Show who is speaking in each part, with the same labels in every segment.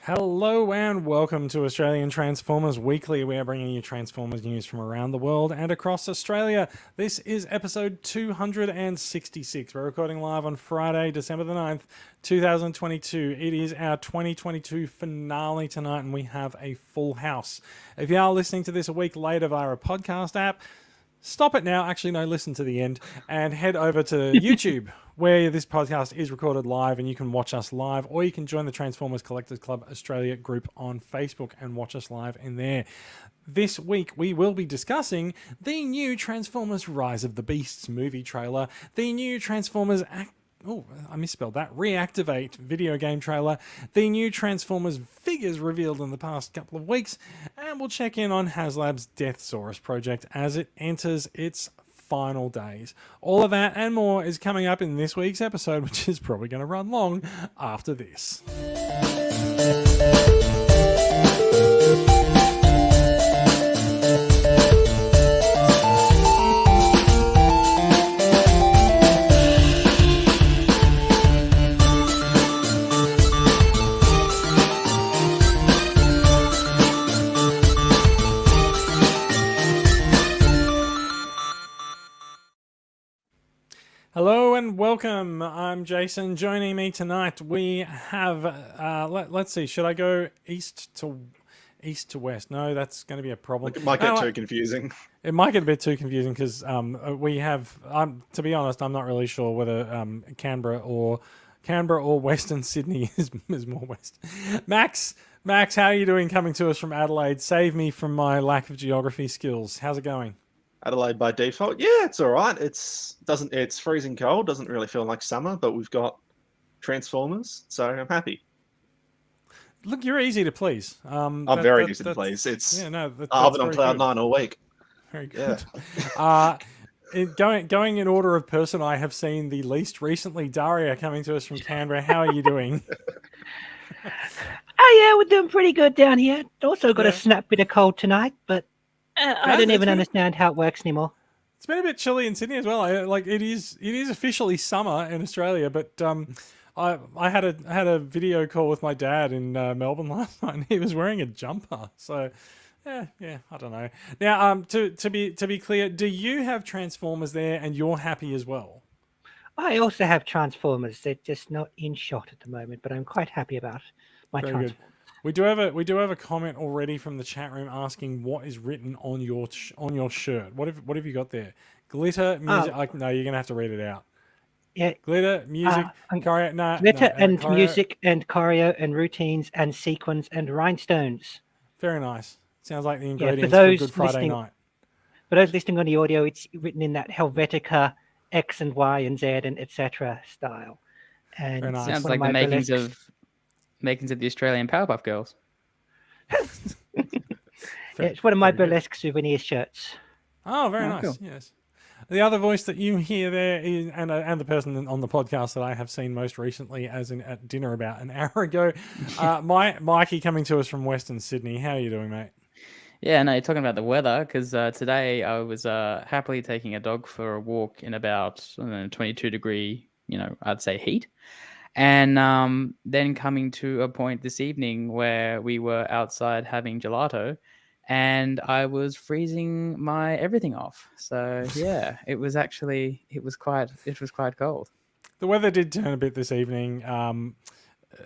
Speaker 1: Hello and welcome to Australian Transformers Weekly. We are bringing you Transformers news from around the world and across Australia. This is episode 266. We're recording live on Friday, December the 9th, 2022. It is our 2022 finale tonight and we have a full house. If you are listening to this a week later via a podcast app, stop it now. Actually, no, listen to the end and head over to YouTube where this podcast is recorded live and you can watch us live, or you can join the Transformers Collectors Club Australia group on Facebook and watch us live in there. This week, we will be discussing the new Transformers Rise of the Beasts movie trailer, the new Transformers Reactivate video game trailer, the new Transformers figures revealed in the past couple of weeks, and we'll check in on HasLab's Deathsaurus project as it enters its final days. All of that and more is coming up in this week's episode, which is probably going to run long after this. Hello and welcome. I'm Jason. Joining me tonight, we have. Let's see. Should I go east to west? No, that's going to be a problem.
Speaker 2: It might get too confusing.
Speaker 1: It might get a bit too confusing because we have. To be honest, I'm not really sure whether Canberra or Western Sydney is more west. Max, how are you doing? Coming to us from Adelaide. Save me from my lack of geography skills. How's it going?
Speaker 2: Adelaide by default. Yeah, it's all right. It's freezing cold. Doesn't really feel like summer, but we've got Transformers, so I'm happy.
Speaker 1: Look, you're easy to please.
Speaker 2: I'm very easy to please. I've been on cloud nine all week.
Speaker 1: Very good. Yeah. Going in order of person I have seen the least recently, Daria coming to us from Canberra. How are you doing?
Speaker 3: Oh yeah, we're doing pretty good down here. Also got a snap bit of cold tonight, but I don't even understand how it works anymore.
Speaker 1: It's been a bit chilly in Sydney as well. It is officially summer in Australia, but I had a video call with my dad in Melbourne last night, and he was wearing a jumper. So yeah, I don't know. Now, to be clear, do you have Transformers there, and you're happy as well?
Speaker 3: I also have Transformers. They're just not in shot at the moment, but I'm quite happy about my Transformers. Good.
Speaker 1: We do have a comment already from the chat room asking what is written on your shirt. What have you got there? Glitter music. No, you're gonna have to read it out.
Speaker 3: Yeah.
Speaker 1: Glitter music. Choreo.
Speaker 3: Glitter and choreo. Music and choreo and routines and sequins and rhinestones.
Speaker 1: Very nice. Sounds like the ingredients for a Good Friday night.
Speaker 3: For those listening on the audio, it's written in that Helvetica X and Y and Z and etc. style. And
Speaker 4: very nice. Sounds like the makings of the Australian Powerpuff Girls.
Speaker 3: It's one of my burlesque souvenir shirts.
Speaker 1: Oh, very nice. Cool. Yes. The other voice that you hear there is, and the person on the podcast that I have seen most recently, as in at dinner about an hour ago, Mikey coming to us from Western Sydney. How are you doing, mate?
Speaker 4: Yeah, no, you're talking about the weather because today I was happily taking a dog for a walk in about 22 degree, I'd say heat. And then coming to a point this evening where we were outside having gelato and I was freezing my everything off. So yeah, it was quite cold.
Speaker 1: The weather did turn a bit this evening.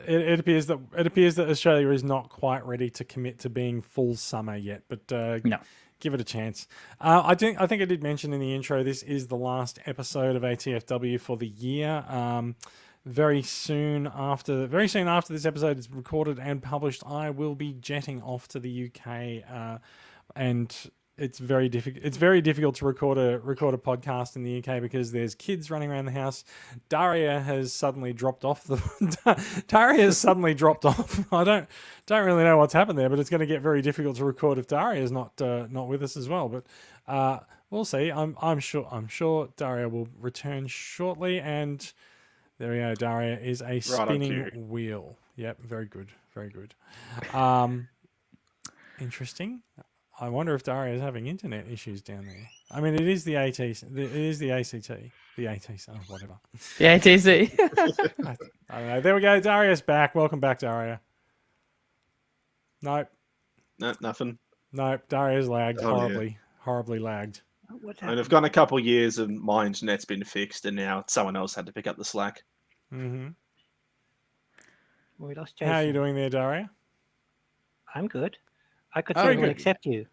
Speaker 1: It appears that Australia is not quite ready to commit to being full summer yet, but no. Give it a chance. I think I did mention in the intro, this is the last episode of ATFW for the year. Very soon after this episode is recorded and published, I will be jetting off to the UK, and it's very difficult. It's very difficult to record a podcast in the UK because there's kids running around the house. Daria has suddenly dropped off. I don't really know what's happened there, but it's going to get very difficult to record if Daria is not with us as well. But we'll see. I'm sure Daria will return shortly and. There we go. Daria is a spinning wheel. Yep, very good, very good. Interesting. I wonder if Daria is having internet issues down there. I mean, it is the ATC. It is the ACT. The ATC, whatever.
Speaker 4: The ATC.
Speaker 1: I don't know. There we go. Daria's back. Welcome back, Daria. Nope.
Speaker 2: No, nothing.
Speaker 1: Nope. Daria's lagged
Speaker 2: Oh, yeah.
Speaker 1: horribly lagged.
Speaker 3: What's
Speaker 2: I mean, I've
Speaker 3: happened?
Speaker 2: gone a couple years and my internet's been fixed, and now someone else had to pick up the slack.
Speaker 1: Mm-hmm.
Speaker 3: We lost Jason.
Speaker 1: How are you doing there, Daria?
Speaker 3: I'm good. I could
Speaker 4: Oh,
Speaker 3: see
Speaker 1: very
Speaker 3: everyone
Speaker 1: good.
Speaker 3: except you.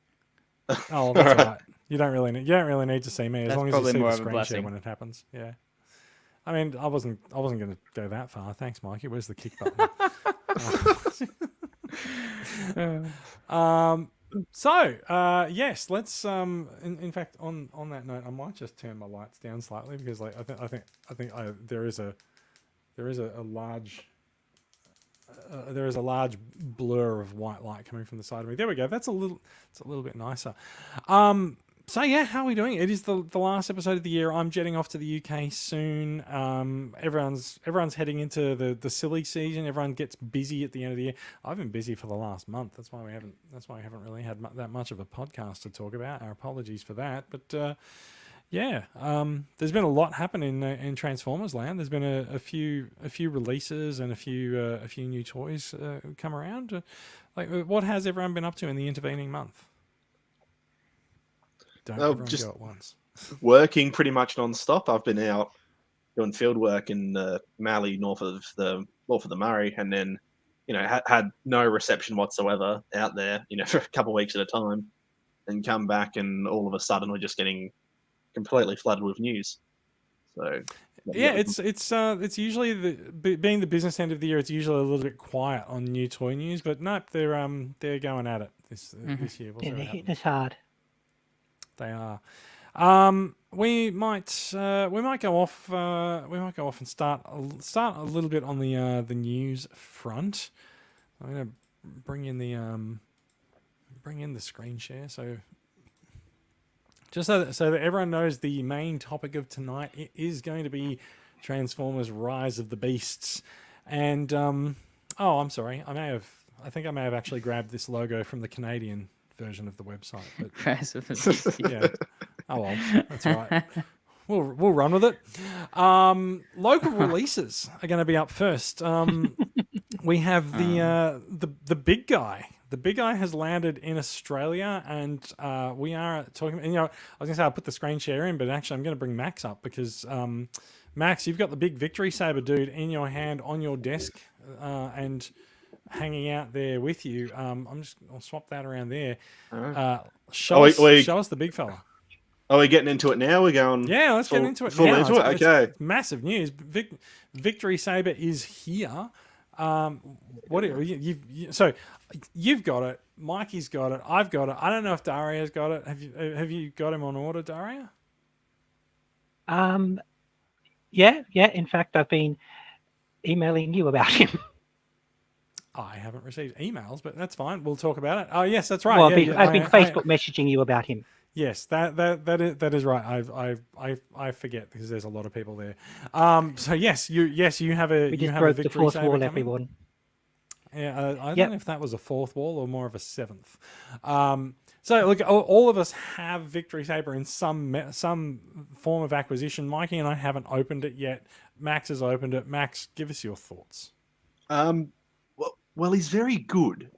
Speaker 1: Oh, that's all right. You don't really need to see me as
Speaker 4: That's
Speaker 1: long as you
Speaker 4: probably
Speaker 1: see
Speaker 4: more
Speaker 1: the
Speaker 4: of a
Speaker 1: screen share
Speaker 4: blessing.
Speaker 1: when it happens. Yeah. I mean, I wasn't going to go that far. Thanks, Mikey. Where's the kick button? Yes, let's in fact on that note, I might just turn my lights down slightly because like I think there is a large blur of white light coming from the side of me. There we go. It's a little bit nicer. So yeah, how are we doing? It is the last episode of the year. I'm jetting off to the UK soon. Everyone's heading into the silly season. Everyone gets busy at the end of the year. I've been busy for the last month. That's why we haven't really had that much of a podcast to talk about. Our apologies for that. But yeah, there's been a lot happen in Transformers land. There's been a few releases and a few new toys come around. Like, what has everyone been up to in the intervening month? Don't everyone
Speaker 2: just
Speaker 1: go at once.
Speaker 2: working pretty much non-stop. I've been out doing field work in Mallee, north of the Murray, and then had no reception whatsoever out there, for a couple of weeks at a time, and come back, and all of a sudden we're just getting completely flooded with news. So
Speaker 1: yeah, it's usually being the business end of the year. It's usually a little bit quiet on new toy news, but nope, they're going at it this year. We'll see what
Speaker 3: They're
Speaker 1: happens.
Speaker 3: hitting us hard.
Speaker 1: They are. We might go off. We might go off and start a little bit on the news front. I'm gonna bring in the screen share so that everyone knows the main topic of tonight. It is going to be Transformers: Rise of the Beasts, and I'm sorry, I think I may have actually grabbed this logo from the Canadian version of the website, but yeah. Oh well, that's all right. We'll run with it. Local releases are going to be up first. We have the big guy. The big guy has landed in Australia, and we are talking. And, I was going to say I'll put the screen share in, but actually I'm going to bring Max up because Max, you've got the big Victory Saber dude in your hand on your desk, and hanging out there with you. I'll swap that around there. Show us the big fella.
Speaker 2: Are we getting into it now? We're going.
Speaker 1: Yeah, let's get into it
Speaker 2: full
Speaker 1: now.
Speaker 2: into it. Okay.
Speaker 1: It's massive news. Victory Saber is here. So you've got it. Mikey's got it. I've got it. I don't know if Daria's got it. Have you got him on order, Daria?
Speaker 3: Yeah. In fact, I've been emailing you about him.
Speaker 1: I haven't received emails, but that's fine. We'll talk about it. Oh, yes, that's right.
Speaker 3: Well, I've been Facebook messaging you about him.
Speaker 1: Yes, that is right. I forget because there's a lot of people there. So yes, you have a
Speaker 3: We just
Speaker 1: have
Speaker 3: broke
Speaker 1: a
Speaker 3: the
Speaker 1: Victory
Speaker 3: fourth
Speaker 1: Saber
Speaker 3: wall,
Speaker 1: coming.
Speaker 3: everyone.
Speaker 1: Yeah, I don't know if that was a fourth wall or more of a seventh. So look, all of us have Victory Saber in some form of acquisition. Mikey and I haven't opened it yet. Max has opened it. Max, give us your thoughts.
Speaker 2: Well, he's very good.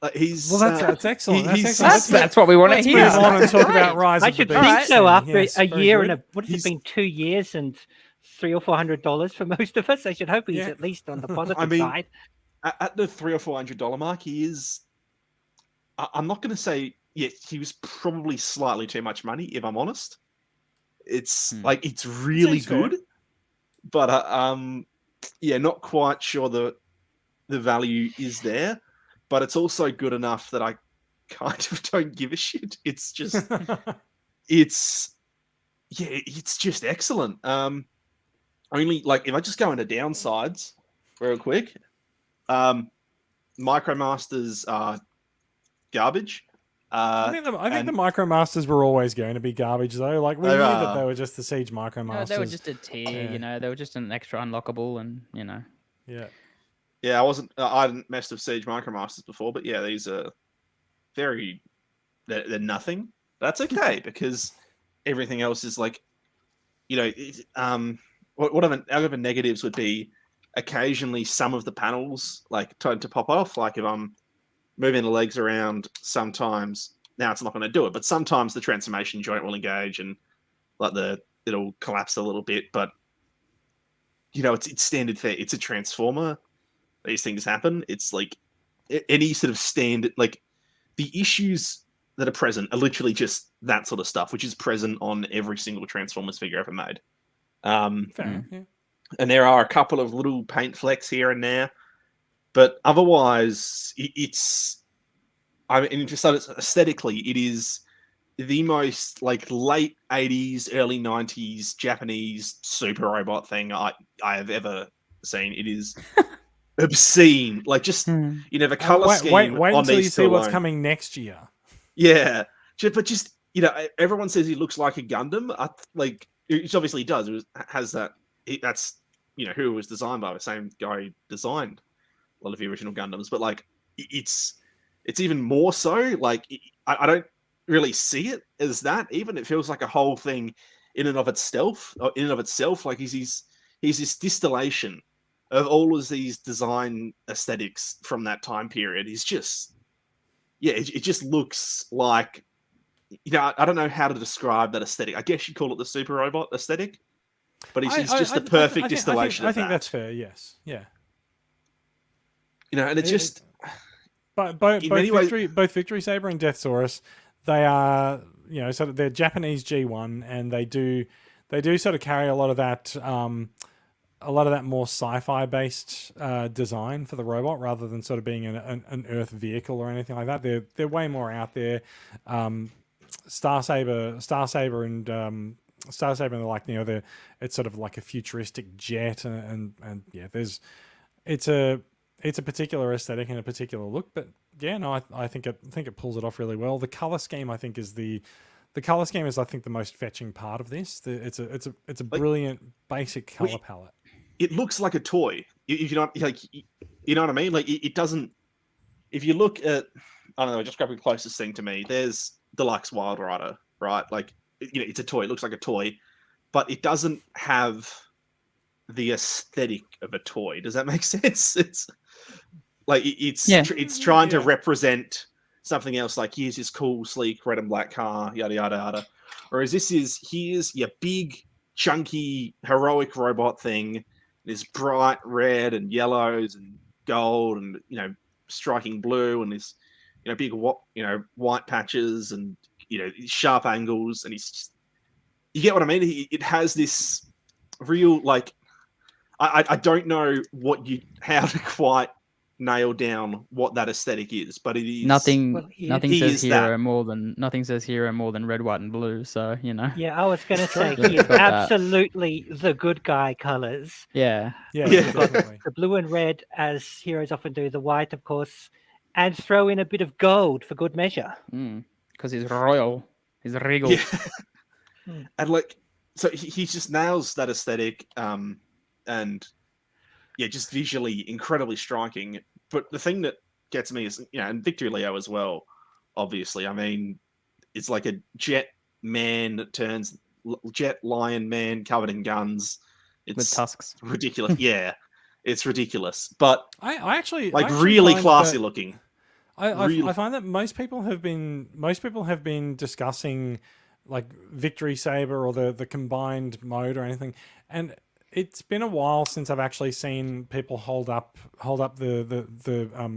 Speaker 1: That's excellent.
Speaker 4: That's what we want to
Speaker 1: Let's
Speaker 4: hear.
Speaker 1: move on and talk about Rise
Speaker 3: I
Speaker 1: of the
Speaker 3: should
Speaker 1: Beasts.
Speaker 3: think so. After
Speaker 1: Yes,
Speaker 3: a
Speaker 1: very
Speaker 3: year
Speaker 1: good.
Speaker 3: and what has it been, 2 years and $300 or $400 for most of us? I should hope he's at least on the positive side.
Speaker 2: At the $300 or $400 mark, he is. I'm not going to say he was probably slightly too much money, if I'm honest. It's it's really good, but not quite sure the value is there. But it's also good enough that I kind of don't give a shit. It's just, it's just excellent. Only if I just go into downsides real quick, Micromasters are garbage.
Speaker 1: I think the Micromasters were always going to be garbage, though. Like, we knew that they were just the Siege Micromasters.
Speaker 4: No, they were just a tier, they were just an extra unlockable, and
Speaker 2: Yeah, I hadn't messed with Siege Micromasters before, but yeah, these are they're nothing. That's okay because everything else is one of the negatives would be occasionally some of the panels tend to pop off. Like if I'm moving the legs around. Sometimes now it's not going to do it, but sometimes the transformation joint will engage and like it'll collapse a little bit. But it's standard fare. It's a transformer. These things happen. It's like any sort of standard, like the issues that are present are literally just that sort of stuff, which is present on every single Transformers figure ever made.
Speaker 1: Fair, yeah.
Speaker 2: And there are a couple of little paint flecks here and there, but otherwise, it's. I mean, just aesthetically, it is the most like late 80s, early 90s Japanese super robot thing I have ever seen. It is obscene. Like just the color scheme.
Speaker 1: Wait
Speaker 2: on
Speaker 1: until
Speaker 2: these
Speaker 1: you see
Speaker 2: two
Speaker 1: what's
Speaker 2: alone.
Speaker 1: coming next year.
Speaker 2: Yeah, but just everyone says he looks like a Gundam. Like it obviously does. Has that. That's who it was designed by, the same guy who designed a lot of the original Gundams. But like it's even more so. Like I don't really see it as that. Even it feels like a whole thing in and of itself. Like he's this distillation of all of these design aesthetics from that time period. He's just it just looks like I don't know how to describe that aesthetic. I guess you call it the super robot aesthetic, but he's just the perfect distillation.
Speaker 1: I think that's fair. Yes, yeah.
Speaker 2: And it's just.
Speaker 1: But both Victory Saber and Deathsaurus, they are sort of they're Japanese G1, and they do sort of carry a lot of that more sci-fi based design for the robot, rather than sort of being an Earth vehicle or anything like that. They're way more out there. Star Saber and they're like it's sort of like a futuristic jet, and yeah, it's a particular aesthetic and a particular look, but yeah, no, I think it pulls it off really well. The color scheme I think is the most fetching part of this. It's a brilliant basic color palette.
Speaker 2: It looks like a toy. If you know what I mean. Like it doesn't. If you look at, I don't know, just grab the closest thing to me. There's Deluxe Wild Rider, right? Like it's a toy. It looks like a toy, but it doesn't have the aesthetic of a toy. Does that make sense? It's like it's trying to represent something else. Like here's this cool, sleek red and black car, yada yada yada. Whereas here's your big, chunky, heroic robot thing. This bright red and yellows and gold and striking blue and this big white patches and sharp angles, and you get what I mean. It has this real like. I don't know how to quite nail down what that aesthetic is, but it is
Speaker 4: nothing says hero
Speaker 2: that.
Speaker 4: more than red, white, and blue. So
Speaker 3: Yeah, I was going to say he is absolutely the good guy colors.
Speaker 4: Yeah.
Speaker 1: Definitely.
Speaker 3: The blue and red, as heroes often do. The white, of course, and throw in a bit of gold for good measure.
Speaker 4: Because he's royal, he's regal.
Speaker 2: Yeah. And like, so he just nails that aesthetic. And just visually incredibly striking. But the thing that gets me is, and Victory Leo as well, obviously. I mean, it's like a jet man that turns jet lion man covered in guns. It's
Speaker 4: with tusks.
Speaker 2: Ridiculous. Yeah, it's ridiculous. But
Speaker 1: I actually
Speaker 2: really classy looking.
Speaker 1: I find that most people have been discussing like Victory Saber or the combined mode or anything, and it's been a while since I've actually seen people hold up the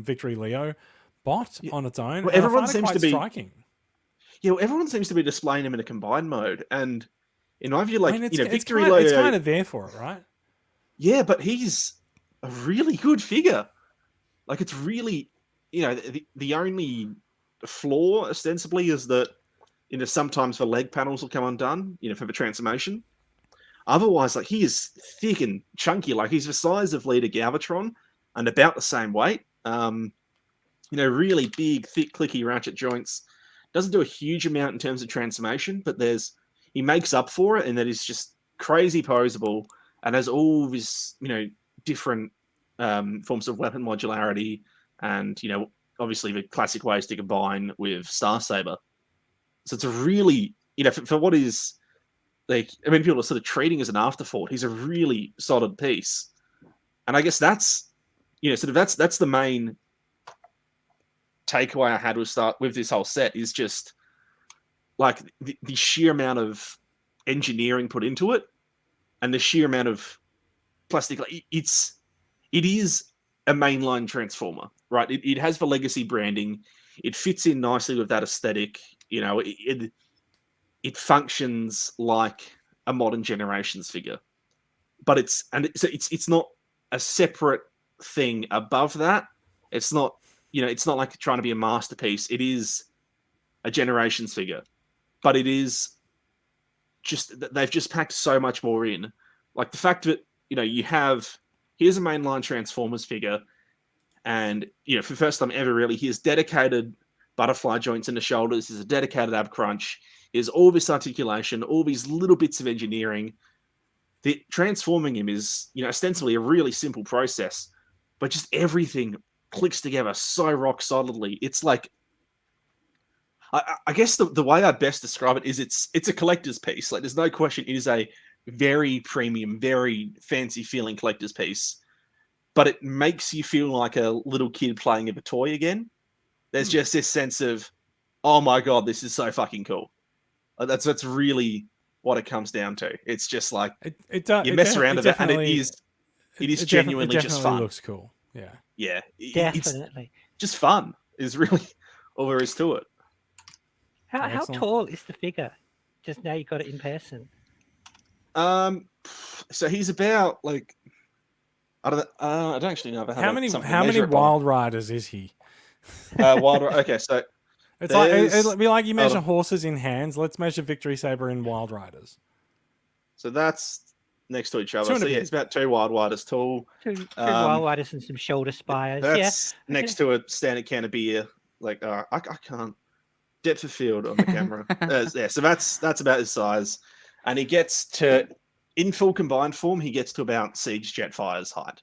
Speaker 1: Victory Leo bot on its own.
Speaker 2: Well, everyone seems to be
Speaker 1: striking.
Speaker 2: Yeah, well, everyone seems to be displaying him in a combined mode, and in my view, like Victory
Speaker 1: Leo,
Speaker 2: Leo,
Speaker 1: it's kind of there for it, right?
Speaker 2: Yeah, but he's a really good figure. Like it's really, the only flaw ostensibly is that sometimes the leg panels will come undone, for the transformation. Otherwise, like he is thick and chunky. Like he's the size of Leader Galvatron and about the same weight. Really big, thick, clicky ratchet joints. Doesn't do a huge amount in terms of transformation, but he makes up for it, and that is just crazy poseable and has all this, different forms of weapon modularity, and obviously the classic ways to combine with Star Saber. So it's a really, for what is. Like, I mean, people are sort of treating as an afterthought. He's a really solid piece, and I guess that's, that's the main takeaway I had with this whole set is just like the sheer amount of engineering put into it, and the sheer amount of plastic. Like, it is a mainline Transformer, right? It has the legacy branding. It fits in nicely with that aesthetic. You know, it functions like a modern generations figure, but it's not a separate thing above that. It's not, it's not like trying to be a masterpiece. It is a generations figure, but it is just, they've just packed so much more in. Like the fact that, here's a mainline Transformers figure, and, for the first time ever, really, he has dedicated butterfly joints in the shoulders. There's a dedicated ab crunch. There's all this articulation, all these little bits of engineering. Transforming him is, ostensibly a really simple process, but just everything clicks together so rock solidly. It's like, I guess the way I best describe it is it's a collector's piece. Like, there's no question it is a very premium, very fancy feeling collector's piece, but it makes you feel like a little kid playing with a toy again. There's just this sense of, oh my God, this is so fucking cool. That's really what it comes down to. It's just like, you mess around with it, and it is genuinely just fun.
Speaker 1: Looks cool. Yeah.
Speaker 2: Yeah.
Speaker 3: Definitely.
Speaker 2: It's just fun is really all there is to it.
Speaker 3: How tall is the figure? Just now you got it in person.
Speaker 2: So he's about like, I don't actually know.
Speaker 1: How many Wild Riders is he?
Speaker 2: Okay, so
Speaker 1: it's like it'll be like you measure horses in hands. Let's measure Victory Saber in Wild Riders.
Speaker 2: So that's next to each other. So yeah, it's about 2 Wild Riders tall.
Speaker 3: Two Wild Riders and some shoulder spires.
Speaker 2: That's next to a standard can of beer. Like I can't depth of field on the camera. Yeah, so that's about his size, and he gets to, in full combined form, he gets to about Siege Jetfire's height.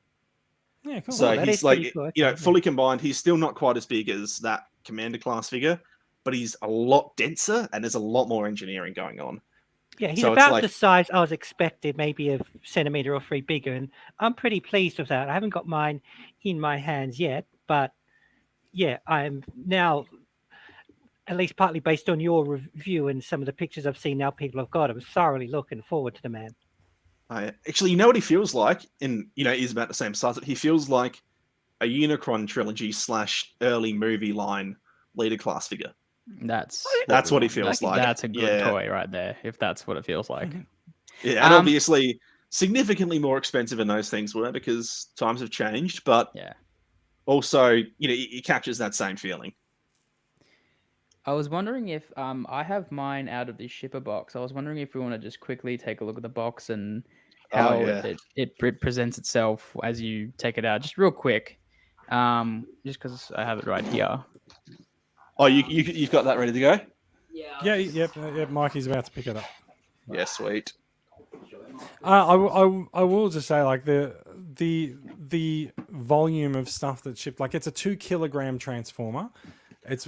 Speaker 1: Yeah, cool.
Speaker 2: So he's like, fully combined. He's still not quite as big as that Commander class figure, but he's a lot denser, and there's a lot more engineering going on.
Speaker 3: Yeah, he's about the size I was expected, maybe a centimeter or 3 bigger, and I'm pretty pleased with that. I haven't got mine in my hands yet, but yeah, I'm now, at least partly based on your review and some of the pictures I've seen now people have got, I'm thoroughly looking forward to the man.
Speaker 2: Actually, you know what he feels like? He's about the same size. He feels like a Unicron trilogy / early movie line leader class figure.
Speaker 4: That's
Speaker 2: what he feels like.
Speaker 4: That's a good toy right there, if that's what it feels like.
Speaker 2: Yeah, and obviously significantly more expensive than those things were because times have changed, but also, it captures that same feeling.
Speaker 4: I was wondering if I have mine out of the shipper box. I was wondering if we want to just quickly take a look at the box and how it presents itself as you take it out, just real quick. Just because I have it right here.
Speaker 2: Oh, you've got that ready to go?
Speaker 1: Yeah. Yep. Mikey's about to pick it up.
Speaker 2: Yeah, sweet.
Speaker 1: I will just say, like, the volume of stuff that's shipped, like, it's a 2 kilogram Transformer. It's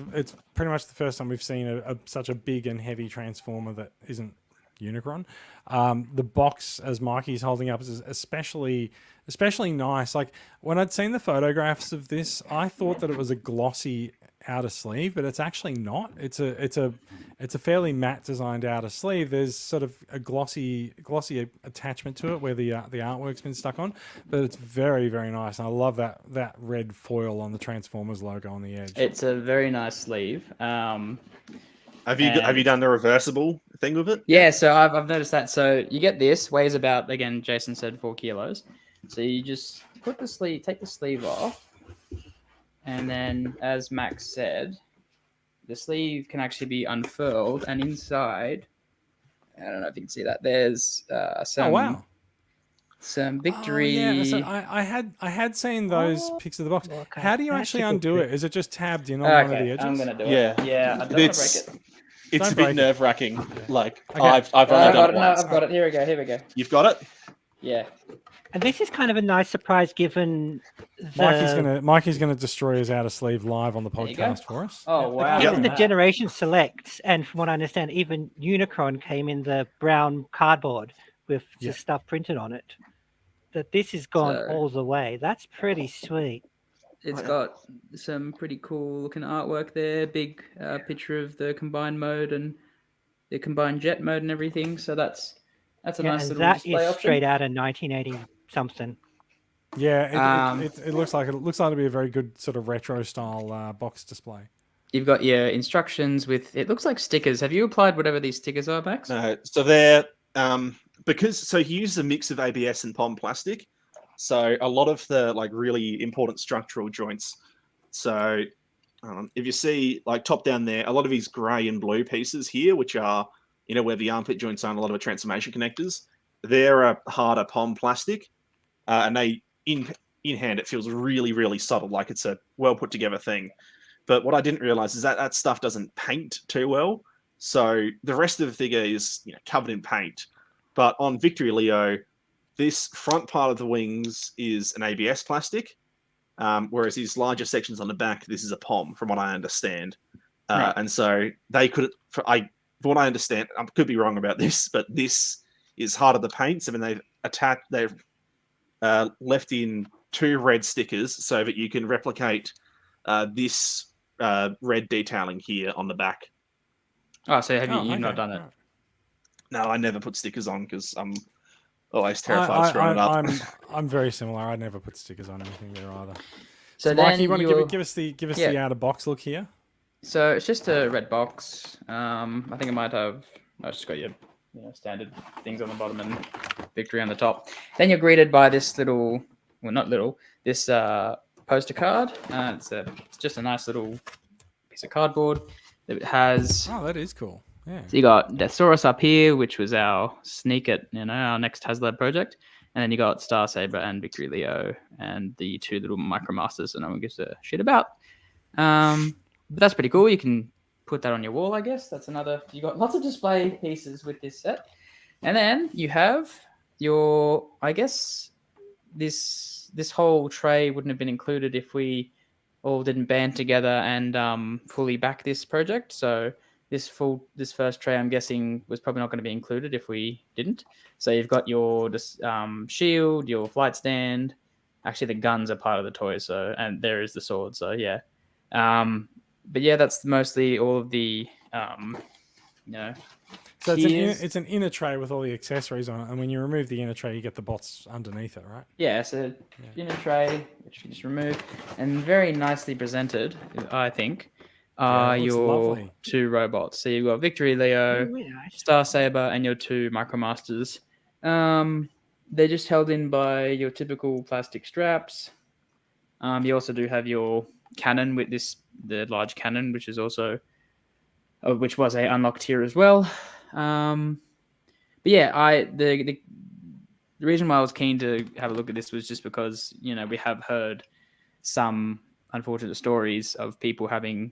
Speaker 1: pretty much the first time we've seen such a big and heavy Transformer that isn't Unicron. The box, as Mikey's holding up, is especially nice. Like, when I'd seen the photographs of this, I thought that it was a glossy outer sleeve, but it's actually not. It's a fairly matte designed outer sleeve. There's sort of a glossy attachment to it where the artwork's been stuck on, but it's very, very nice. And I love that red foil on the Transformers logo on the edge.
Speaker 4: It's a very nice sleeve.
Speaker 2: Have you done the reversible thing with it?
Speaker 4: Yeah, so I've noticed that. So you get this, weighs about, again, Jason said 4 kilos. So you just take the sleeve off. And then, as Max said, the sleeve can actually be unfurled, and inside, I don't know if you can see that, there's some Victory.
Speaker 1: Oh, yeah. So I had seen those pics of the box. Okay. How do you actually undo it? Is it just tabbed in on one of the edges?
Speaker 4: I'm gonna do it. Yeah. I don't want to break it.
Speaker 2: It's a bit nerve-wracking. Like,
Speaker 1: okay.
Speaker 2: I've got
Speaker 4: it. Here we go.
Speaker 2: You've got it?
Speaker 4: Yeah.
Speaker 3: And this is kind of a nice surprise given
Speaker 1: Mikey's gonna destroy his outer sleeve live on the podcast for us.
Speaker 4: Oh, wow.
Speaker 3: Given the Generation Selects, and from what I understand, even Unicron came in the brown cardboard with the stuff printed on it. That this has gone all the way. That's pretty sweet.
Speaker 4: It's got some pretty cool looking artwork there. Big picture of the combined mode and the combined jet mode and everything. So that's a nice
Speaker 3: and
Speaker 4: little
Speaker 3: that
Speaker 4: display
Speaker 3: is
Speaker 4: option.
Speaker 3: straight out of 1980 something.
Speaker 1: Yeah, it looks like to be a very good sort of retro style box display.
Speaker 4: You've got your instructions with, it looks like stickers. Have you applied whatever these stickers are, Max?
Speaker 2: No, so they're he uses a mix of ABS and POM plastic. So a lot of the like really important structural joints. So if you see like top down there, a lot of his grey and blue pieces here, which are where the armpit joints are and a lot of the transformation connectors, they're a harder POM plastic, and they in hand it feels really really subtle, like it's a well put together thing. But what I didn't realize is that stuff doesn't paint too well. So the rest of the figure is covered in paint. But on Victory Leo, this front part of the wings is an ABS plastic, whereas his larger sections on the back, this is a POM, from what I understand.
Speaker 4: Right.
Speaker 2: And so they could, from what I understand, I could be wrong about this, but this is harder to paint. So when they've left in 2 red stickers so that you can replicate this red detailing here on the back.
Speaker 4: Oh, so you've not done it?
Speaker 2: No, I never put stickers on because I'm always terrified of screwing it up.
Speaker 1: I'm very similar. I never put stickers on anything there either.
Speaker 4: So
Speaker 1: Mikey, you want to give us the out of box look here?
Speaker 4: So it's just a red box. I think it might have. I just got your standard things on the bottom and Victory on the top. Then you're greeted by this this poster card. It's just a nice little piece of cardboard that has.
Speaker 1: Oh, that is cool. Yeah.
Speaker 4: So you got Deathsaurus up here, which was our sneak at our next HasLab project, and then you got Star Saber and Victory Leo and the 2 little MicroMasters that no one gives a shit about. But that's pretty cool. You can put that on your wall, I guess. That's another. You got lots of display pieces with this set, and then you have your. I guess this whole tray wouldn't have been included if we all didn't band together and fully back this project. So this first tray, I'm guessing, was probably not going to be included if we didn't. So you've got your shield, your flight stand. Actually, the guns are part of the toy. So, and there is the sword. So yeah. But yeah, that's mostly all of the,
Speaker 1: So it's an inner tray with all the accessories on it, and when you remove the inner tray, you get the bots underneath it, right?
Speaker 4: Yeah, so inner tray, which you just remove, and very nicely presented, I think, are your lovely 2 robots. So you've got Victory Leo, Star Saber, and your 2 MicroMasters. They're just held in by your typical plastic straps. You also do have your cannon with the large cannon, which is also, which was a unlocked tier as well. But yeah, the reason why I was keen to have a look at this was just because we have heard some unfortunate stories of people having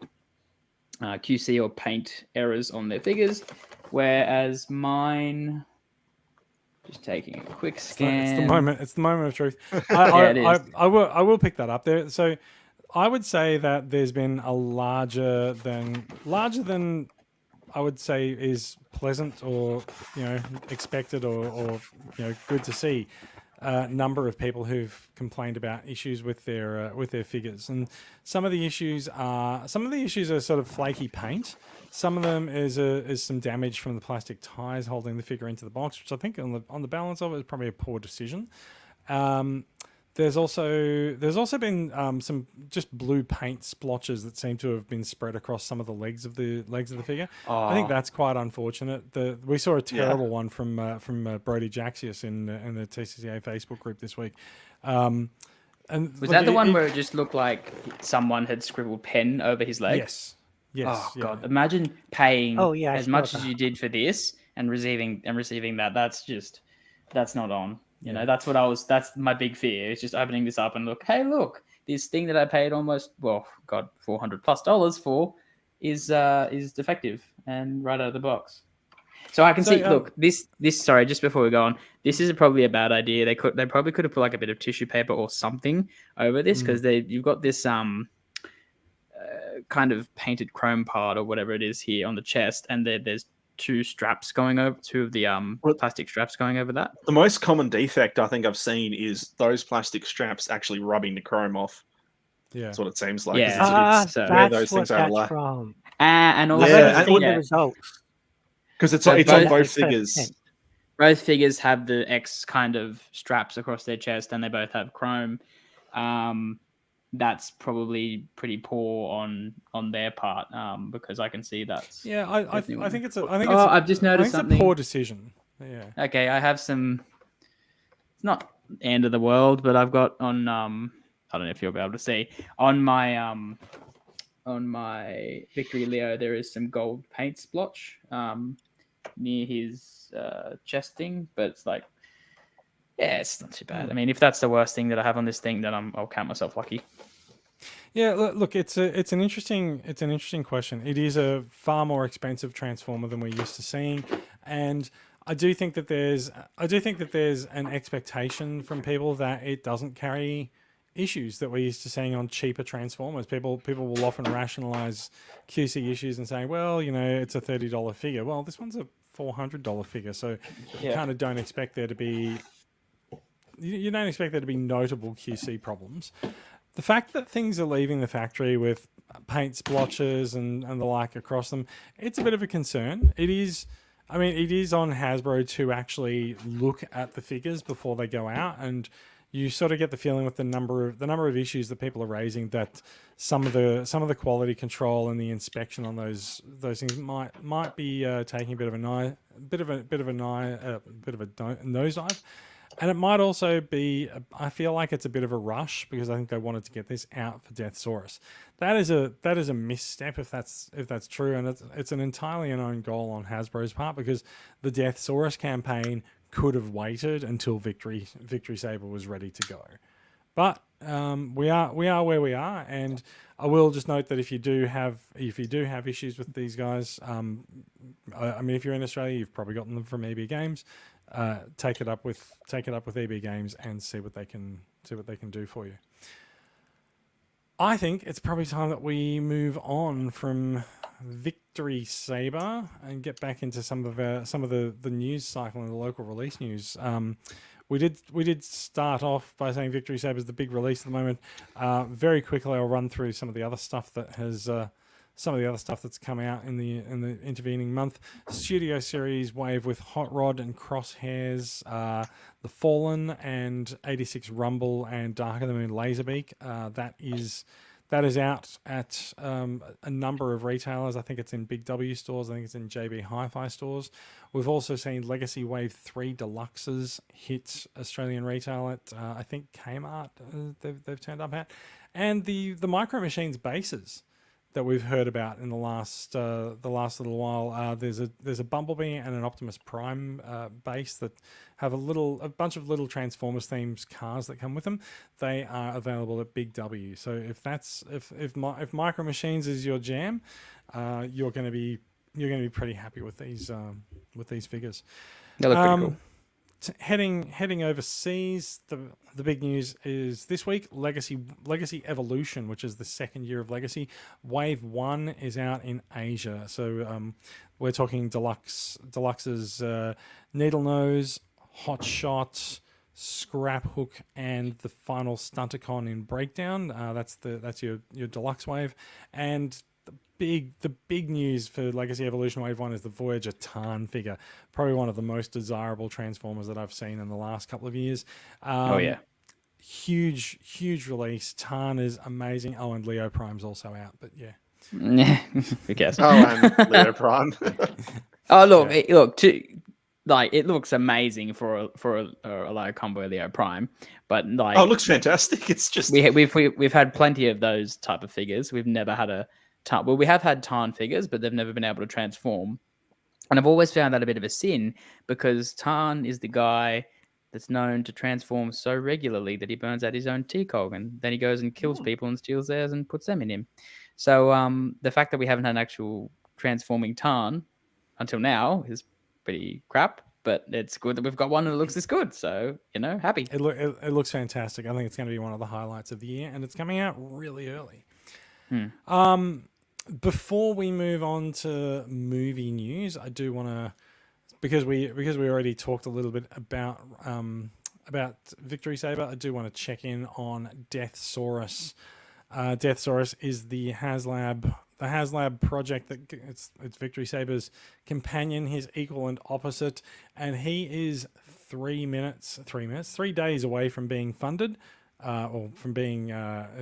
Speaker 4: QC or paint errors on their figures, whereas mine. Just taking a quick scan.
Speaker 1: It's the moment of truth.
Speaker 4: It is.
Speaker 1: I will pick that up there. So I would say that there's been a larger than I would say is pleasant or expected or good to see number of people who've complained about issues with their figures, and some of the issues are sort of flaky paint. Some of them is some damage from the plastic ties holding the figure into the box, which I think on the balance of it is probably a poor decision. There's also been some just blue paint splotches that seem to have been spread across some of the legs of the figure. I think that's quite unfortunate. We saw a terrible one from Brody Jaxius in the TCCA Facebook group this week. And
Speaker 4: was that the one where it just looked like someone had scribbled pen over his leg?
Speaker 1: Yes.
Speaker 4: Oh God! Imagine paying as much as you did for this and receiving that. That's not on. That's my big fear. It's just opening this up and look, this thing that I paid almost $400+ for is defective and right out of the box. So I can see. Look, this. Sorry, just before we go on, this is probably a bad idea. They probably could have put like a bit of tissue paper or something over this because you've got this kind of painted chrome part or whatever it is here on the chest, and there's 2 straps going over, 2 of the plastic straps going over that.
Speaker 2: The most common defect I think I've seen is those plastic straps actually rubbing the chrome off.
Speaker 1: Yeah.
Speaker 2: That's what it seems like.
Speaker 4: Yeah.
Speaker 2: It's
Speaker 4: So-
Speaker 2: where those
Speaker 3: That's what
Speaker 2: things
Speaker 3: that's
Speaker 2: overlap.
Speaker 3: from.
Speaker 4: And also,
Speaker 3: I've
Speaker 2: Yeah,
Speaker 3: only
Speaker 2: and-
Speaker 3: seen
Speaker 4: yeah,
Speaker 3: the results.
Speaker 2: Because it's
Speaker 4: So
Speaker 2: on
Speaker 4: both-
Speaker 2: both
Speaker 3: makes perfect
Speaker 2: figures.
Speaker 3: sense.
Speaker 4: both figures have the X kind of straps across their chest, and they both have chrome. That's probably pretty poor on their part, because I can see that's
Speaker 1: Yeah, I
Speaker 4: definitely
Speaker 1: think it's a
Speaker 4: I've just
Speaker 1: I think
Speaker 4: noticed
Speaker 1: it's a
Speaker 4: something.
Speaker 1: poor decision. Yeah.
Speaker 4: Okay, I have some. It's not end of the world, but I've got on I don't know if you'll be able to see on my Victory Leo there is some gold paint splotch near his chesting, but it's like, yeah, it's not too bad. I mean, if that's the worst thing that I have on this thing, then I'll count myself lucky.
Speaker 1: Yeah, look, it's an interesting question. It is a far more expensive transformer than we're used to seeing, and I do think that there's an expectation from people that it doesn't carry issues that we're used to seeing on cheaper transformers. People will often rationalize QC issues and say, well, it's a $30 figure. Well, this one's a $400 figure, so you kind of don't expect there to be notable QC problems. The fact that things are leaving the factory with paint splotches and the like across them, it's a bit of a concern. It is on Hasbro to actually look at the figures before they go out, and you sort of get the feeling with the number of issues that people are raising that some of the quality control and the inspection on those things might be taking a bit of a nosedive. And it might also be, I feel like it's a bit of a rush because I think they wanted to get this out for Deathsaurus. That is a misstep if that's true, and it's an entirely an own goal on Hasbro's part, because the Deathsaurus campaign could have waited until Victory Saber was ready to go. But we are where we are, and I will just note that if you do have issues with these guys, I mean, if you're in Australia, you've probably gotten them from EB Games. Take it up with EB Games and see what they can do for you. I think it's probably time that we move on from Victory Saber and get back into some of the news cycle and the local release news. We did start off by saying Victory Saber is the big release at the moment. Very quickly, I'll run through some of the other stuff that's come out in the intervening month. Studio Series Wave with Hot Rod and Crosshairs, The Fallen and 86 Rumble and Dark of the Moon Laserbeak. That is out at a number of retailers. I think it's in Big W stores. I think it's in JB Hi-Fi stores. We've also seen Legacy Wave 3 Deluxes hit Australian retail at I think Kmart. They've turned up at, and the Micro Machines bases that we've heard about in the last little while. There's a Bumblebee and an Optimus Prime base that have a bunch of little Transformers themed cars that come with them. They are available at Big W. So if Micro Machines is your jam, you're going to be pretty happy with these figures.
Speaker 4: They look pretty cool.
Speaker 1: Heading overseas, the big news is this week, Legacy Evolution, which is the second year of Legacy. Wave 1 is out in Asia. So we're talking Deluxe's Needle Nose, Hot Shot, Scrap Hook, and the final Stunticon in Breakdown. That's your Deluxe Wave. And the big news for Legacy Evolution Wave 1 is the Voyager Tarn figure. Probably one of the most desirable Transformers that I've seen in the last couple of years. Huge release. Tarn is amazing. Oh, and Leo Prime's also out, but yeah.
Speaker 4: Yeah, who cares?
Speaker 2: Oh, and Leo Prime.
Speaker 4: Oh, look,
Speaker 1: Yeah.
Speaker 4: it looks amazing for a Leo combo Leo Prime, but like,
Speaker 2: Oh, it looks fantastic. It's just
Speaker 4: we've had plenty of those type of figures. We've never had a Tarn. Well, we have had Tarn figures, but they've never been able to transform. And I've always found that a bit of a sin, because Tarn is the guy that's known to transform so regularly that he burns out his own T-Cog, and then he goes and kills people and steals theirs and puts them in him. So the fact that we haven't had an actual transforming Tarn until now is pretty crap, but it's good that we've got one that looks this good. So, happy.
Speaker 1: It looks fantastic. I think it's going to be one of the highlights of the year, and it's coming out really early. Before we move on to movie news, I do want to, because we already talked a little bit about Victory Saber, I do want to check in on Deathsaurus. Deathsaurus is the HasLab project that it's Victory Saber's companion, his equal and opposite, and he is 3 days away from being funded, or from being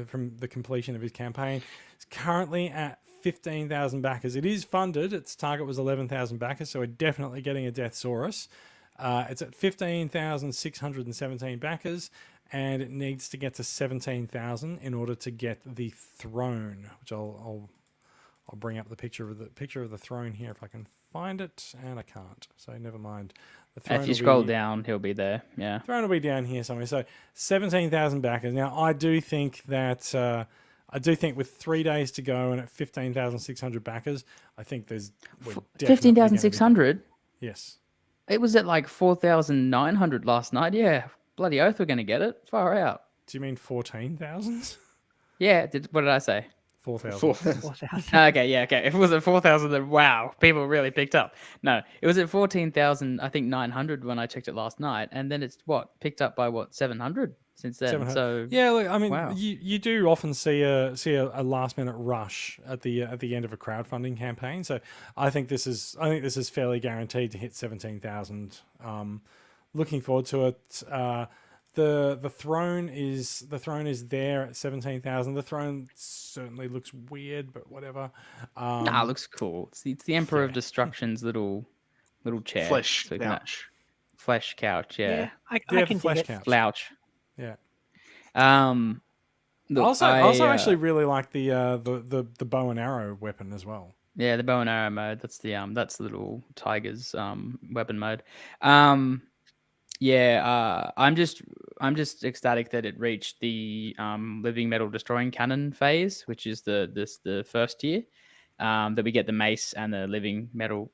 Speaker 1: from the completion of his campaign. It's currently at 15,000 backers. It is funded. Its target was 11,000 backers, so we're definitely getting a Deathsaurus. It's at 15,617 backers, and it needs to get to 17,000 in order to get the throne, which I'll bring up the picture of the throne here if I can find it, and I can't, so never mind. The throne
Speaker 4: if you scroll down, he'll be there. Yeah,
Speaker 1: throne will be down here somewhere. So 17,000 backers. Now I do think that with 3 days to go and at 15,600 backers, I think there's
Speaker 4: 15,600.
Speaker 1: Yes.
Speaker 4: It was at like 4,900 last night. Yeah, bloody oath we're going to get it. Far out.
Speaker 1: Do you mean 14,000?
Speaker 4: Yeah, what did I say?
Speaker 1: 4,000.
Speaker 3: 4,000.
Speaker 4: Okay, yeah, okay. If it was at 4,000, then wow, people really picked up. No, it was at 14,000, I think 900 when I checked it last night, and then it's picked up by 700 since then.
Speaker 1: 700.
Speaker 4: So
Speaker 1: yeah, look, I mean,
Speaker 4: wow.
Speaker 1: you do often see a last minute rush at the end of a crowdfunding campaign. So I think this is fairly guaranteed to hit 17,000. Looking forward to it. The throne is there at 17,000. The throne certainly looks weird, but whatever.
Speaker 4: Nah, it looks cool. It's the Emperor of Destruction's little chair.
Speaker 2: Flesh
Speaker 4: So
Speaker 2: couch.
Speaker 4: Flesh couch, yeah.
Speaker 3: I
Speaker 1: Yeah,
Speaker 3: can
Speaker 1: flesh
Speaker 3: dig it.
Speaker 1: couch.
Speaker 4: Slouch.
Speaker 1: Yeah.
Speaker 4: Look,
Speaker 1: I
Speaker 4: I
Speaker 1: actually really like the bow and arrow weapon as well.
Speaker 4: Yeah, the bow and arrow mode. That's the little tiger's weapon mode. I'm just ecstatic that it reached the living metal destroying cannon phase, which is the first tier. That we get the mace and the living metal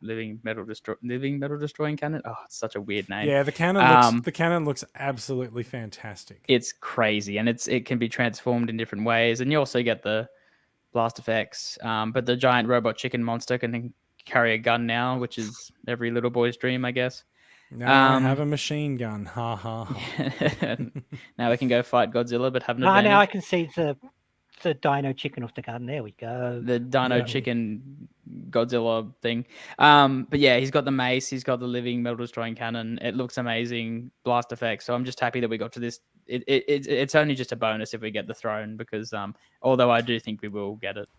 Speaker 4: destroying cannon. Oh, it's such a weird name.
Speaker 1: Yeah, the cannon looks absolutely fantastic.
Speaker 4: It's crazy, and it can be transformed in different ways, and you also get the blast effects. But the giant robot chicken monster can carry a gun now, which is every little boy's dream, I guess.
Speaker 1: Now I have a machine gun. Ha ha ha.
Speaker 4: Now we can go fight Godzilla, but have an advantage.
Speaker 3: Now I can see the dino chicken off the gun. There we go.
Speaker 4: The dino chicken Godzilla thing. But yeah, he's got the mace. He's got the living metal destroying cannon. It looks amazing. Blast effects. So I'm just happy that we got to this. It's only just a bonus if we get the throne, because although I do think we will get it.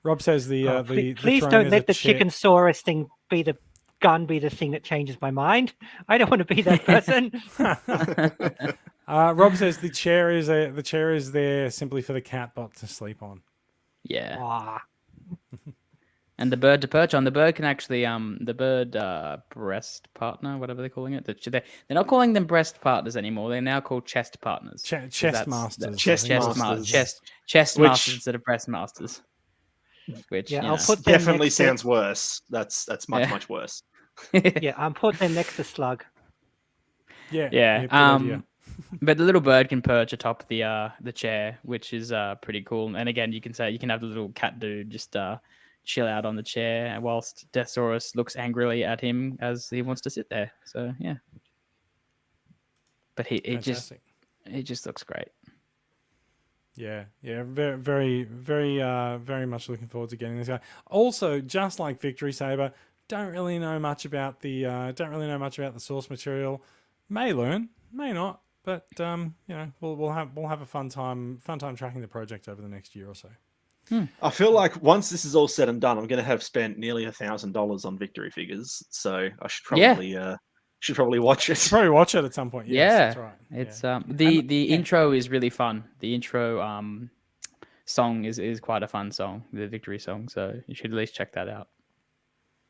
Speaker 1: Rob says
Speaker 3: please don't let the Chickensaurus thing be the gun be the thing that changes my mind. I don't want to be that person.
Speaker 1: Rob says the chair is there simply for the catbot to sleep on.
Speaker 4: Yeah. And the bird to perch on. The bird can actually the bird breast partner, whatever they're calling it. They're not calling them breast partners anymore. They're now called chest partners.
Speaker 1: Chest masters.
Speaker 4: Chest masters instead of breast masters. Which
Speaker 3: I'll put them
Speaker 2: definitely sounds worse. That's much worse.
Speaker 3: Yeah, I'm putting them next to Slug.
Speaker 1: Yeah.
Speaker 4: But the little bird can perch atop the chair, which is pretty cool. And again, you can have the little cat dude just chill out on the chair, whilst Deathsaurus looks angrily at him as he wants to sit there. So yeah. But it just looks great.
Speaker 1: Yeah, very, very, very, very much looking forward to getting this guy. Also, just like Victory Saber, don't really know much about the source material. May learn, may not, but we'll have a fun time tracking the project over the next year or so.
Speaker 2: I feel like once this is all said and done, I'm going to have spent nearly $1,000 on Victory figures, so I should probably watch it.
Speaker 1: Probably watch it at some point. Yes, that's right.
Speaker 4: It's the intro is really fun. The intro song is quite a fun song, the Victory song. So you should at least check that out.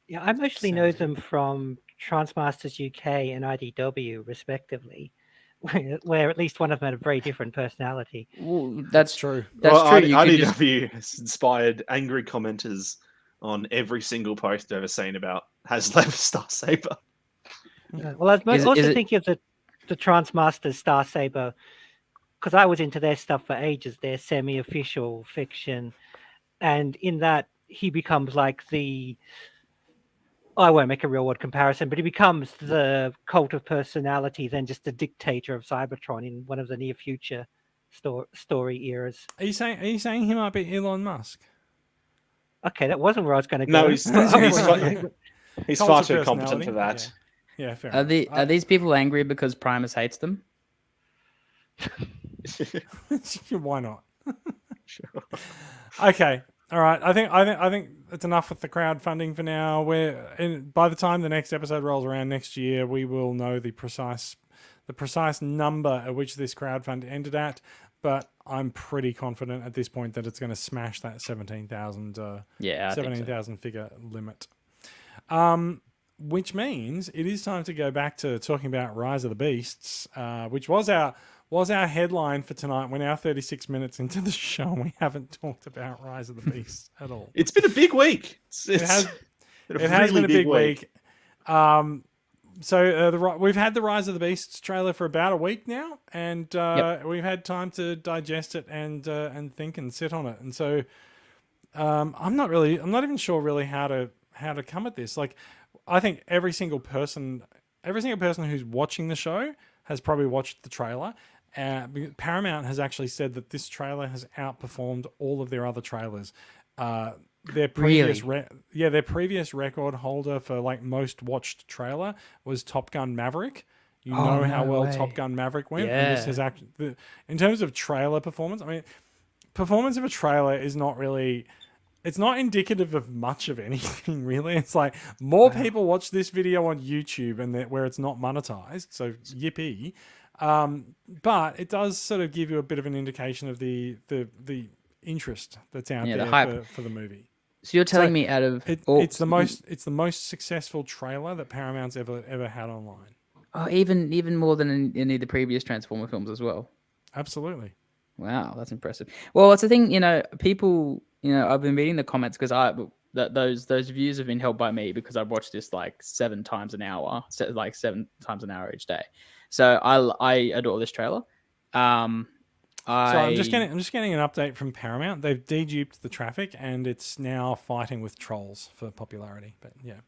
Speaker 3: Yeah, I mostly know them from Transmasters UK and IDW, respectively, where at least one of them had a very different personality.
Speaker 4: Well, that's
Speaker 1: true.
Speaker 4: That's true.
Speaker 2: IDW has inspired angry commenters on every single post I've ever seen about HasLab Star Saber.
Speaker 3: Well, I was also thinking of the Transmasters Star Saber, because I was into their stuff for ages, their semi-official fiction, and in that he becomes like I won't make a real world comparison, but he becomes the cult of personality, then just the dictator of Cybertron in one of the near future story eras.
Speaker 1: Are you saying he might be Elon Musk?
Speaker 3: Okay, that wasn't where I was going to go.
Speaker 2: No, he's far too competent for that.
Speaker 1: Yeah, fair
Speaker 4: Are
Speaker 1: enough.
Speaker 4: these people angry because Primus hates them?
Speaker 1: Why not? Okay. All right. I think it's enough with the crowdfunding for now. By the time the next episode rolls around next year, we will know the precise number at which this crowdfund ended at. But I'm pretty confident at this point that it's going to smash that 17,000 figure limit. Which means it is time to go back to talking about Rise of the Beasts, which was our headline for tonight. We're now 36 minutes into the show and we haven't talked about Rise of the Beasts at all.
Speaker 2: It's been a big week.
Speaker 1: It has been a big week. So we've had the Rise of the Beasts trailer for about a week now, and we've had time to digest it and think and sit on it. And so I'm not even sure really how to come at this. Like, I think every single person who's watching the show has probably watched the trailer. Paramount has actually said that this trailer has outperformed all of their other trailers. Their previous record holder for like most watched trailer was Top Gun Maverick. You know how well Top Gun Maverick went.
Speaker 4: Yeah.
Speaker 1: And this has actually, in terms of trailer performance, I mean, performance of a trailer is not really. It's not indicative of much of anything, really. It's like more people watch this video on YouTube and where it's not monetized, so yippee. But it does sort of give you a bit of an indication of the interest that's out there
Speaker 4: the hype
Speaker 1: for the movie.
Speaker 4: So you're telling me out of
Speaker 1: it's the most successful trailer that Paramount's ever had online.
Speaker 4: Oh, even more than any of the previous Transformer films as well.
Speaker 1: Absolutely.
Speaker 4: Wow, that's impressive. Well, it's the thing, people, I've been reading the comments because those views have been held by me because I've watched this like 7 times an hour, like 7 times an hour each day. So I adore this trailer.
Speaker 1: I'm just getting an update from Paramount. They've deduped the traffic and it's now fighting with trolls for popularity. But yeah,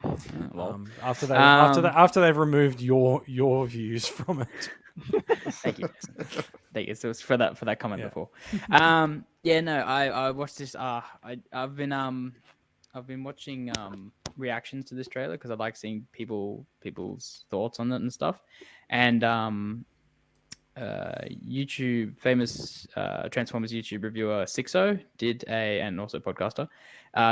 Speaker 1: after they've removed your views from it.
Speaker 4: Thank you. Thank you. So it's for that comment before. I watched this. I've been watching reactions to this trailer because I like seeing people's thoughts on it and stuff. And YouTube famous Transformers YouTube reviewer Sixo and also podcaster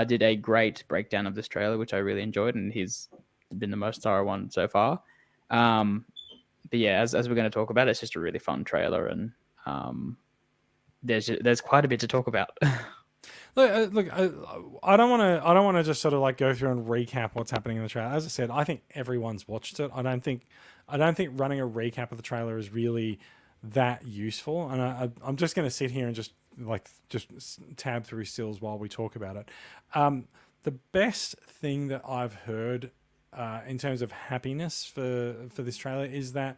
Speaker 4: did a great breakdown of this trailer, which I really enjoyed, and he's been the most thorough one so far. But yeah, as we're going to talk about, it's just a really fun trailer, and there's quite a bit to talk about.
Speaker 1: Look, I don't want to just sort of like go through and recap what's happening in the trailer. As I said, I think everyone's watched it. I don't think running a recap of the trailer is really that useful. And I'm just going to sit here and just tab through stills while we talk about it. The best thing that I've heard in terms of happiness for this trailer is that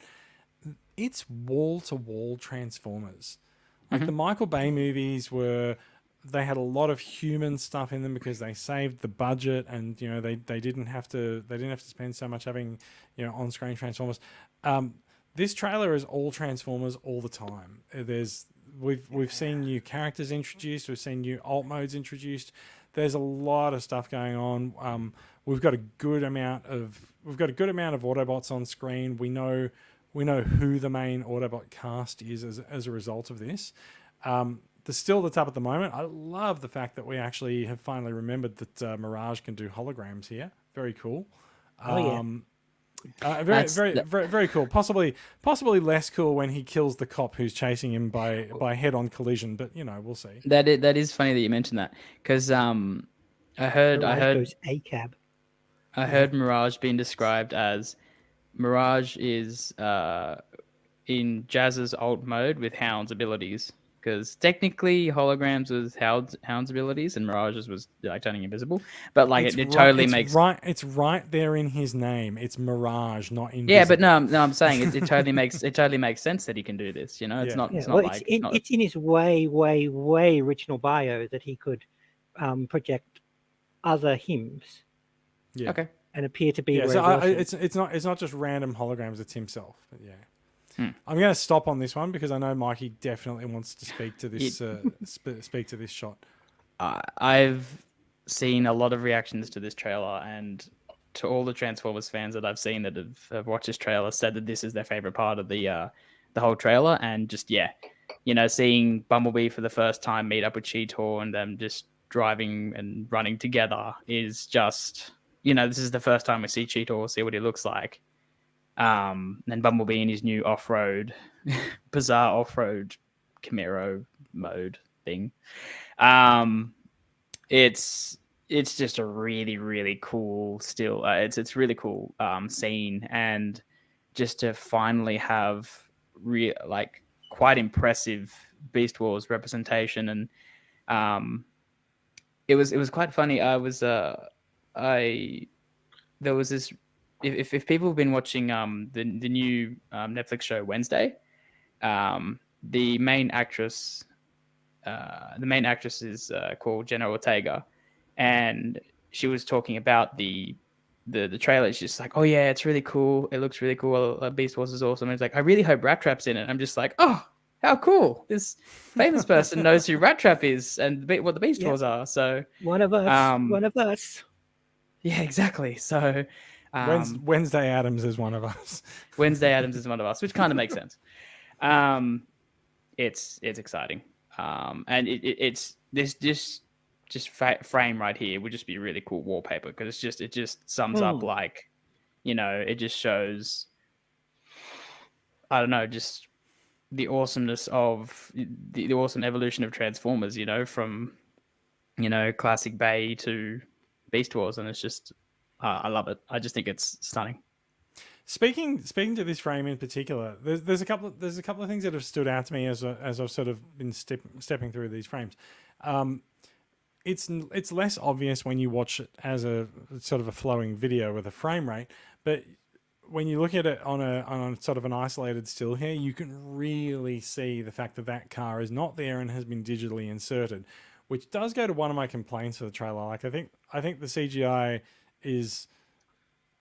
Speaker 1: it's wall-to-wall Transformers. Like the Michael Bay movies they had a lot of human stuff in them because they saved the budget, and they didn't have to spend so much having on-screen Transformers. This trailer is all Transformers all the time. We've seen new characters introduced, we've seen new alt modes introduced. There's a lot of stuff going on. We've got a good amount of Autobots on screen. We know who the main Autobot cast is as a result of this. The still that's up at the moment, I love the fact that we actually have finally remembered that Mirage can do holograms here. Very cool. Very cool. Possibly less cool when he kills the cop who's chasing him by head-on collision, but we'll see.
Speaker 4: That is funny that you mentioned that, because I heard
Speaker 3: ACAB.
Speaker 4: I heard Mirage being described as Mirage is in Jazz's alt mode with Hound's abilities. Because technically, holograms was Hound's abilities, and Mirage's was like turning invisible. But like it totally makes
Speaker 1: right. It's right there in his name. It's Mirage, not invisible.
Speaker 4: Yeah, but no, I'm saying it totally makes sense that he can do this. It's not.
Speaker 3: It's in his way original bio that he could project other hymns.
Speaker 1: Yeah.
Speaker 4: Okay.
Speaker 3: And appear to be.
Speaker 1: Yeah. So it's not just random holograms. It's himself. But yeah. I'm going to stop on this one because I know Mikey definitely wants to speak to this speak to this shot.
Speaker 4: I've seen a lot of reactions to this trailer, and to all the Transformers fans that I've seen that have watched this trailer said that this is their favorite part of the whole trailer. And just seeing Bumblebee for the first time meet up with Cheetor and them just driving and running together is just, this is the first time we see Cheetor, see what he looks like. And Bumblebee in his new off-road, bizarre off-road Camaro mode thing. It's just a really, really cool still. It's really cool scene, and just to finally have quite impressive Beast Wars representation, and it was quite funny. There was this. If people have been watching the new Netflix show Wednesday, the main actress is called Jenna Ortega, and she was talking about the trailer. She's just like, oh yeah, it's really cool. It looks really cool. Beast Wars is awesome. And it's like, I really hope Rat Trap's in it. I'm just like, oh, how cool! This famous person knows who Rat Trap is and what the Beast Wars are. So
Speaker 3: one of us. Yeah,
Speaker 4: exactly. So.
Speaker 1: Wednesday Addams is one of us.
Speaker 4: Wednesday Addams is one of us, which kind of makes sense. It's exciting, and it's this frame right here would just be really cool wallpaper because it just sums up it just shows, I don't know, just the awesomeness of the awesome evolution of Transformers. From classic Bay to Beast Wars, and it's just. I love it. I just think it's stunning.
Speaker 1: Speaking to this frame in particular, there's a couple of things that have stood out to me as I've sort of been stepping through these frames. It's less obvious when you watch it as a sort of a flowing video with a frame rate, but when you look at it on a sort of an isolated still here, you can really see the fact that car is not there and has been digitally inserted, which does go to one of my complaints for the trailer. Like I think the CGI is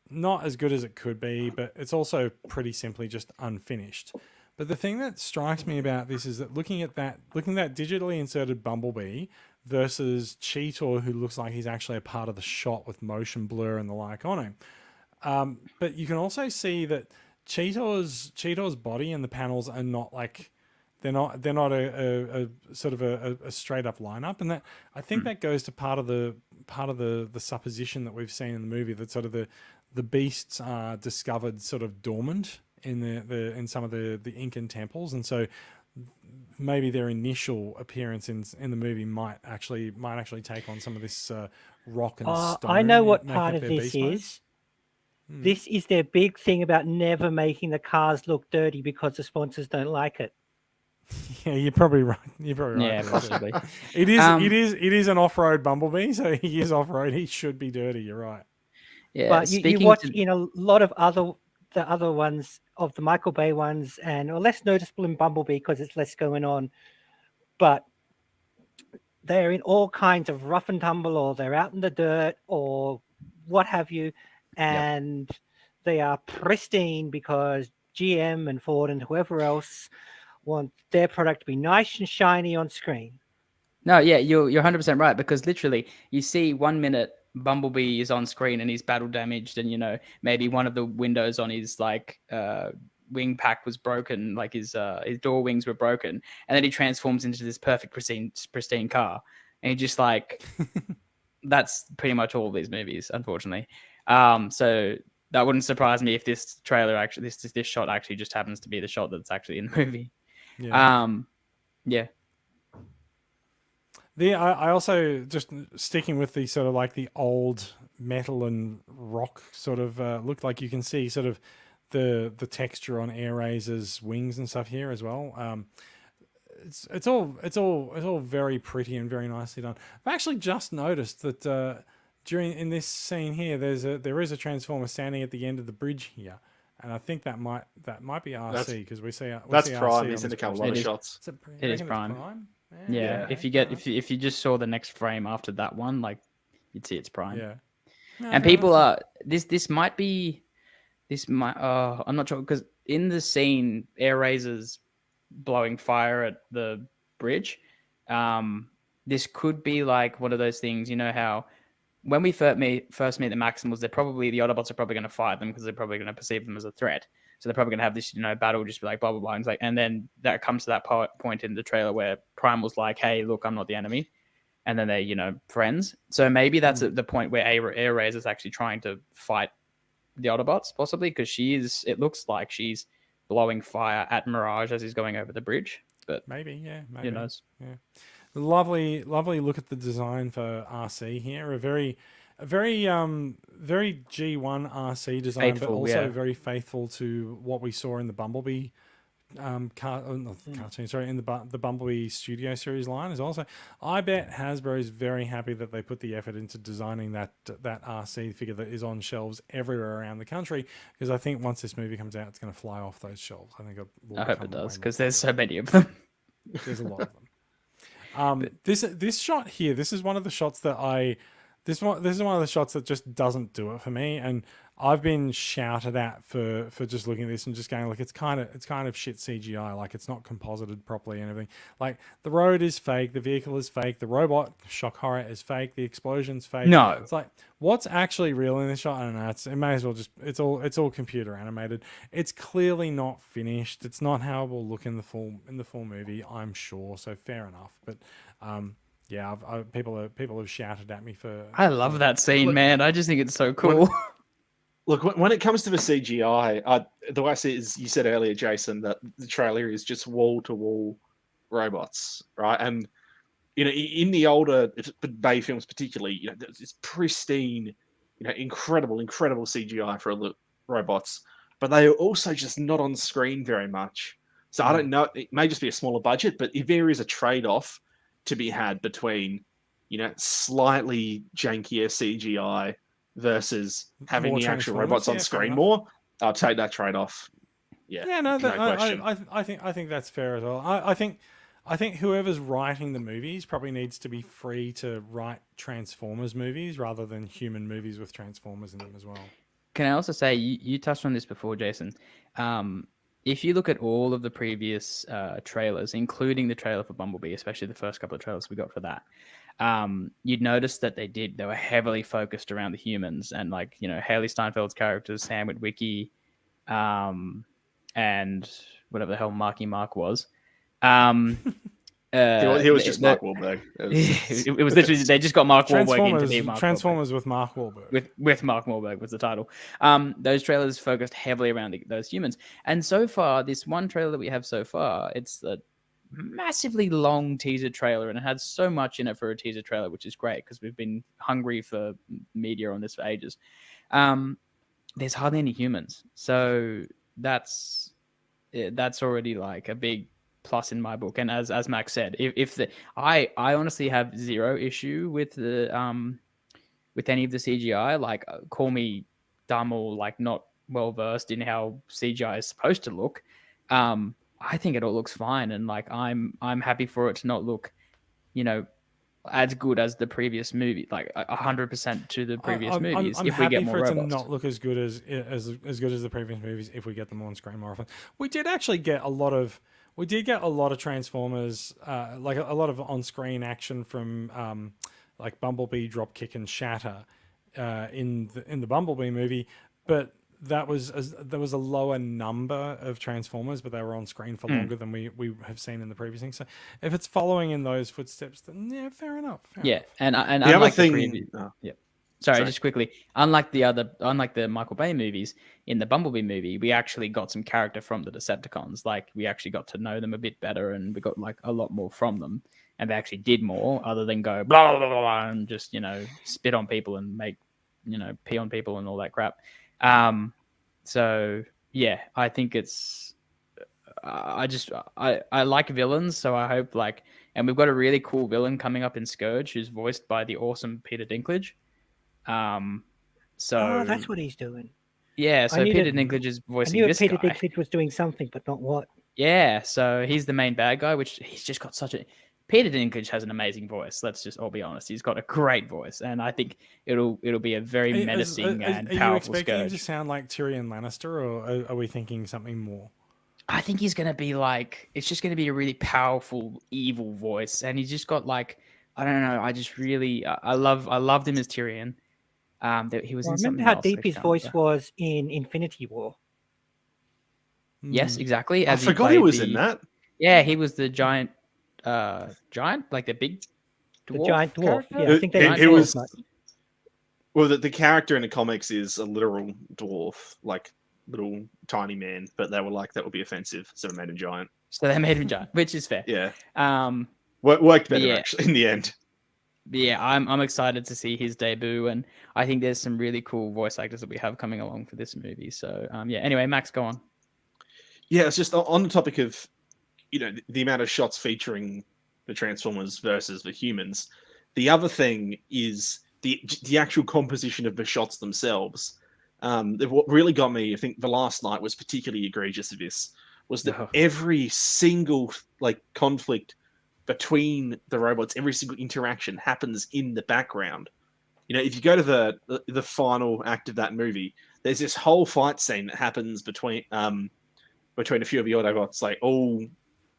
Speaker 1: not as good as it could be, but it's also pretty simply just unfinished. But the thing that strikes me about this is that looking at that digitally inserted Bumblebee versus Cheetor, who looks like he's actually a part of the shot with motion blur and the like on him. But you can also see that Cheetor's body and the panels are not like they're not a sort of a straight up lineup, and that I think that goes to part of the supposition that we've seen in the movie that sort of the beasts are discovered sort of dormant in some of the Incan temples, and so maybe their initial appearance in the movie might actually take on some of this rock and stone.
Speaker 3: I know what part of this is. This is their big thing about never making the cars look dirty because the sponsors don't like it.
Speaker 1: Yeah, you're probably right.
Speaker 4: Yeah, possibly.
Speaker 1: It is an off-road Bumblebee, so he is off-road. He should be dirty. You're right.
Speaker 3: Yeah, but you watch in a lot of the other ones of the Michael Bay ones, and less noticeable in Bumblebee because it's less going on. But they're in all kinds of rough and tumble, or they're out in the dirt, or what have you, and they are pristine because GM and Ford and whoever else want their product to be nice and shiny on screen.
Speaker 4: No, yeah, you're 100% right, because literally you see 1 minute Bumblebee is on screen and he's battle damaged, and maybe one of the windows on his wing pack was broken, like his door wings were broken, and then he transforms into this perfect pristine car, and he just that's pretty much all of these movies, unfortunately. So that wouldn't surprise me if this trailer actually this shot actually just happens to be the shot that's actually in the movie.
Speaker 1: I also, just sticking with the sort of like the old metal and rock sort of look, like you can see sort of the texture on Air Razor's wings and stuff here as well. It's all very pretty and very nicely done. I've actually just noticed that in this scene here, there is a Transformer standing at the end of the bridge here. And I think that might be RC, because we see
Speaker 2: that's
Speaker 1: RC
Speaker 2: Prime. He's in a couple of shots.
Speaker 4: It is Prime. Yeah. If you just saw the next frame after that one, you'd see it's Prime.
Speaker 1: Yeah.
Speaker 4: And people are this might I'm not sure, because in the scene, air razors blowing fire at the bridge. This could be like one of those things, you know how when we first meet the Maximals, the Autobots are probably going to fight them because they're probably going to perceive them as a threat. So they're probably going to have this, battle, just be like blah blah blah, and, and then that comes to that point in the trailer where Primal's like, "Hey, look, I'm not the enemy," and then they're friends. So maybe that's at the point where Air Razor is actually trying to fight the Autobots, possibly because it looks like she's blowing fire at Mirage as he's going over the bridge. But
Speaker 1: maybe.
Speaker 4: Who knows?
Speaker 1: Yeah. Lovely look at the design for RC here. A very G1 RC design,
Speaker 4: Faithful,
Speaker 1: but also
Speaker 4: yeah.
Speaker 1: very faithful to what we saw in the Bumblebee cartoon. Sorry, in the Bumblebee Studio Series line as well. So I bet Hasbro is very happy that they put the effort into designing that RC figure that is on shelves everywhere around the country. Because I think once this movie comes out, it's going to fly off those shelves. I think
Speaker 4: I hope it does because there's so many of them.
Speaker 1: There's a lot of them. This shot here, this is one of the shots that this is one of the shots that just doesn't do it for me, and I've been shouted at for just looking at this and just going like it's kind of shit CGI, like it's not composited properly and everything. Like the road is fake, the vehicle is fake, the robot shock horror is fake, the explosion's fake.
Speaker 4: No,
Speaker 1: it's like what's actually real in this shot? I don't know. It may as well just it's all computer animated. It's clearly not finished. It's not how it will look in the full movie, I'm sure. So fair enough, but yeah, people have shouted at me for.
Speaker 4: I love that scene, man. I just think it's so cool.
Speaker 2: Look, when it comes to the CGI, the way I see it is, you said earlier, Jason, that the trailer is just wall-to-wall robots, right? And in the older Bay films, particularly, it's pristine, incredible CGI for the robots, but they are also just not on screen very much. So I don't know. It may just be a smaller budget, but if there is a trade-off to be had between, slightly jankier CGI versus having
Speaker 1: More
Speaker 2: the actual robots on screen more, I'll take that trade-off. Yeah,
Speaker 1: no
Speaker 2: question.
Speaker 1: I think that's fair as well. I think whoever's writing the movies probably needs to be free to write Transformers movies rather than human movies with Transformers in them as well.
Speaker 4: Can I also say, you touched on this before, Jason. If you look at all of the previous trailers, including the trailer for Bumblebee, especially the first couple of trailers we got for that, you'd notice that they were heavily focused around the humans and Haley Steinfeld's characters, Sam Witwicky, and whatever the hell Marky Mark was.
Speaker 2: He was just Mark Wahlberg.
Speaker 4: It was literally they just got Mark Wahlberg into be Mark
Speaker 1: Transformers
Speaker 4: Wahlberg.
Speaker 1: With Mark Wahlberg.
Speaker 4: With Mark Wahlberg was the title. Those trailers focused heavily around those humans, and so far, this one trailer that we have so far, it's a massively long teaser trailer, and it had so much in it for a teaser trailer, which is great because we've been hungry for media on this for ages. There's hardly any humans, so that's already like a big plus in my book. And as Max said, I honestly have zero issue with the with any of the CGI. Like, call me dumb or like not well versed in how CGI is supposed to look. I think it all looks fine, and like I'm happy for it to not look, as good as the previous movie, like 100% to the previous movies.
Speaker 1: I'm
Speaker 4: if we
Speaker 1: happy
Speaker 4: get more
Speaker 1: for it
Speaker 4: robots.
Speaker 1: to not look as good as good as the previous movies if we get them on screen more often. We did actually get a lot of Transformers, like a lot of on-screen action from like Bumblebee, Dropkick, and Shatter in the Bumblebee movie, but there was a lower number of Transformers, but they were on screen for longer than we have seen in the previous thing. So if it's following in those footsteps, then yeah, fair enough.
Speaker 4: And
Speaker 2: the
Speaker 4: unlike
Speaker 2: other thing,
Speaker 4: the previous, Sorry, just quickly. Unlike the Michael Bay movies, in the Bumblebee movie, we actually got some character from the Decepticons. Like, we actually got to know them a bit better, and we got like a lot more from them. And they actually did more, other than go blah blah blah, blah and just spit on people and make pee on people and all that crap. So yeah, I think it's. I like villains, so I hope and we've got a really cool villain coming up in Scourge, who's voiced by the awesome Peter Dinklage. So
Speaker 3: that's what he's doing.
Speaker 4: Yeah, so Peter Dinklage is voicing this
Speaker 3: Peter Dinklage was doing something, but not what.
Speaker 4: Yeah, so he's the main bad guy, which he's just got such a Peter Dinklage has an amazing voice. Let's just all be honest. He's got a great voice, and I think it'll be a very menacing and
Speaker 1: are you
Speaker 4: powerful
Speaker 1: expecting him
Speaker 4: scourge.
Speaker 1: to sound like Tyrion Lannister, or are we thinking something more?
Speaker 4: I think he's gonna be like, it's just gonna be a really powerful, evil voice, and he's just got like, I don't know. I just really, I loved him as Tyrion. He was in
Speaker 3: remember
Speaker 4: something
Speaker 3: how
Speaker 4: else.
Speaker 3: deep
Speaker 4: I
Speaker 3: his
Speaker 4: can't
Speaker 3: voice
Speaker 4: remember.
Speaker 3: was in Infinity War.
Speaker 4: Yes, exactly.
Speaker 2: I
Speaker 4: As
Speaker 2: forgot he
Speaker 4: played
Speaker 2: was in that.
Speaker 4: Yeah, he was the giant, like the big
Speaker 3: The
Speaker 4: dwarf
Speaker 3: giant dwarf.
Speaker 4: character?
Speaker 3: Yeah, I think they
Speaker 2: He
Speaker 3: didn't
Speaker 2: was.
Speaker 3: say as much.
Speaker 2: Well, the character in the comics is a literal dwarf, like little tiny man. But they were like, that would be offensive, so they made him giant.
Speaker 4: So they made him giant, which is fair.
Speaker 2: Yeah,
Speaker 4: Um,
Speaker 2: worked better
Speaker 4: yeah.
Speaker 2: actually in the end.
Speaker 4: yeah, I'm excited to see his debut, and I think there's some really cool voice actors that we have coming along for this movie. So yeah. Anyway, Max, go on.
Speaker 2: Yeah, it's just on the topic of, the amount of shots featuring the Transformers versus the humans. The other thing is the actual composition of the shots themselves. What really got me, I think, the last night was particularly egregious of this, was that every single conflict between the robots, every single interaction happens in the background. If you go to the final act of that movie, there's this whole fight scene that happens between a few of the Autobots,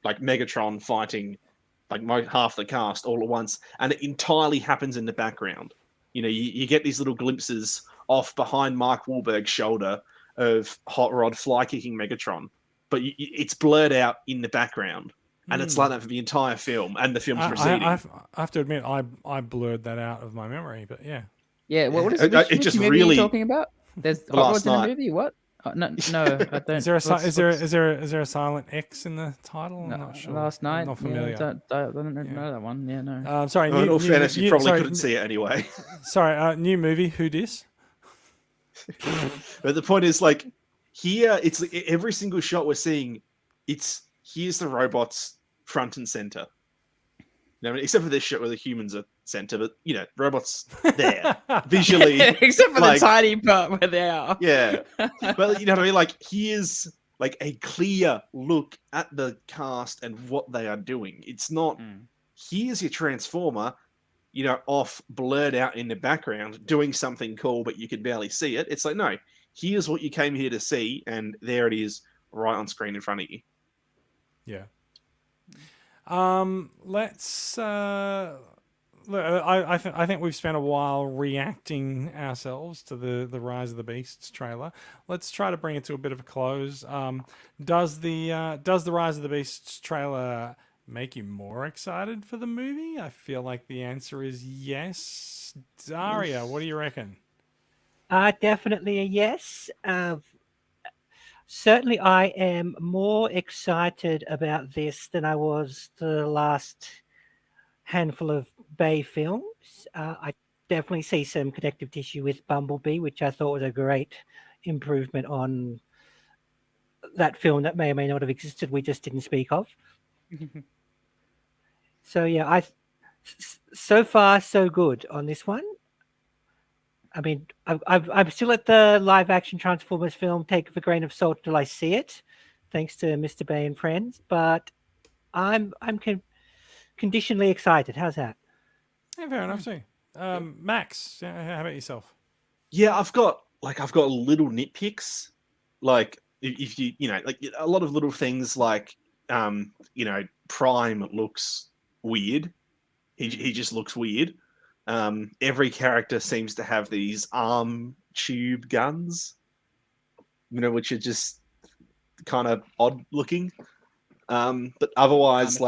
Speaker 2: like Megatron fighting like half the cast all at once, and it entirely happens in the background. You get these little glimpses off behind Mark Wahlberg's shoulder of Hot Rod fly kicking Megatron, but it's blurred out in the background, and it's like that for the entire film and the film's proceeding.
Speaker 1: I have to admit, I blurred that out of my memory, but yeah.
Speaker 4: Yeah, what is
Speaker 2: It
Speaker 4: which
Speaker 2: just
Speaker 4: movie
Speaker 2: really-
Speaker 4: are you talking about? There's
Speaker 2: The
Speaker 4: Hot
Speaker 2: Last
Speaker 4: Rods in the
Speaker 2: Night.
Speaker 4: movie. What? No, I don't.
Speaker 1: Is there a silent X in the title? I'm not sure.
Speaker 4: Last Night.
Speaker 1: I'm not familiar.
Speaker 4: Yeah, I don't know that one. Yeah, no.
Speaker 1: I'm sorry.
Speaker 2: In all fairness, you probably couldn't see it anyway.
Speaker 1: Sorry, new movie. Who dis?
Speaker 2: But the point is, here, it's every single shot we're seeing. Here's the robots front and center. Except for this shot where the humans are center, but robots there visually.
Speaker 4: Except for the tiny part where they are.
Speaker 2: Yeah, but you know what I mean. Here's a clear look at the cast and what they are doing. It's not. Here's your Transformer, off blurred out in the background doing something cool, but you can barely see it. It's like, no, here's what you came here to see, and there it is, right on screen in front of you.
Speaker 1: Yeah. Let's. Look, I think we've spent a while reacting ourselves to the Rise of the Beasts trailer. Let's try to bring it to a bit of a close. Does the Rise of the Beasts trailer make you more excited for the movie? I feel like the answer is yes. Daria, what do you reckon?
Speaker 3: Definitely a yes. Certainly, I am more excited about this than I was the last handful of Bay films. I definitely see some connective tissue with Bumblebee, which I thought was a great improvement on that film that may or may not have existed. We just didn't speak of. So yeah, so far so good on this one. I mean, I'm still at the live action Transformers film. Take it with a grain of salt till I see it, thanks to Mr. Bay and friends. But I'm conditionally excited. How's that?
Speaker 1: Yeah, fair enough too. Max, how about yourself?
Speaker 2: Yeah, I've got little nitpicks, if you a lot of little things Prime looks weird. He just looks weird. Every character seems to have these arm tube guns, which are just kind of odd looking. But otherwise,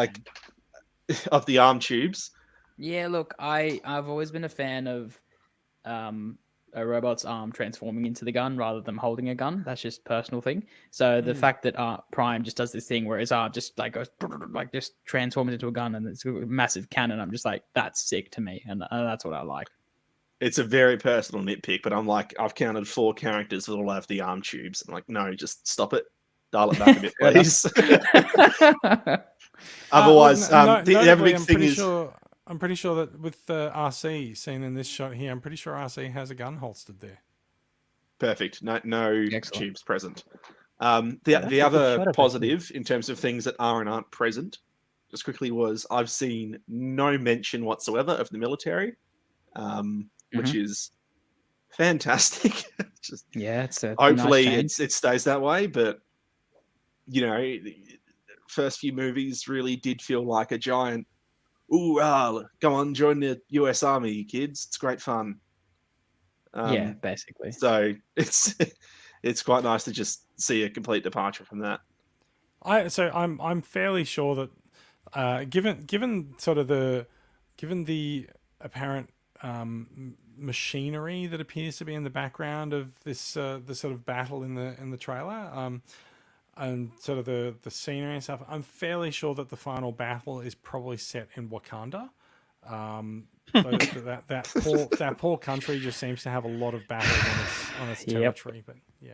Speaker 2: of the arm tubes.
Speaker 4: Yeah, look, I've always been a fan of a robot's arm transforming into the gun rather than holding a gun. That's just a personal thing. So the fact that Prime just does this thing where his arm just goes just transforms into a gun and it's a massive cannon, I'm just like, that's sick to me, and that's what I like.
Speaker 2: It's a very personal nitpick, but I'm like, I've counted 4 characters that all have the arm tubes. I'm like, no, just stop it. Dial it back a bit, please. Otherwise, the other big thing is...
Speaker 1: I'm pretty sure that with RC seen in this shot here, I'm pretty sure RC has a gun holstered there.
Speaker 2: Perfect. No
Speaker 4: Excellent.
Speaker 2: tubes present. The other positive in terms of things that are and aren't present, just quickly was I've seen no mention whatsoever of the military, which is fantastic. Just
Speaker 4: Yeah, it's a nice
Speaker 2: hopefully
Speaker 4: change.
Speaker 2: it stays that way, but you know, the first few movies really did feel like a giant, ooh, go on, join the US Army, kids. It's great fun.
Speaker 4: Yeah, basically.
Speaker 2: So it's quite nice to just see a complete departure from that.
Speaker 1: I'm fairly sure that given the apparent machinery that appears to be in the background of this the sort of battle in the trailer, and sort of the scenery and stuff, I'm fairly sure that the final battle is probably set in Wakanda. That poor country just seems to have a lot of battles on its territory. But yeah,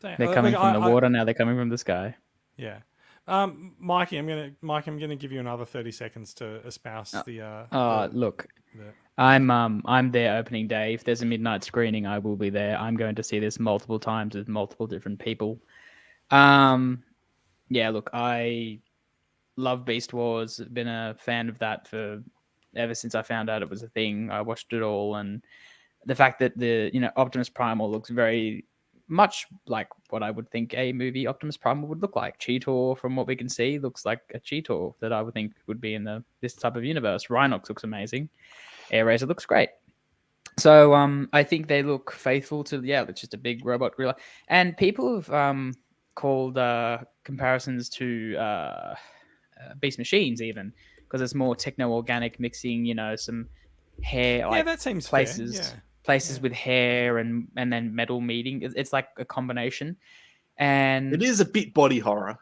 Speaker 4: they're coming from the water now. They're coming from the sky.
Speaker 1: Yeah, Mikey, I'm gonna give you another 30 seconds to espouse
Speaker 4: look. I'm there opening day. If there's a midnight screening, I will be there. I'm going to see this multiple times with multiple different people. Yeah, look, I love Beast Wars. Been a fan of that ever since I found out it was a thing. I watched it all, and the fact that Optimus Primal looks very much like what I would think a movie Optimus Primal would look like. Cheetor, from what we can see, looks like a Cheetor that I would think would be in this type of universe. Rhinox looks amazing. Air Razor looks great. So I think they look faithful to it's just a big robot gorilla. And people have called comparisons to Beast Machines even, because it's more techno-organic mixing, some hair, like
Speaker 1: that seems
Speaker 4: places
Speaker 1: fair.
Speaker 4: Places with hair and then metal meeting. It's like a combination. And
Speaker 2: it is a bit body horror.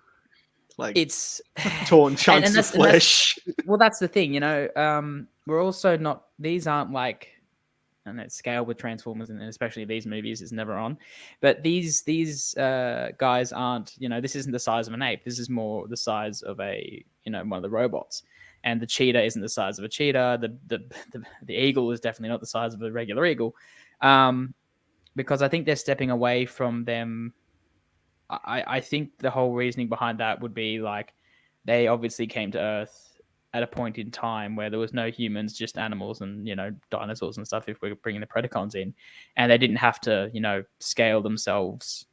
Speaker 2: Like
Speaker 4: it's
Speaker 2: torn chunks of flesh.
Speaker 4: That's the thing, we're also not, these aren't like, and that scale with Transformers and especially these movies is never on, but these guys aren't, this isn't the size of an ape. This is more the size of a, one of the robots. And the cheetah isn't the size of a cheetah. The eagle is definitely not the size of a regular eagle, because I think they're stepping away from them. I think the whole reasoning behind that would be like, they obviously came to Earth at a point in time where there was no humans, just animals and, dinosaurs and stuff, if we're bringing the Predacons in. And they didn't have to, scale themselves,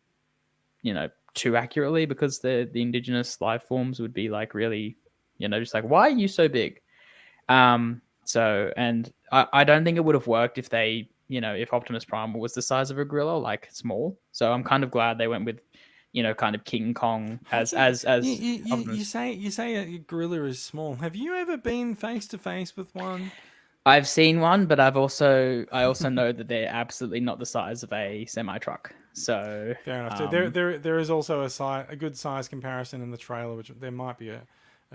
Speaker 4: too accurately, because the indigenous life forms would be like really, just like, why are you so big? So, and I don't think it would have worked if they, if Optimus Primal was the size of a gorilla, like small. So I'm kind of glad they went with, kind of King Kong as
Speaker 1: you say a gorilla is small. Have you ever been face to face with one?
Speaker 4: I've seen one, but I also know that they're absolutely not the size of a semi truck. So
Speaker 1: fair enough. There is also a good size comparison in the trailer, which there might be a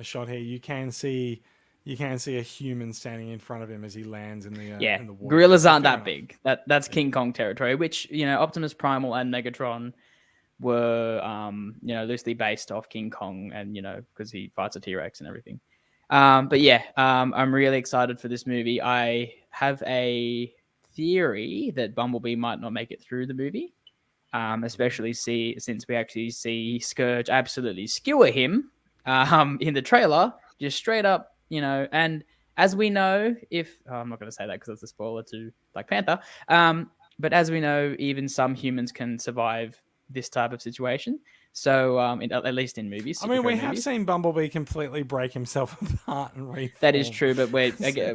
Speaker 1: shot here. You can see a human standing in front of him as he lands in the in the water.
Speaker 4: Gorillas aren't that big. That's King Kong territory, which Optimus Primal and Megatron were loosely based off King Kong, and because he fights a T-Rex and everything. But yeah, I'm really excited for this movie. I have a theory that Bumblebee might not make it through the movie, especially since we actually see Scourge absolutely skewer him in the trailer, just straight up, and as we know, I'm not going to say that because it's a spoiler to Black Panther, but as we know, even some humans can survive this type of situation. So, at least in movies.
Speaker 1: I mean, we have seen Bumblebee completely break himself apart and reform.
Speaker 4: That is true, but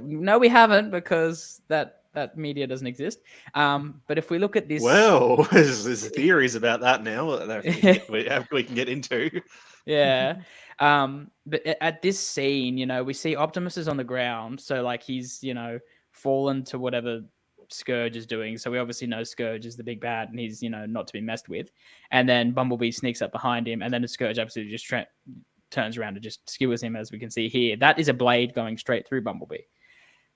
Speaker 4: no, we haven't, because that media doesn't exist. But if we look at this,
Speaker 2: well, there's theories about that now that we can get into.
Speaker 4: Yeah. But at this scene, we see Optimus is on the ground, so like he's fallen to whatever Scourge is doing. So we obviously know Scourge is the big bad, and he's not to be messed with. And then Bumblebee sneaks up behind him, and then the Scourge absolutely just turns around and just skewers him, as we can see here. That is a blade going straight through Bumblebee.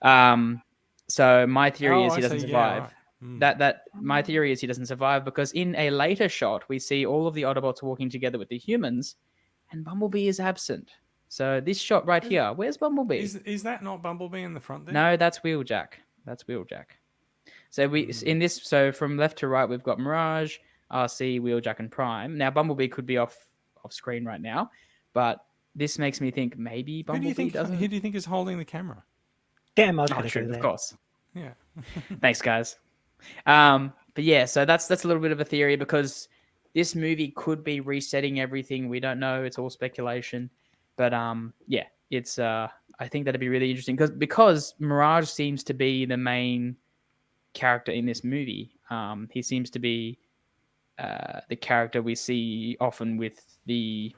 Speaker 4: So my theory is he doesn't survive. Yeah, right. My theory is he doesn't survive because in a later shot we see all of the Autobots walking together with the humans, and Bumblebee is absent. So this shot right here, where's Bumblebee?
Speaker 1: Is that not Bumblebee in the front there?
Speaker 4: No, that's Wheeljack. So in this, so from left to right, we've got Mirage, RC, Wheeljack, and Prime. Now Bumblebee could be off screen right now, but this makes me think maybe Bumblebee doesn't.
Speaker 1: Who do you think is holding the camera?
Speaker 3: Damn, I was
Speaker 4: Oh,
Speaker 3: going to
Speaker 4: true,
Speaker 3: go
Speaker 4: of
Speaker 3: there.
Speaker 4: course.
Speaker 1: Yeah.
Speaker 4: Thanks, guys. But yeah, so that's a little bit of a theory because this movie could be resetting everything. We don't know. It's all speculation. But yeah, it's I think that'd be really interesting because Mirage seems to be the main character in this movie. He seems to be the character we see often with the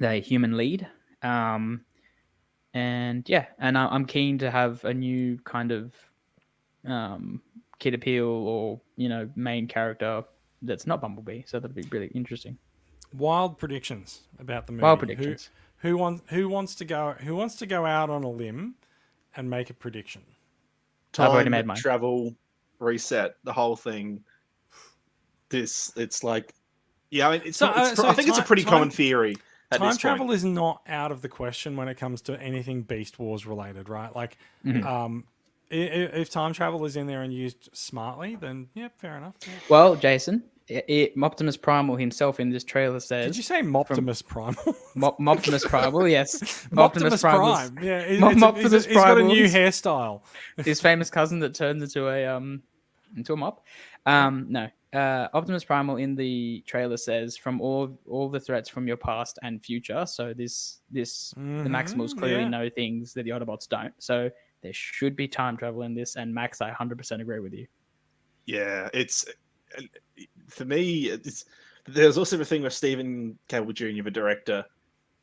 Speaker 4: human lead. And yeah, and I'm keen to have a new kind of kid appeal or main character that's not Bumblebee. So that'd be really interesting.
Speaker 1: Wild predictions about the movie.
Speaker 4: Wild predictions.
Speaker 1: Who wants to go out on a limb and make a prediction?
Speaker 4: I've already
Speaker 2: Time,
Speaker 4: made mine.
Speaker 2: travel, reset, the whole thing. It's like, yeah, I mean, I think it's a pretty common theory.
Speaker 1: Time travel is not out of the question when it comes to anything Beast Wars related, right? Like, if time travel is in there and used smartly, then yeah, fair enough. Yeah.
Speaker 4: Well, Jason, Optimus Primal himself in this trailer says.
Speaker 1: Did you say Moptimus Primal?
Speaker 4: Optimus Primal, yes.
Speaker 1: Optimus Prime. Yeah, he's got a new hairstyle.
Speaker 4: His famous cousin that turns into a mop. No. Optimus Primal in the trailer says, "From all the threats from your past and future." So the Maximals clearly know things that the Autobots don't. So there should be time travel in this. And Max, I 100% agree with you.
Speaker 2: Yeah, for me. There's also a thing where Stephen Cable Jr., the director,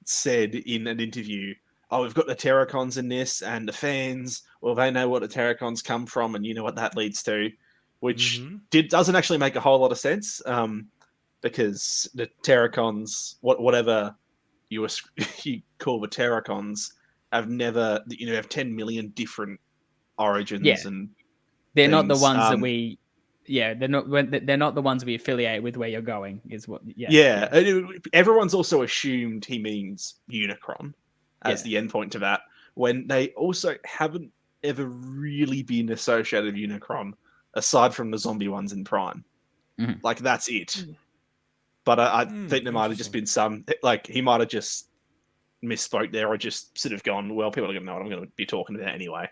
Speaker 2: said in an interview, "Oh, we've got the Terracons in this, and the fans, well, they know what the Terracons come from, and you know what that leads to." Which doesn't actually make a whole lot of sense, because the Terracons, whatever you call the Terracons, have never, have 10 million different origins, and
Speaker 4: they're
Speaker 2: things.
Speaker 4: Not the ones that we. Yeah, they're not the ones we affiliate with where you're going. Is what? Yeah.
Speaker 2: Everyone's also assumed he means Unicron as the endpoint to that, when they also haven't ever really been associated with Unicron. Aside from the zombie ones in Prime. Like, that's it. But I think there might have just been some, like, he might have just misspoke there, or just sort of gone, well, people are going to know what I'm going to be talking about anyway,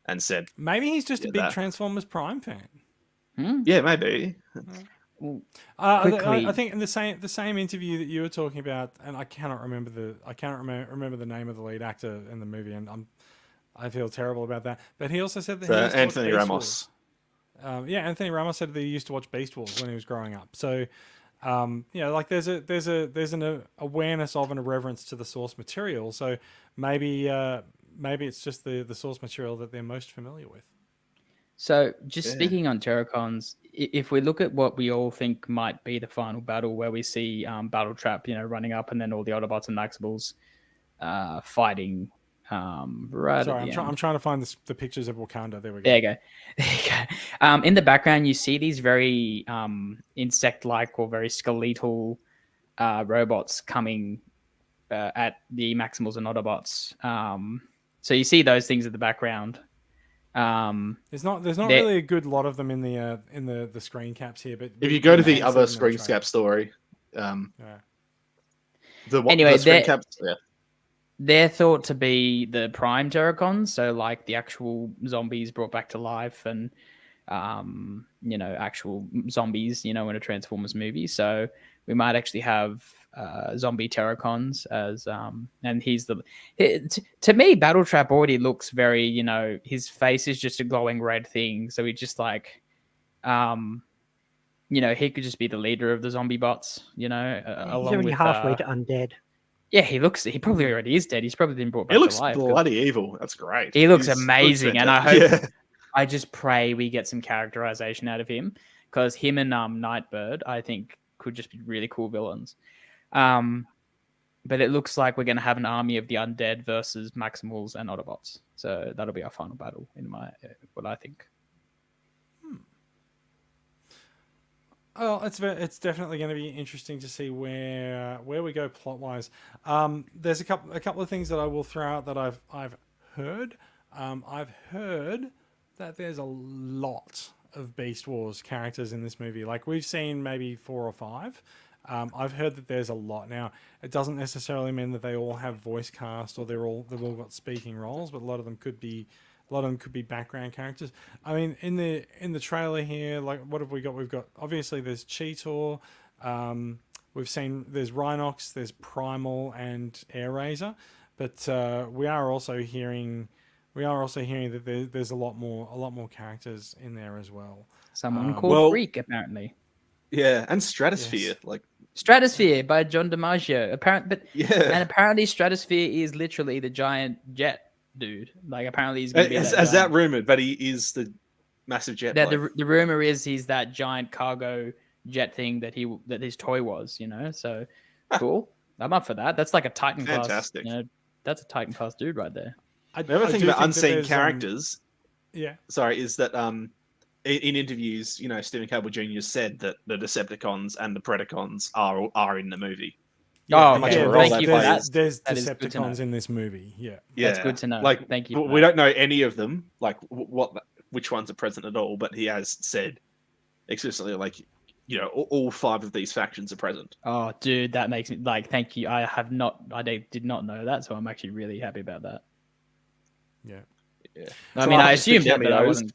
Speaker 2: and said,
Speaker 1: maybe he's just a big Transformers Prime fan.
Speaker 2: Yeah, maybe.
Speaker 1: I think in the same interview that you were talking about, and I cannot remember the name of the lead actor in the movie, and I feel terrible about that. But he also said that he used to
Speaker 2: Anthony
Speaker 1: watch Beast
Speaker 2: Ramos.
Speaker 1: Wars. Anthony Ramos said that he used to watch Beast Wars when he was growing up. So, like there's an awareness of and a reverence to the source material. So maybe it's just the source material that they're most familiar with.
Speaker 4: So, just speaking on Terracons, if we look at what we all think might be the final battle, where we see Battle Trap, running up, and then all the Autobots and Maximals fighting. Right.
Speaker 1: Sorry, I'm trying to find the pictures of Wakanda. There we go.
Speaker 4: There you go. In the background, you see these very insect-like or very skeletal robots coming at the Maximals and Autobots. So you see those things in the background.
Speaker 1: There's not really a good lot of them in the screen caps here. But
Speaker 2: if you go to the other screen cap story, the screen caps. Yeah.
Speaker 4: They're thought to be the prime Terracons, so like the actual zombies brought back to life, and actual zombies, in a Transformers movie. So we might actually have zombie Terracons as, and to me, Battletrap already looks very, his face is just a glowing red thing, so he just like, he could just be the leader of the zombie bots,
Speaker 3: he's
Speaker 4: along
Speaker 3: already
Speaker 4: with
Speaker 3: halfway to undead.
Speaker 4: Yeah, he probably already is dead. He's probably been brought back
Speaker 2: to life.
Speaker 4: He looks
Speaker 2: bloody evil. That's great.
Speaker 4: He looks amazing. And I just pray we get some characterization out of him, because him and Nightbird, I think, could just be really cool villains. But it looks like we're going to have an army of the undead versus Maximals and Autobots. So that'll be our final battle, in what I think.
Speaker 1: Oh, it's definitely going to be interesting to see where we go plot wise. There's a couple of things that I will throw out that I've heard. I've heard that there's a lot of Beast Wars characters in this movie. Like, we've seen maybe 4 or 5. I've heard that there's a lot now. It doesn't necessarily mean that they all have voice cast or they've all got speaking roles, but a lot of them could be background characters. I mean, in the trailer here, like, what have we got? We've got, obviously there's Cheetor. We've seen there's Rhinox, there's Primal, and Air Razor, but we are also hearing that there's a lot more characters in there as well.
Speaker 4: Someone called Freak, apparently.
Speaker 2: Yeah, and Stratosphere,
Speaker 1: Yes.
Speaker 2: like
Speaker 4: Stratosphere by John DiMaggio.
Speaker 2: yeah.
Speaker 4: Apparently Stratosphere is literally the giant jet dude. Like, apparently he's going to be
Speaker 2: As that rumored, but he is the massive jet.
Speaker 4: Yeah, the rumor is he's that giant cargo jet thing that his toy was. So cool. I'm up for that. That's like a Titan class.
Speaker 2: Fantastic.
Speaker 4: That's a Titan class dude right there.
Speaker 2: The other thing about unseen characters,
Speaker 1: yeah,
Speaker 2: sorry, is that in interviews, Stephen Campbell Jr. said that the Decepticons and the Predacons are in the movie.
Speaker 4: Thank you for that.
Speaker 1: There's Decepticons in this movie. Yeah,
Speaker 4: that's good to know.
Speaker 2: Like,
Speaker 4: thank you.
Speaker 2: We don't know any of them, like which ones are present at all, but he has said explicitly, like, all 5 of these factions are present.
Speaker 4: Oh, dude, that makes me thank you. I did not know that, so I'm actually really happy about that.
Speaker 1: Yeah.
Speaker 4: I mean, I assumed that, but I wasn't.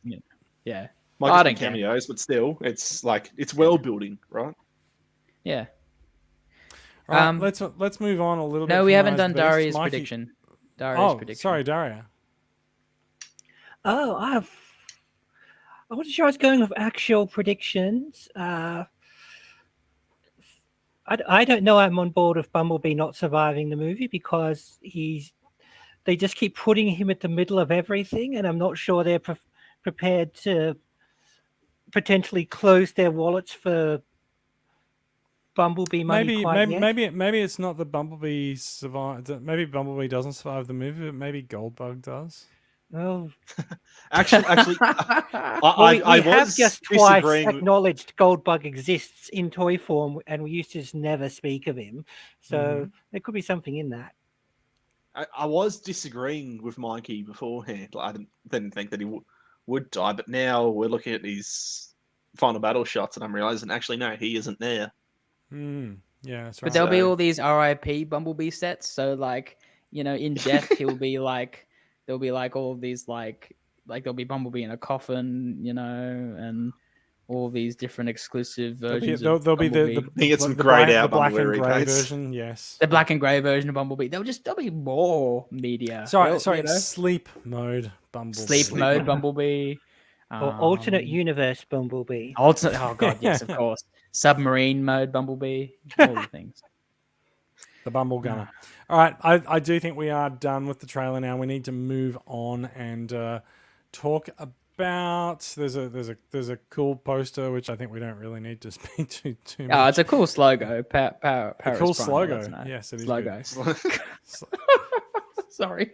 Speaker 4: Yeah.
Speaker 2: Might just be cameos, but still, it's like it's world building, right?
Speaker 4: Yeah.
Speaker 1: Right, let's move on a little bit.
Speaker 4: No, we haven't done
Speaker 1: Daria's
Speaker 4: Daria's prediction. Prediction.
Speaker 1: Sorry, Daria.
Speaker 3: Oh, I wasn't sure I was going with actual predictions. I don't know I'm on board with Bumblebee not surviving the movie because they just keep putting him at the middle of everything, and I'm not sure they're prepared to potentially close their wallets for Bumblebee money.
Speaker 1: Maybe it's not the Bumblebee survive. Maybe Bumblebee doesn't survive the movie, but maybe Goldbug does.
Speaker 3: Well,
Speaker 2: actually, I
Speaker 3: have
Speaker 2: was
Speaker 3: just twice acknowledged Goldbug exists in toy form, and we used to just never speak of him. So there could be something in that.
Speaker 2: I was disagreeing with Mikey beforehand. I didn't think that he would die, but now we're looking at these final battle shots, and I'm realizing actually no, he isn't there.
Speaker 1: Yeah, that's right.
Speaker 4: But there'll be all these RIP Bumblebee sets. So in death he'll be like, there'll be like all of these like there'll be Bumblebee in a coffin, and all these different exclusive versions.
Speaker 1: There'll be the
Speaker 2: grayed out
Speaker 1: black and grey version. Yes,
Speaker 4: the black and grey version of Bumblebee. There'll be more media.
Speaker 1: Sorry, sleep mode Bumblebee.
Speaker 4: Sleep mode Bumblebee.
Speaker 3: Or alternate universe Bumblebee.
Speaker 4: Oh god, yes, of course. Submarine mode Bumblebee. All the things.
Speaker 1: The Bumble Gunner. All right, I do think we are done with the trailer now. We need to move on and talk about. There's a cool poster which I think we don't really need to speak to too much.
Speaker 4: Oh, it's a cool slogan.
Speaker 1: A cool slogan. Yes, it is.
Speaker 4: Logo. Sorry.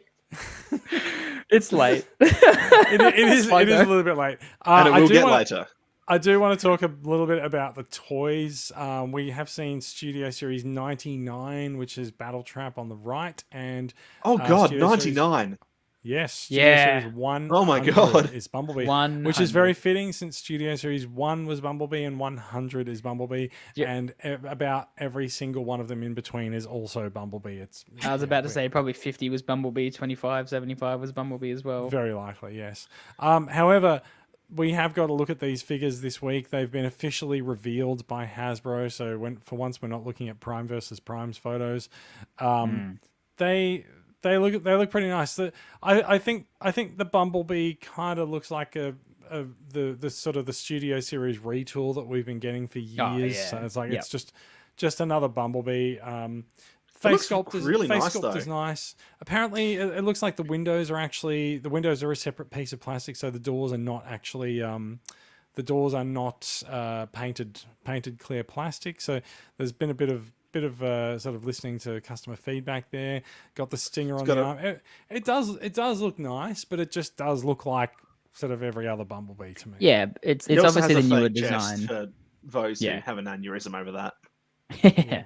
Speaker 4: It's late.
Speaker 1: It is a little bit late.
Speaker 2: And it will get later.
Speaker 1: I do want to talk a little bit about the toys. We have seen Studio Series 99, which is Battle Trap on the right, and
Speaker 2: 99.
Speaker 1: Yes, Studio Series 1.
Speaker 2: Oh my god,
Speaker 1: is Bumblebee,
Speaker 4: 100.
Speaker 1: which is very fitting since Studio Series 1 was Bumblebee and 100 is Bumblebee, and about every single one of them in between is also Bumblebee.
Speaker 4: I was about to say probably 50 was Bumblebee, 25, 75 was Bumblebee as well.
Speaker 1: Very likely, yes. However, we have got to look at these figures this week. They've been officially revealed by Hasbro, so for once we're not looking at Prime versus Prime's photos. They look pretty nice. I think the Bumblebee kind of looks like the sort of the Studio Series retool that we've been getting for years. So it's like it's just another Bumblebee. Face sculpt is nice. Apparently, it looks like the windows are a separate piece of plastic, so the doors are not actually painted clear plastic. So there's been a bit of sort of listening to customer feedback there. Got the stinger on the arm. It does look nice, but it just does look like sort of every other Bumblebee to me.
Speaker 4: Yeah, it's obviously the newer design.
Speaker 2: For those who have an aneurysm over that.
Speaker 4: Yeah.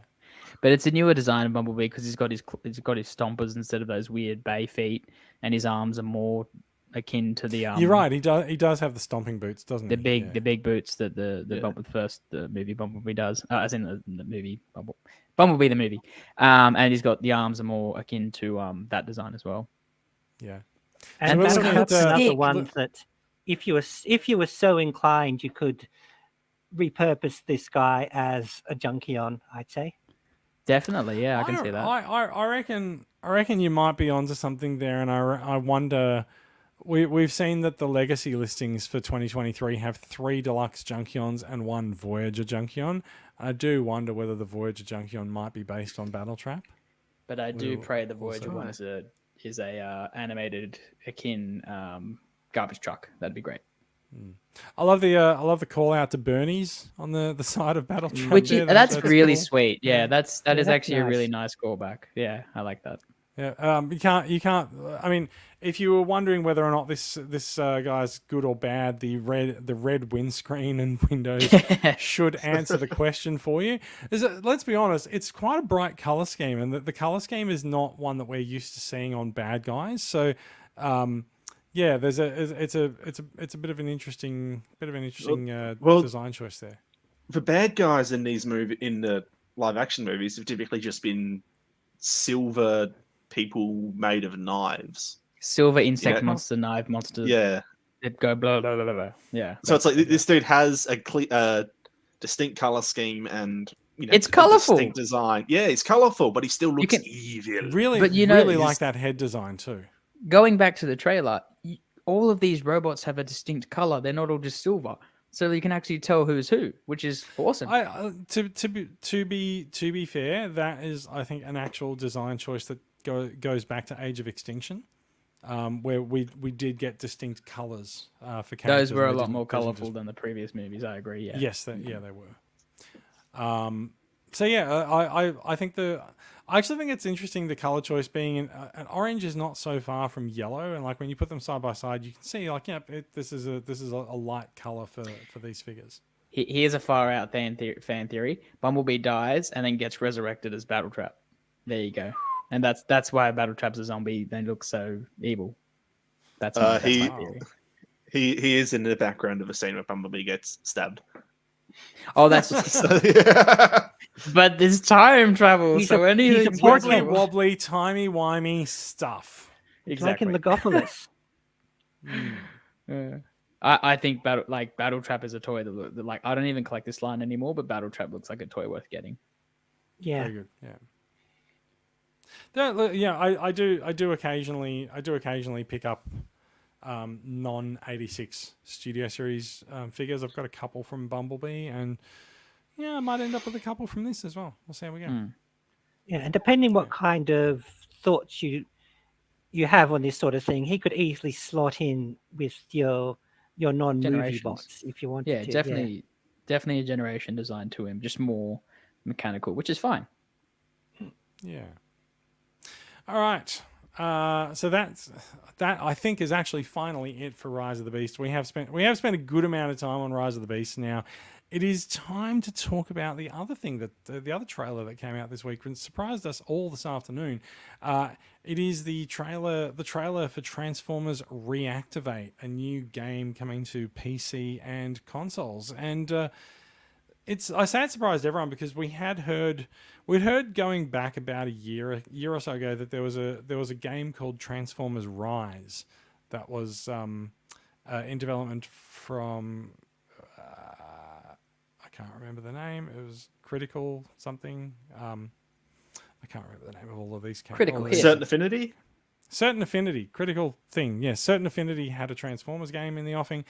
Speaker 4: But it's a newer design of Bumblebee because he's got his stompers instead of those weird bay feet, and his arms are more akin to the
Speaker 1: You're right. He does have the stomping boots, doesn't
Speaker 4: the
Speaker 1: he?
Speaker 4: big the big boots that the the movie Bumblebee does, as in the movie Bumblebee the movie, and he's got the arms are more akin to that design as well.
Speaker 1: Yeah.
Speaker 3: And
Speaker 1: we're
Speaker 3: Battle
Speaker 1: looking
Speaker 3: Trap's
Speaker 1: at,
Speaker 3: another
Speaker 1: look-
Speaker 3: one that if you were so inclined, you could repurpose this guy as a Junkion, I'd say.
Speaker 4: Definitely, yeah, I can see that.
Speaker 1: I reckon you might be onto something there, and I wonder. We've seen that the legacy listings for 2023 have 3 deluxe Junkions and 1 Voyager Junkion. I do wonder whether the Voyager Junkion might be based on Battle Trap.
Speaker 4: But I do
Speaker 1: We'll-
Speaker 4: pray the
Speaker 1: we'll
Speaker 4: Voyager
Speaker 1: see.
Speaker 4: one is a animated akin garbage truck. That'd be great.
Speaker 1: I love the call out to Bernie's on the side of Battle Trap.
Speaker 4: Which
Speaker 1: there.
Speaker 4: that's really
Speaker 1: cool.
Speaker 4: sweet. Yeah, that is
Speaker 3: that's
Speaker 4: actually a
Speaker 3: nice.
Speaker 4: really nice callback. Yeah, I like that.
Speaker 1: Yeah, you can't. I mean, if you were wondering whether or not this guy's good or bad, the red windscreen and windows should answer the question for you. Let's be honest, it's quite a bright color scheme, and the color scheme is not one that we're used to seeing on bad guys. So, yeah, it's a bit of an interesting design choice there.
Speaker 2: The bad guys in the live action movies have typically just been silver people made of knives.
Speaker 4: Silver insect
Speaker 2: Yeah.
Speaker 4: monster, knife monster.
Speaker 2: Yeah.
Speaker 4: It go blah blah blah blah. Yeah.
Speaker 2: So it's like this dude has a distinct color scheme and
Speaker 4: It's
Speaker 2: a
Speaker 4: colourful.
Speaker 2: distinct design. Yeah, it's colorful, but he still looks
Speaker 4: can-
Speaker 2: evil.
Speaker 1: Really,
Speaker 4: But you know,
Speaker 1: really
Speaker 2: he's-
Speaker 1: like that head design too.
Speaker 4: Going back to the trailer, all of these robots have a distinct color. They're not all just silver, so you can actually tell who's who, which is awesome.
Speaker 1: To be fair, that is, I think, an actual design choice that goes back to Age of Extinction, where we did get distinct colors for characters.
Speaker 4: Those were a
Speaker 1: and they
Speaker 4: lot
Speaker 1: didn't-
Speaker 4: more
Speaker 1: they didn't
Speaker 4: colorful
Speaker 1: just-
Speaker 4: than the previous movies. I agree. Yeah.
Speaker 1: Yes, they were. So yeah, I think I actually think it's interesting the color choice being an orange is not so far from yellow, and like when you put them side by side, you can see like this is a light color for these figures.
Speaker 4: Here's a far out fan theory. Bumblebee dies and then gets resurrected as Battletrap. There you go. And that's why Battletrap's a zombie. Then looks so evil. That's my theory.
Speaker 2: He is in the background of a scene where Bumblebee gets stabbed.
Speaker 4: Oh, that's
Speaker 2: So, yeah.
Speaker 4: but there's time travel,
Speaker 3: He's
Speaker 4: so
Speaker 3: a-
Speaker 4: anything.
Speaker 3: he's a
Speaker 1: Wibbly
Speaker 3: portal.
Speaker 1: wobbly, timey wimey stuff.
Speaker 4: Exactly.
Speaker 3: Like in Legopolis.
Speaker 4: I think Battletrap is a toy that like I don't even collect this line anymore, but Battletrap looks like a toy worth getting.
Speaker 3: Yeah.
Speaker 1: Very good. Yeah. I do occasionally pick up non 86 Studio Series figures. I've got a couple from Bumblebee, and I might end up with a couple from this as well. We'll see how we go.
Speaker 3: Yeah, and depending what kind of thoughts you have on this sort of thing, he could easily slot in with your non-movie
Speaker 4: Generations.
Speaker 3: bots if you wanted
Speaker 4: Yeah,
Speaker 3: to.
Speaker 4: definitely a generation design to him, just more mechanical, which is fine.
Speaker 1: Yeah. All right. So that I think is actually finally it for Rise of the Beast. We have spent a good amount of time on Rise of the Beast. Now it is time to talk about the other thing that the other trailer that came out this week and surprised us all this afternoon. It is the trailer for Transformers Reactivate, a new game coming to PC and consoles. And I say it surprised everyone because we'd heard going back about a year or so ago that there was a game called Transformers Rise that was in development from I can't remember the name. It was Critical something. I can't remember the name of all of these.
Speaker 4: Critical Hit.
Speaker 2: Certain Affinity.
Speaker 1: Certain Affinity, Critical thing. Yes, Certain Affinity had a Transformers game in the offing,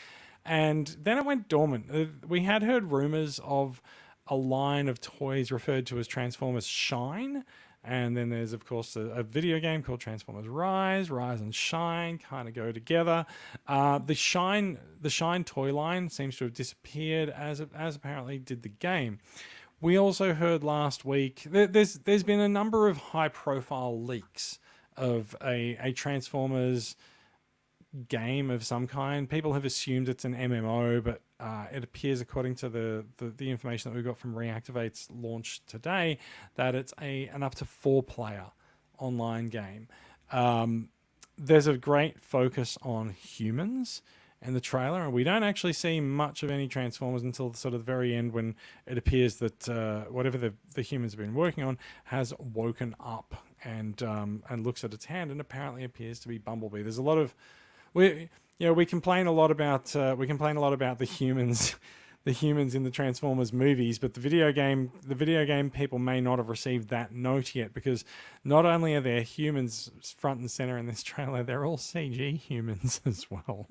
Speaker 1: and then it went dormant. We had heard rumors of a line of toys referred to as Transformers Shine, and then there's of course a video game called Transformers Rise. Rise and Shine kind of go together. The Shine toy line seems to have disappeared as apparently did the game. We also heard last week there's been a number of high profile leaks of a Transformers game of some kind. People have assumed it's an MMO, but it appears, according to the information that we got from Reactivate's launch today, that it's an up to 4-player online game. there's a great focus on humans in the trailer, and we don't actually see much of any Transformers until sort of the very end, when it appears that whatever the humans have been working on has woken up and looks at its hand and apparently appears to be Bumblebee. There's a lot of we complain a lot about the humans. The humans in the Transformers movies, but the video game people may not have received that note yet, because not only are there humans front and center in this trailer, they're all CG humans as well.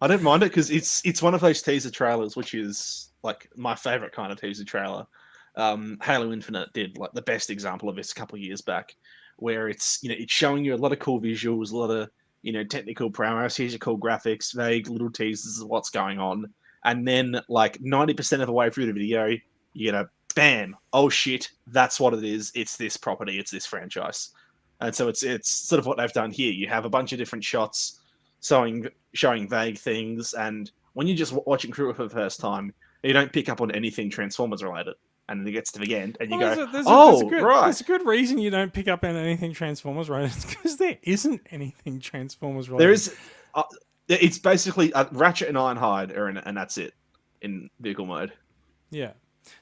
Speaker 2: I don't mind it because it's one of those teaser trailers, which is like my favorite kind of teaser trailer. Halo Infinite did like the best example of this a couple of years back, where it's it's showing you a lot of cool visuals, a lot of technical prowess. Here's your cool graphics, vague little teasers of what's going on. And then, like 90% of the way through the video, you get a bam! Oh shit, that's what it is. It's this property. It's this franchise. And so it's sort of what they've done here. You have a bunch of different shots showing vague things, and when you're just watching through it for the first time, you don't pick up on anything Transformers related. And then it gets to the end, and you go, right.
Speaker 1: There's a good reason you don't pick up on anything Transformers related. It's because there isn't anything Transformers related.
Speaker 2: There is. It's basically Ratchet and Ironhide are in it, and that's it in vehicle mode.
Speaker 1: Yeah.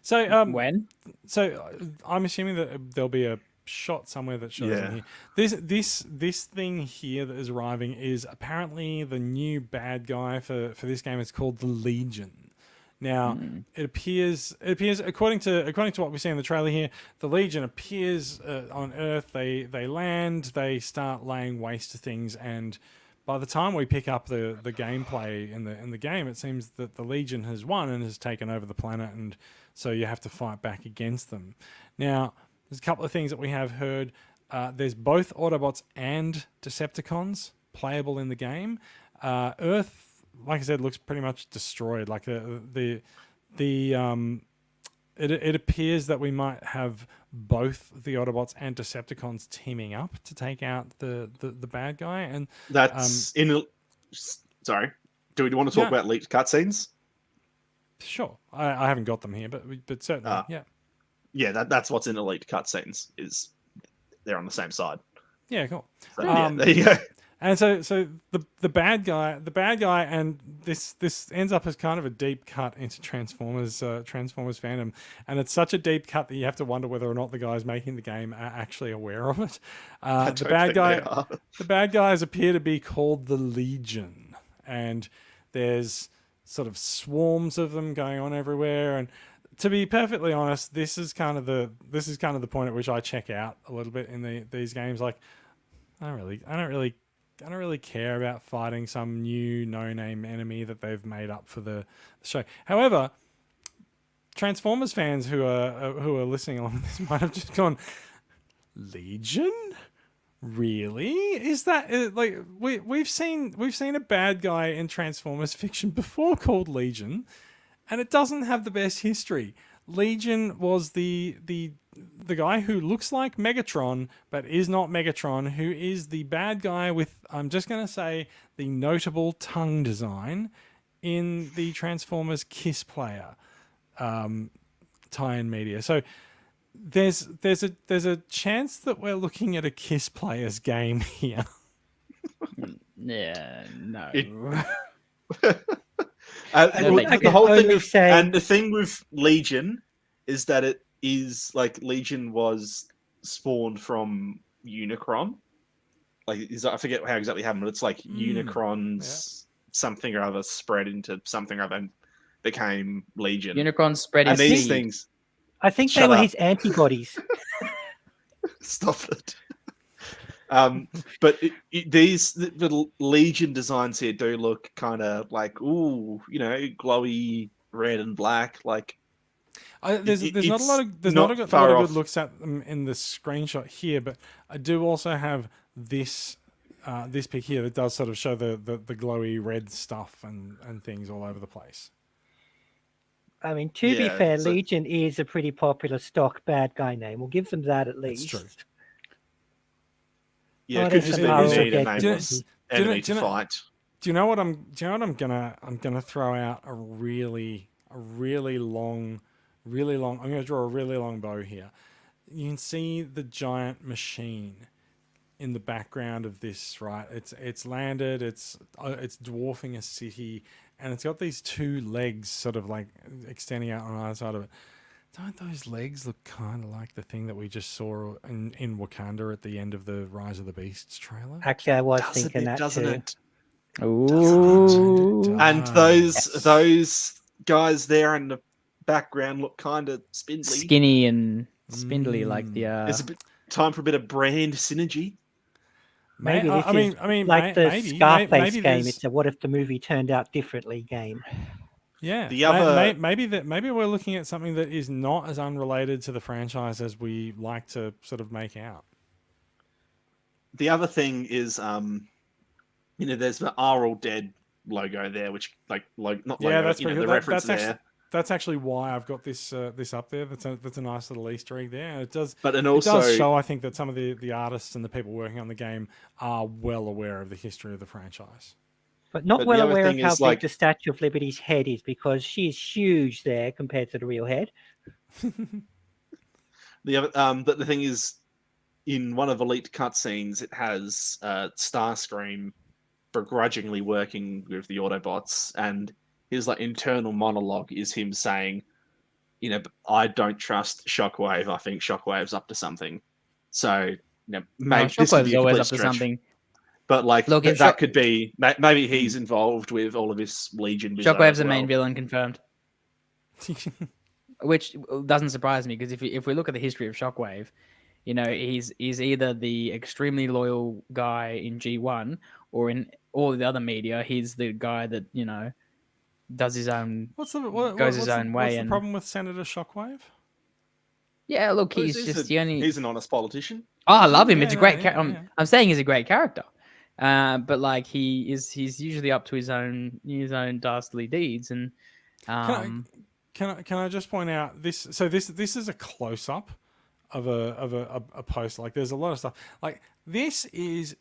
Speaker 1: So
Speaker 4: when?
Speaker 1: So I'm assuming that there'll be a shot somewhere that shows them here. This thing here that is arriving is apparently the new bad guy for this game. It's called the Legion. Now it appears according to what we see in the trailer here, the Legion appears on Earth. They land. They start laying waste to things, and by the time we pick up the gameplay in the game, it seems that the Legion has won and has taken over the planet, and so you have to fight back against them. Now, there's a couple of things that we have heard. There's both Autobots and Decepticons playable in the game. Earth, like I said, looks pretty much destroyed. Like it appears that we might have both the Autobots and Decepticons teaming up to take out the bad guy, and
Speaker 2: that's sorry. Do we want to talk about leaked cutscenes?
Speaker 1: Sure, I haven't got them here, but certainly,
Speaker 2: yeah. That's what's in the leaked cutscenes. Is they're on the same side.
Speaker 1: Yeah, cool.
Speaker 2: So, there you go.
Speaker 1: And so the bad guy, and this ends up as kind of a deep cut into Transformers fandom, and it's such a deep cut that you have to wonder whether or not the guys making the game are actually aware of it. The bad guys appear to be called the Legion, and there's sort of swarms of them going on everywhere. And to be perfectly honest, this is kind of the point at which I check out a little bit in these games. Like, I don't really care about fighting some new no-name enemy that they've made up for the show. However, Transformers fans who are listening along this might have just gone, Legion? Really? Is that like we've seen a bad guy in Transformers fiction before called Legion, and it doesn't have the best history. Legion was the guy who looks like Megatron but is not Megatron, who is the bad guy with, I'm just going to say, the notable tongue design in the Transformers Kiss Player tie-in media. So there's a chance that we're looking at a Kiss Player's game here.
Speaker 4: Yeah, no.
Speaker 2: The whole thing and the thing with Legion is that it is like Legion was spawned from Unicron. Like, I forget how exactly happened, but it's like Unicron's something or other spread into something or other and became Legion.
Speaker 4: Unicron spread
Speaker 2: and
Speaker 4: his
Speaker 2: these
Speaker 4: seed.
Speaker 2: things.
Speaker 3: I think they were his antibodies.
Speaker 2: Stop it. But the Legion designs here do look kind of like, glowy red and black. Like,
Speaker 1: there's not a lot of good looks at them in the screenshot here, but I do also have this pic here that does sort of show the glowy red stuff and things all over the place.
Speaker 3: I mean, to be fair, Legion is a pretty popular stock bad guy name. We'll give them that at least.
Speaker 1: That's true.
Speaker 2: Yeah, it could just be need a nameless enemy to fight.
Speaker 1: Do you know what I'm gonna throw out a really long. I'm gonna draw a really long bow here. You can see the giant machine. in the background of this, right? It's landed. It's dwarfing a city, and it's got these two legs, sort of like extending out on either side of it. Don't those legs look kind of like the thing that we just saw in Wakanda at the end of the Rise of the Beasts trailer?
Speaker 3: Actually, I was
Speaker 2: Doesn't
Speaker 3: thinking
Speaker 2: it?
Speaker 3: that
Speaker 2: Doesn't
Speaker 3: too.
Speaker 2: it?
Speaker 4: Ooh.
Speaker 2: And those guys there in the background look kind of spindly.
Speaker 4: Skinny and spindly, like the.
Speaker 2: There's a bit time for a bit of brand synergy.
Speaker 3: Maybe this
Speaker 1: I mean,
Speaker 3: like the
Speaker 1: maybe
Speaker 3: Scarface game.
Speaker 1: there's-
Speaker 3: It's a what if the movie turned out differently game.
Speaker 1: Yeah,
Speaker 2: The other-
Speaker 1: maybe we're looking at something that is not as unrelated to the franchise as we like to sort of make out.
Speaker 2: The other thing is, there's the "Are All Dead" logo there, which not logo,
Speaker 1: that's pretty
Speaker 2: the
Speaker 1: good.
Speaker 2: reference
Speaker 1: That's
Speaker 2: there.
Speaker 1: actually, that's actually why I've got this this up there. That's a nice little Easter egg there. It does,
Speaker 2: But and
Speaker 1: it
Speaker 2: also,
Speaker 1: does show, I think, that some of the artists and the people working on the game are well aware of the history of the franchise.
Speaker 3: But not
Speaker 2: But
Speaker 3: well
Speaker 2: the other
Speaker 3: aware of
Speaker 2: thing
Speaker 3: how
Speaker 2: is,
Speaker 3: big
Speaker 2: like-
Speaker 3: the Statue of Liberty's head is, because she's huge there compared to the real head.
Speaker 2: the thing is, in one of Elite cutscenes, it has Starscream begrudgingly working with the Autobots, and his like internal monologue is him saying, I don't trust Shockwave. I think Shockwave's up to something. So, maybe this could
Speaker 4: Shockwave's
Speaker 2: be a
Speaker 4: always
Speaker 2: complete
Speaker 4: up to
Speaker 2: stretch.
Speaker 4: something.
Speaker 2: But like
Speaker 4: Look, if
Speaker 2: that could be maybe he's involved with all of this Legion. bizarre
Speaker 4: Shockwave's
Speaker 2: as
Speaker 4: the main
Speaker 2: well.
Speaker 4: villain confirmed, which doesn't surprise me because if we look at the history of Shockwave, he's either the extremely loyal guy in G1 or in all the other media, he's the guy that does his own goes his own way.
Speaker 1: What's the
Speaker 4: and
Speaker 1: problem with Senator Shockwave?
Speaker 4: yeah, look,
Speaker 2: Well,
Speaker 4: he's just the only.
Speaker 2: He's an honest politician.
Speaker 4: Oh, I love him.
Speaker 1: Yeah,
Speaker 4: It's a
Speaker 1: no,
Speaker 4: great.
Speaker 1: yeah.
Speaker 4: I'm saying he's a great character, but like he's usually up to his own dastardly deeds. And
Speaker 1: Can I just point out this? So this is a close up of a post. Like there's a lot of stuff. Like this is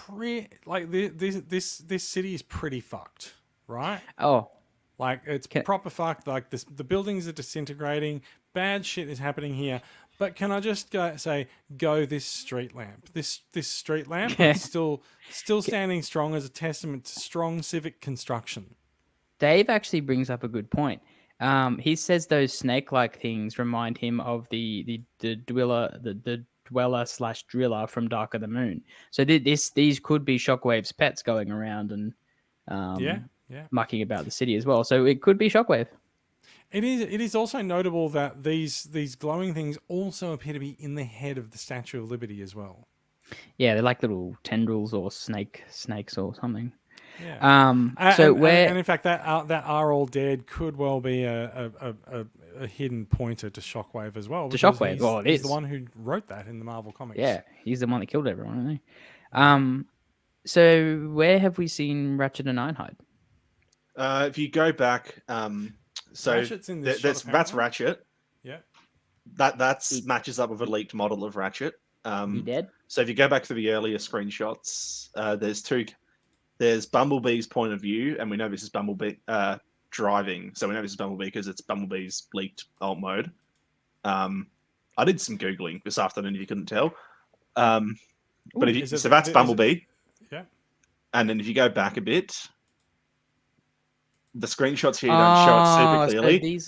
Speaker 1: this city is pretty fucked, right?
Speaker 4: oh,
Speaker 1: Like it's proper fucked. Like the buildings are disintegrating. Bad shit is happening here. But can I just go this street lamp? This street lamp is still standing strong as a testament to strong civic construction.
Speaker 4: Dave actually brings up a good point. He says those snake-like things remind him of the dweller slash driller from Dark of the Moon. So these could be Shockwave's pets going around and mucking about the city as well. So it could be Shockwave.
Speaker 1: It is also notable that these glowing things also appear to be in the head of the Statue of Liberty as well.
Speaker 4: Yeah, they're like little tendrils or snakes or something.
Speaker 1: Yeah.
Speaker 4: And
Speaker 1: in fact that "Are All Dead" could well be a hidden pointer to Shockwave as well.
Speaker 4: To Shockwave,
Speaker 1: he's the one who wrote that in the Marvel comics.
Speaker 4: Yeah, he's the one that killed everyone, isn't he? So where have we seen Ratchet and Ironhide?
Speaker 2: If you go back, so
Speaker 1: Ratchet's in this shot,
Speaker 2: that's
Speaker 1: apparently.
Speaker 2: Ratchet.
Speaker 1: Yeah.
Speaker 2: That's matches up with a leaked model of Ratchet.
Speaker 4: He dead?
Speaker 2: So if you go back to the earlier screenshots, there's two. There's Bumblebee's point of view, and we know this is Bumblebee driving. So we know this is Bumblebee because it's Bumblebee's leaked alt mode. I did some googling this afternoon if you couldn't tell. But if you, so that's Bumblebee.
Speaker 1: Yeah.
Speaker 2: And then if you go back a bit, the screenshots here don't show it super clearly.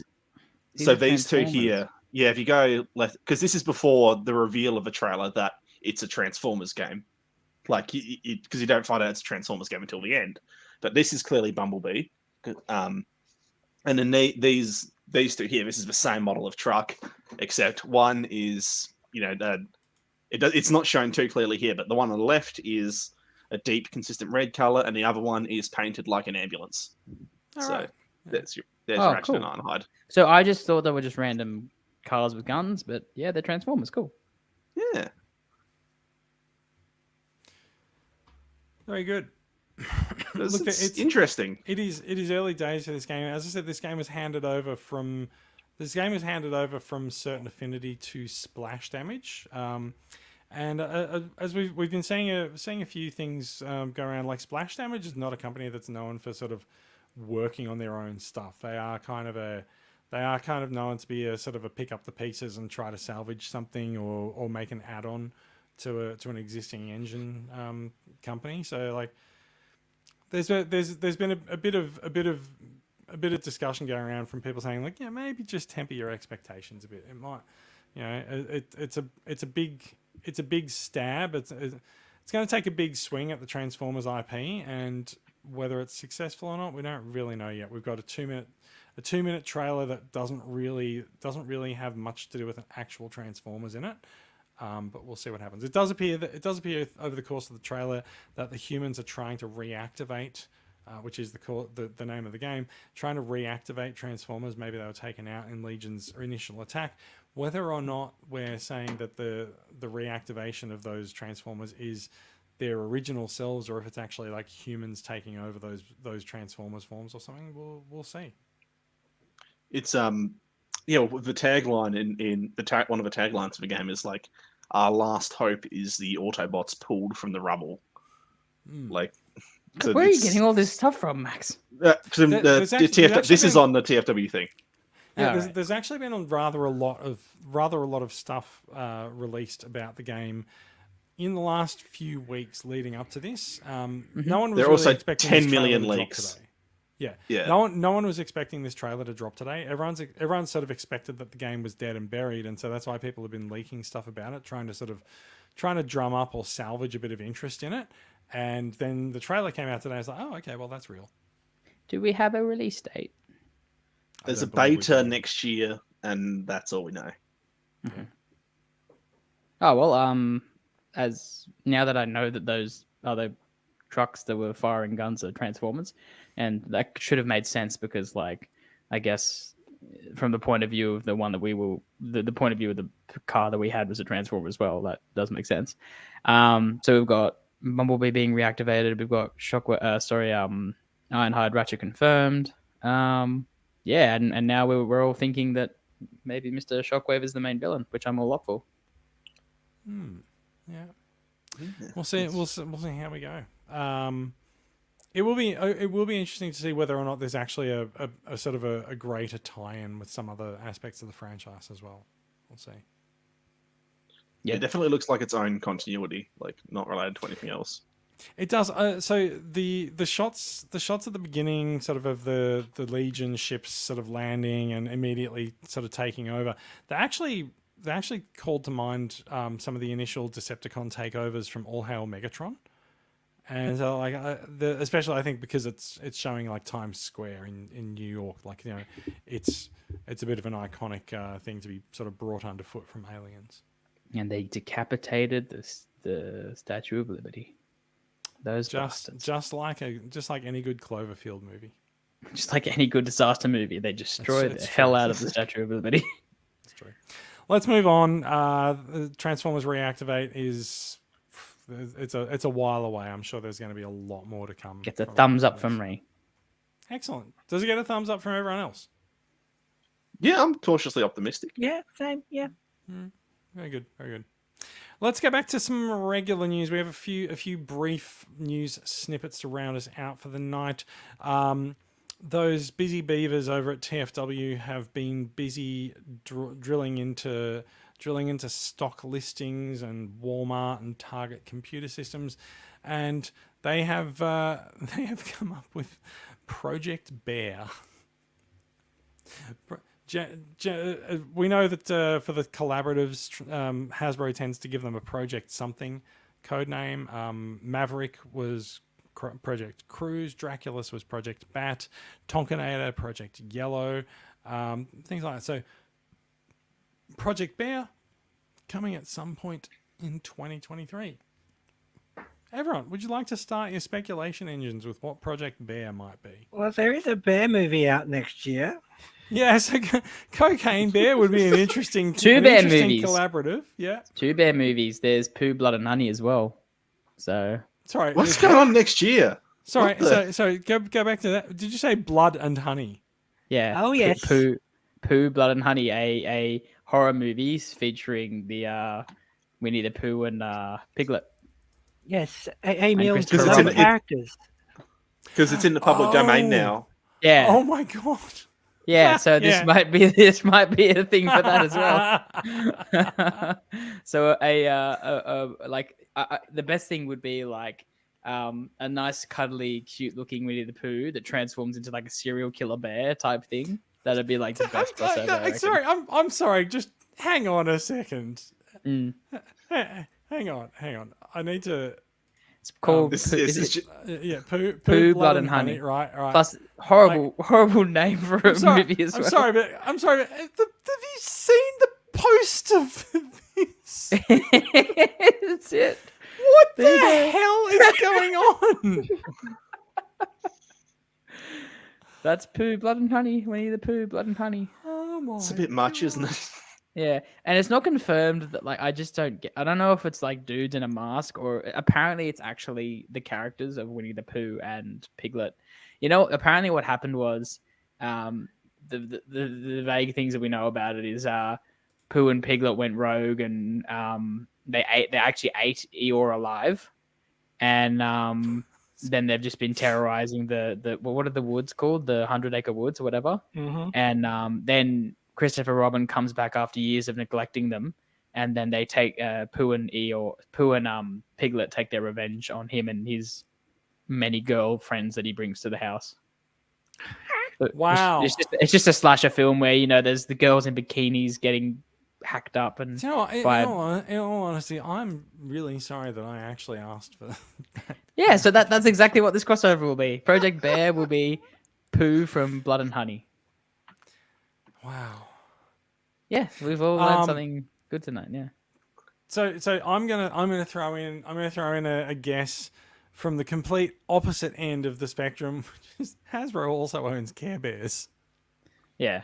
Speaker 2: So these two here, yeah, if you go left, because this is before the reveal of the trailer that it's a Transformers game. Like, because you don't find out it's a Transformers game until the end. But this is clearly Bumblebee. And then these two here, this is the same model of truck, except one is, it's not shown too clearly here, but the one on the left is a deep, consistent red color, and the other one is painted like an ambulance.
Speaker 1: Right.
Speaker 2: There's Ratchet and Ironhide.
Speaker 4: So I just thought they were just random cars with guns, but yeah, they're Transformers. Cool.
Speaker 2: Yeah.
Speaker 1: Very good.
Speaker 2: Look, it's interesting.
Speaker 1: It is early days for this game. As I said, this game was handed over from Certain Affinity to Splash Damage. And as we've been seeing a few things go around, like Splash Damage is not a company that's known for sort of working on their own stuff. They are kind of known to be a sort of a pick up the pieces and try to salvage something or make an add-on to an existing engine company. So like, there's been a bit of discussion going around from people saying like, yeah, maybe just temper your expectations a bit. It might, it's a big stab. It's going to take a big swing at the Transformers IP, and whether it's successful or not, we don't really know yet. We've got a 2-minute trailer that doesn't really have much to do with an actual Transformers in it. But we'll see what happens. It does appear over the course of the trailer that the humans are trying to reactivate, which is the name of the game, trying to reactivate Transformers. Maybe they were taken out in Legion's initial attack. Whether or not we're saying that the reactivation of those Transformers is their original selves, or if it's actually like humans taking over those Transformers forms or something, we'll see.
Speaker 2: It's the tagline in one of the taglines of the game is like, "Our last hope is the Autobots pulled from the rubble." Like,
Speaker 4: so where are you getting all this stuff from, Max?
Speaker 2: This is on the TFW thing.
Speaker 1: Yeah, there's actually been rather a lot of stuff released about the game in the last few weeks leading up to this. No one was
Speaker 2: There are
Speaker 1: really
Speaker 2: also
Speaker 1: expecting
Speaker 2: 10
Speaker 1: this
Speaker 2: million
Speaker 1: trailer to drop
Speaker 2: leaks.
Speaker 1: today. Yeah. No one was expecting this trailer to drop today. Everyone's sort of expected that the game was dead and buried, and so that's why people have been leaking stuff about it, trying to drum up or salvage a bit of interest in it. And then the trailer came out today. I was like, oh, okay, well that's real.
Speaker 4: Do we have a release date?
Speaker 2: There's a beta next year, and that's all we know.
Speaker 4: Mm-hmm. Oh well, as now that I know that those other trucks that were firing guns are Transformers, and that should have made sense because, like, I guess from the point of view of the one that the point of view of the car that we had was a Transformer as well. That does make sense. So we've got Bumblebee being reactivated. We've got Ironhide Ratchet confirmed. And now we're all thinking that maybe Mr. Shockwave is the main villain, which I'm all up for.
Speaker 1: Yeah. We'll see. We'll see how we go. It will be interesting to see whether or not there's actually a sort of a greater tie-in with some other aspects of the franchise as well. We'll see.
Speaker 2: Yeah, it definitely looks like its own continuity, like not related to anything else.
Speaker 1: It does. So the shots at the beginning, sort of the Legion ships sort of landing and immediately sort of taking over. They actually called to mind some of the initial Decepticon takeovers from All Hail Megatron, and so like especially I think because it's showing like Times Square in New York, like it's a bit of an iconic thing to be sort of brought underfoot from Aliens.
Speaker 4: And they decapitated the Statue of Liberty. Those
Speaker 1: just like any good Cloverfield movie.
Speaker 4: Just like any good disaster movie, they destroy the hell out of the Statue of Liberty.
Speaker 1: That's true. Let's move on. The Transformers Reactivate is it's a while away. I'm sure there's going to be a lot more to come.
Speaker 4: Gets a thumbs up from me.
Speaker 1: Excellent. Does it get a thumbs up from everyone else?
Speaker 2: Yeah, I'm cautiously optimistic.
Speaker 3: Yeah, same. Yeah.
Speaker 1: Very good. Very good. Let's go back to some regular news. We have a few brief news snippets to round us out for the night. Those busy beavers over at TFW have been busy drilling into stock listings and Walmart and Target computer systems, and they have come up with Project Bear. We know that for the collaboratives, Hasbro tends to give them a Project something codename. Maverick was Project Cruise, Draculus was Project Bat, Tonkinator, Project Yellow, things like that. So Project Bear coming at some point in 2023. Everyone, would you like to start your speculation engines with what Project Bear might be?
Speaker 3: Well, there is a Bear movie out next year.
Speaker 1: Yeah, so Cocaine Bear would be an interesting
Speaker 4: movies.
Speaker 1: Collaborative. Yeah,
Speaker 4: 2 Bear movies. There's Pooh, Blood and Honey as well. So
Speaker 1: sorry,
Speaker 2: what's going on next year?
Speaker 1: Sorry, so go back to that. Did you say Blood and Honey?
Speaker 4: Yeah.
Speaker 3: Oh yes.
Speaker 4: Pooh, Blood and Honey, a horror movies featuring the Winnie the Pooh and Piglet.
Speaker 3: Yes, Amy and
Speaker 2: Christopher
Speaker 3: characters.
Speaker 2: Because it's in the public domain now.
Speaker 4: Yeah.
Speaker 1: Oh my god.
Speaker 4: Yeah, so this
Speaker 1: Yeah.
Speaker 4: might be a thing for that as well. So the best thing would be like a nice cuddly cute looking Winnie the Pooh that transforms into like a serial killer bear type thing. That'd be like the best crossover. I reckon.
Speaker 1: Sorry, I'm sorry. Just hang on a second.
Speaker 4: Mm.
Speaker 1: Hang on. I need to.
Speaker 4: It's called
Speaker 1: Pooh,
Speaker 4: Blood and Honey.
Speaker 1: Right.
Speaker 4: Plus horrible name for a movie as well.
Speaker 1: I'm sorry, but have you seen the poster for this?
Speaker 4: That's it.
Speaker 1: What the hell is going on?
Speaker 4: That's Pooh, Blood and Honey. Winnie the Pooh, Blood and Honey.
Speaker 1: Oh my!
Speaker 2: It's a bit much, isn't it?
Speaker 4: Yeah, and it's not confirmed that like I don't know if it's like dudes in a mask or apparently it's actually the characters of Winnie the Pooh and Piglet. You know, apparently what happened was the vague things that we know about it is Pooh and Piglet went rogue and they actually ate Eeyore alive, and then they've just been terrorizing the what are the woods called, the 100-acre woods or whatever, and then Christopher Robin comes back after years of neglecting them, and then they take Pooh and Piglet take their revenge on him and his many girlfriends that he brings to the house.
Speaker 1: Wow.
Speaker 4: It's just a slasher film where, you know, there's the girls in bikinis getting hacked up. And
Speaker 1: in all honesty, I'm really sorry that I actually asked for that.
Speaker 4: Yeah, so that's exactly what this crossover will be. Project Bear will be Pooh from Blood and Honey. Wow. Yeah, we've all learned something good tonight. Yeah.
Speaker 1: So I'm gonna throw in a guess from the complete opposite end of the spectrum, which is Hasbro also owns Care Bears.
Speaker 4: Yeah.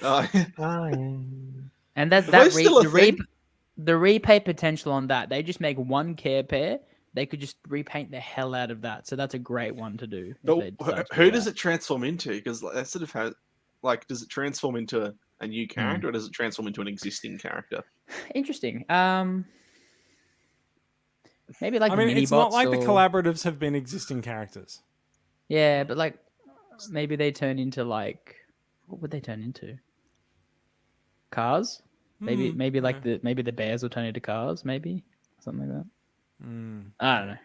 Speaker 3: And
Speaker 4: the repay potential on that, they just make one Care Bear. They could just repaint the hell out of that. So that's a great one to do.
Speaker 2: But who does it transform into? Because that sort of has, like, does it transform into a new character or does it transform into an existing character?
Speaker 4: Interesting. Maybe like
Speaker 1: it's not like the collaboratives have been existing characters.
Speaker 4: Yeah, but like maybe they turn into like, what would they turn into? Cars? Maybe the bears will turn into cars. Maybe something like that. I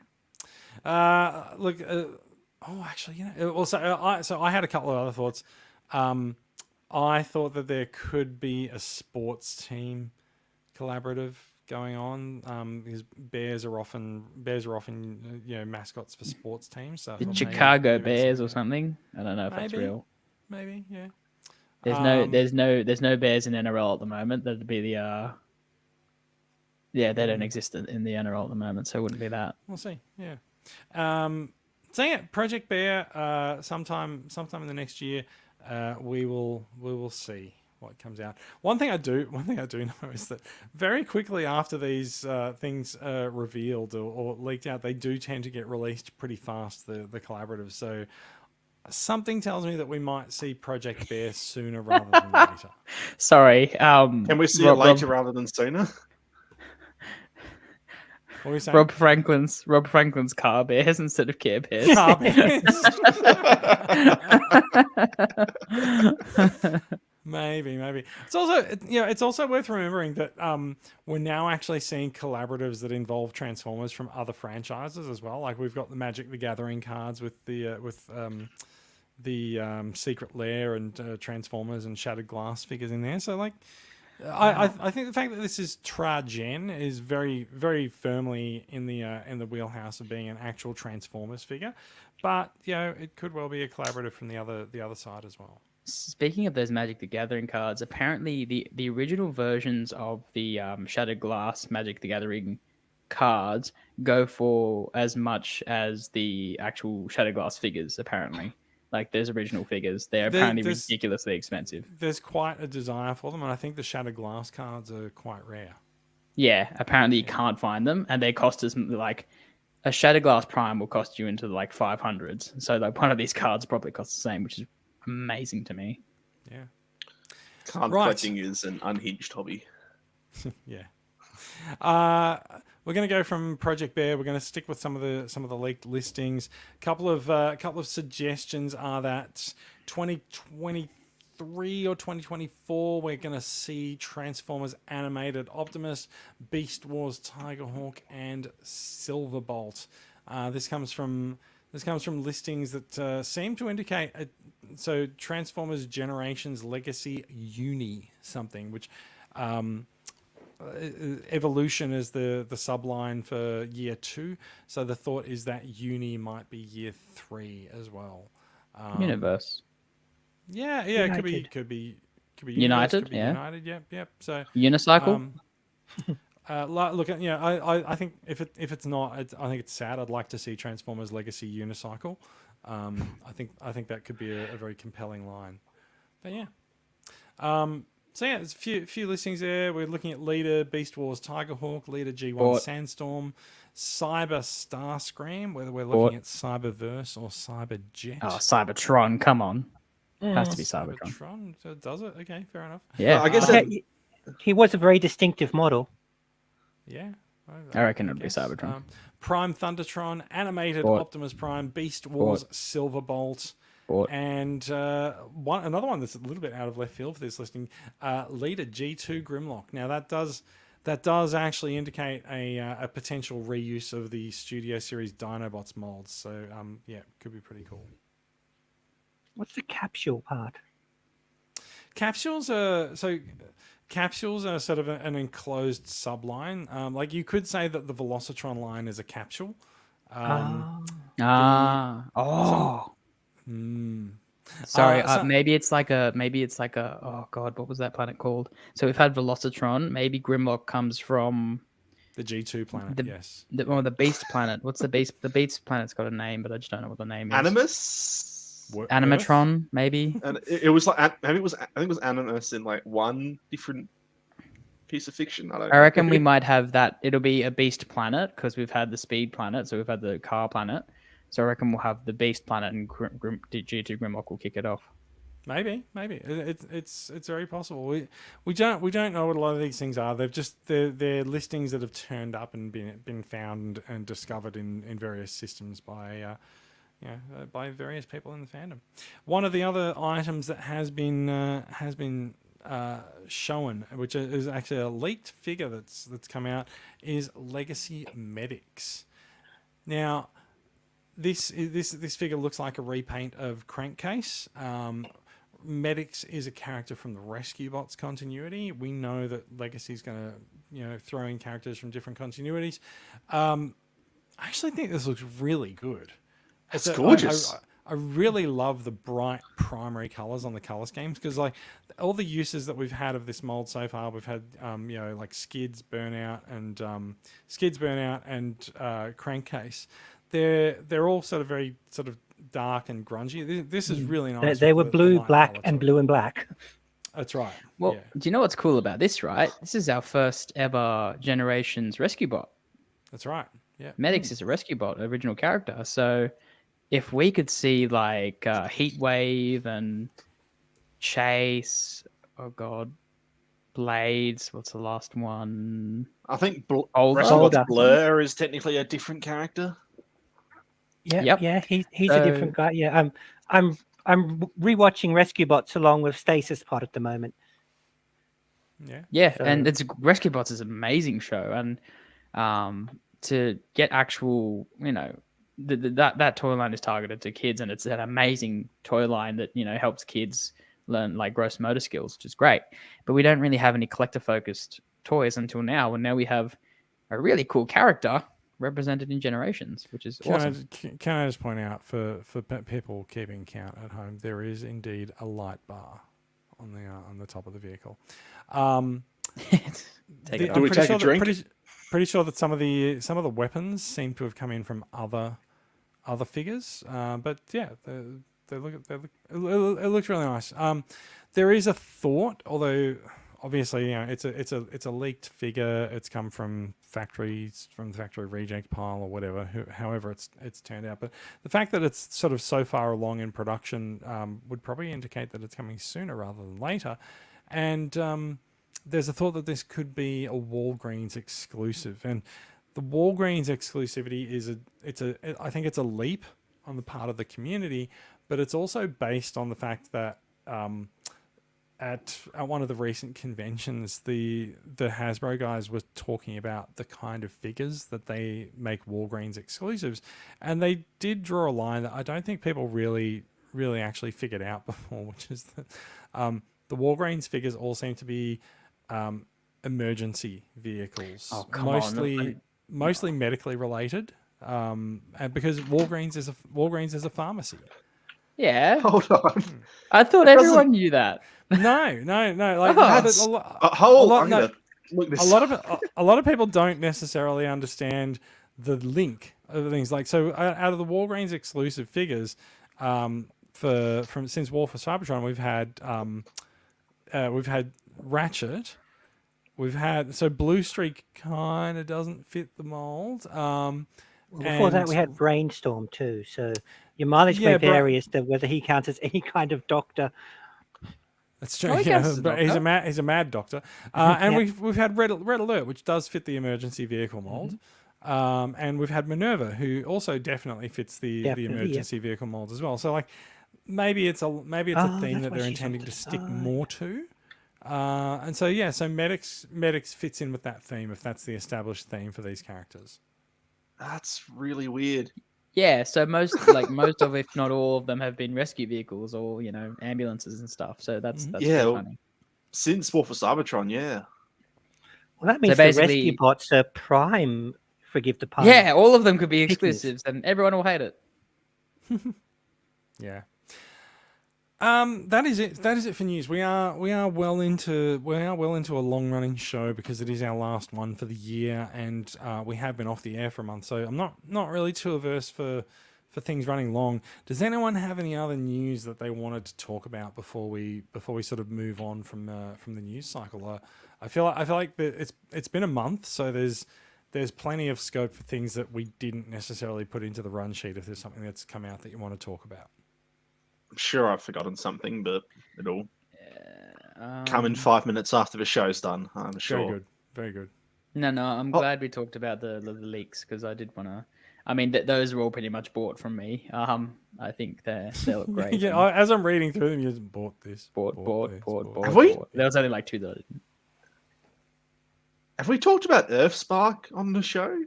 Speaker 4: don't know.
Speaker 1: Actually, you know. Also, I had a couple of other thoughts. I thought that there could be a sports team collaborative going on, because bears are often mascots for sports teams. So
Speaker 4: the Chicago Bears or something. I don't know if that's real.
Speaker 1: Maybe, yeah.
Speaker 4: There's no bears in NRL at the moment. That'd be the they don't exist in the NRL at the moment, so it wouldn't be that.
Speaker 1: We'll see. Yeah. So yeah, Project Bear. Sometime in the next year, we will see what comes out. One thing I do know is that very quickly after these things are revealed or leaked out, they do tend to get released pretty fast. The collaborative. So something tells me that we might see Project Bear sooner rather than later.
Speaker 4: Sorry.
Speaker 2: Can we see it later rather than sooner?
Speaker 1: What were you saying?
Speaker 4: Rob Franklin's Car Bears instead of Care Bears.
Speaker 1: Car Bears. Maybe. It's also worth remembering that we're now actually seeing collaboratives that involve Transformers from other franchises as well. Like we've got the Magic the Gathering cards with the Secret Lair and Transformers and Shattered Glass figures in there. So like, I think the fact that this is Tra-Gen is very, very firmly in the wheelhouse of being an actual Transformers figure, but it could well be a collaborative from the other side as well.
Speaker 4: Speaking of those Magic the Gathering cards, apparently the original versions of the Shattered Glass Magic the Gathering cards go for as much as the actual Shattered Glass figures, apparently. Like those original figures, they're apparently ridiculously expensive. There's
Speaker 1: quite a desire for them, and I think the Shattered Glass cards are quite rare.
Speaker 4: Yeah, apparently you can't find them, and they cost us like a Shattered Glass Prime will cost you into like 500s. So like one of these cards probably costs the same, which is amazing to me.
Speaker 1: Yeah,
Speaker 2: card collecting is an unhinged hobby.
Speaker 1: Yeah. We're going to go from Project Bear. We're going to stick with some of the leaked listings. Couple of suggestions are that 2023 2023 or 2024, we're going to see Transformers Animated Optimus, Beast Wars Tigerhawk, and Silverbolt. This comes from listings that seem to indicate so Transformers Generations Legacy Uni something, which Evolution is the subline for year 2. So the thought is that Uni might be year 3 as well.
Speaker 4: Universe.
Speaker 1: Yeah,
Speaker 3: United.
Speaker 1: could be
Speaker 4: United,
Speaker 1: could be
Speaker 4: yeah.
Speaker 1: United, yep. So
Speaker 4: Unicycle.
Speaker 1: look, I think if it's not, I think it's sad. I'd like to see Transformers Legacy Unicycle. I think that could be a very compelling line. But yeah. So yeah, there's a few listings there. We're looking at Leader Beast Wars Tigerhawk, Leader G1 Sandstorm, Cyber Starscream, whether we're looking at Cyberverse or Cyberjet.
Speaker 4: Oh, Cybertron, come on. Has to be Cybertron.
Speaker 1: Does it? Okay, fair enough.
Speaker 4: Yeah.
Speaker 2: I guess
Speaker 3: he was a very distinctive model.
Speaker 1: Yeah.
Speaker 4: I reckon it'd be Cybertron.
Speaker 1: Prime Thundertron, Animated Optimus Prime, Beast Wars Silverbolt. And another one that's a little bit out of left field for this listing, Leader G2 Grimlock. Now that does actually indicate a potential reuse of the Studio Series Dinobots molds. So yeah, could be pretty cool.
Speaker 3: What's the capsule part?
Speaker 1: Capsules are sort of an enclosed subline. Like you could say that the Velocitron line is a capsule.
Speaker 4: Sorry, maybe it's like a oh god, what was that planet called? So we've had Velocitron. Maybe Grimlock comes from
Speaker 1: the G2 planet. Yes,
Speaker 4: the Beast planet. What's the Beast? The Beast planet's got a name, but I just don't know what the name is.
Speaker 2: Animus,
Speaker 4: Animatron, maybe.
Speaker 2: And it was like I think it was Animus in like one different piece of fiction.
Speaker 4: I reckon we might have that. It'll be a Beast planet because we've had the Speed planet, so we've had the Car planet. So I reckon we'll have the Beast planet and G2 Grimlock will kick it off.
Speaker 1: Maybe it's very possible. We don't know what a lot of these things are. They're listings that have turned up and been found and discovered in various systems by various people in the fandom. One of the other items that has been shown, which is actually a leaked figure that's come out, is Legacy Medics. Now, this figure looks like a repaint of Crankcase. Medics is a character from the Rescue Bots continuity. We know that Legacy's going to throw in characters from different continuities. I actually think this looks really good.
Speaker 2: It's gorgeous.
Speaker 1: I really love the bright primary colors on the color schemes because like all the uses that we've had of this mold so far, we've had like Skids Burnout and Crankcase. They're all sort of very sort of dark and grungy. This is really nice.
Speaker 3: They were blue, black, and blue and black.
Speaker 1: That's right.
Speaker 4: Well, do you know what's cool about this, right? This is our first ever Generations Rescue Bot.
Speaker 1: That's right. Yeah.
Speaker 4: Medics is a Rescue Bot, original character. So if we could see like Heatwave and Chase, oh god, Blades, what's the last one?
Speaker 2: I think
Speaker 3: Older.
Speaker 2: Blur is technically a different character.
Speaker 3: Yeah, he's a different guy. Yeah, I'm rewatching Rescue Bots along with Stasis Pod at the moment.
Speaker 4: Yeah, so, and it's Rescue Bots is an amazing show, and to get actual, that toy line is targeted to kids, and it's an amazing toy line that helps kids learn like gross motor skills, which is great. But we don't really have any collector focused toys until now, and now we have a really cool character represented in Generations, which is awesome.
Speaker 1: Can I just point out for people keeping count at home, there is indeed a light bar on the top of the vehicle.
Speaker 2: Do we take a drink?
Speaker 1: Pretty sure that some of the weapons seem to have come in from other figures, but yeah, it looks really nice. There is a thought, although obviously it's a leaked figure. It's come from the factory reject pile or whatever. However, it's turned out. But the fact that it's sort of so far along in production would probably indicate that it's coming sooner rather than later. And there's a thought that this could be a Walgreens exclusive, and the Walgreens exclusivity I think it's a leap on the part of the community, but it's also based on the fact that at one of the recent conventions, the Hasbro guys were talking about the kind of figures that they make Walgreens exclusives, and they did draw a line that I don't think people really actually figured out before, which is that the Walgreens figures all seem to be emergency vehicles,
Speaker 4: Oh, come on.
Speaker 1: mostly medically related, and because Walgreens is a pharmacy.
Speaker 4: Yeah.
Speaker 2: Hold on.
Speaker 4: I thought everyone knew that.
Speaker 1: No. Like
Speaker 2: Hold. I'm gonna look this.
Speaker 1: A lot of people don't necessarily understand the link of things. Like, so out of the Walgreens exclusive figures, since War for Cybertron, we've had Ratchet. We've had Blue Streak kind of doesn't fit the mold.
Speaker 3: Before that, we had Brainstorm too. So your mileage may vary as to whether he counts as any kind of doctor.
Speaker 1: That's true. But he's a mad doctor. And we've had Red Alert, which does fit the emergency vehicle mold. And we've had Minerva, who also definitely fits the emergency vehicle mold as well. So like maybe it's a theme that they're intending to stick more to. And so medics fits in with that theme if that's the established theme for these characters.
Speaker 2: That's really weird.
Speaker 4: Yeah, so most of, if not all of them, have been rescue vehicles or ambulances and stuff. So that's funny.
Speaker 2: Since War for Cybertron, yeah.
Speaker 3: Well, that means the rescue bots are prime. Forgive the pun.
Speaker 4: Yeah, all of them could be exclusives, and everyone will hate it.
Speaker 1: Yeah. That is it. That is it for news. We are well into a long running show because it is our last one for the year, and we have been off the air for a month. So I'm not really too averse for things running long. Does anyone have any other news that they wanted to talk about before we sort of move on from the news cycle? I feel like it's been a month, so there's plenty of scope for things that we didn't necessarily put into the run sheet. If there's something that's come out that you want to talk about.
Speaker 2: I'm sure I've forgotten something, but it'll come in 5 minutes after the show's done. I'm sure.
Speaker 1: Very good.
Speaker 4: No, I'm glad we talked about the leaks because I did want to. I mean, those were all pretty much bought from me. I think they look great.
Speaker 1: Yeah, as I'm reading through them, you just bought this.
Speaker 4: Bought.
Speaker 2: Have we?
Speaker 4: There was only like 2 that I didn't.
Speaker 2: Have we talked about Earthspark on the show?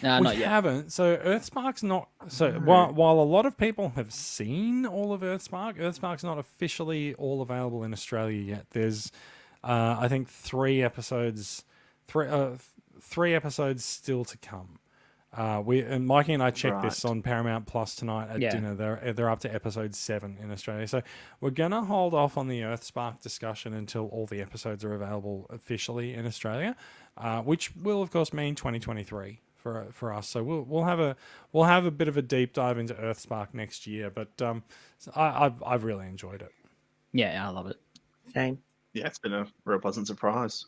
Speaker 4: No,
Speaker 1: we
Speaker 4: not yet.
Speaker 1: haven't. So Earthspark's not. So while a lot of people have seen all of Earthspark's not officially all available in Australia yet. There's, I think, 3 episodes still to come. And Mikey and I checked this on Paramount Plus tonight at dinner. They're up to episode 7 in Australia. So we're gonna hold off on the Earthspark discussion until all the episodes are available officially in Australia, which will of course mean 2023 for us. So we'll have a bit of a deep dive into Earthspark next year. But I've really enjoyed it.
Speaker 4: Yeah, I love it.
Speaker 3: Same.
Speaker 2: Yeah, it's been a real pleasant surprise.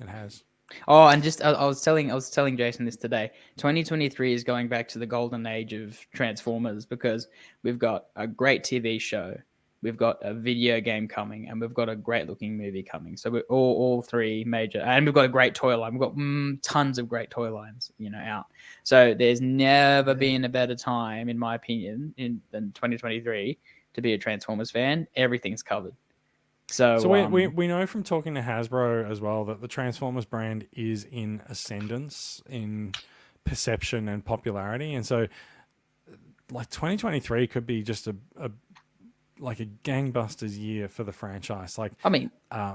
Speaker 1: It has.
Speaker 4: Oh, and just I was telling Jason this today. 2023 is going back to the golden age of Transformers because we've got a great TV show, we've got a video game coming, and we've got a great looking movie coming. So we're all 3 major, and we've got a great toy line. We've got tons of great toy lines, out. So there's never been a better time, in my opinion, than 2023 to be a Transformers fan. Everything's covered. So
Speaker 1: we know from talking to Hasbro as well that the Transformers brand is in ascendance in perception and popularity, and so like 2023 could be just a gangbusters year for the franchise. Like,
Speaker 4: I mean,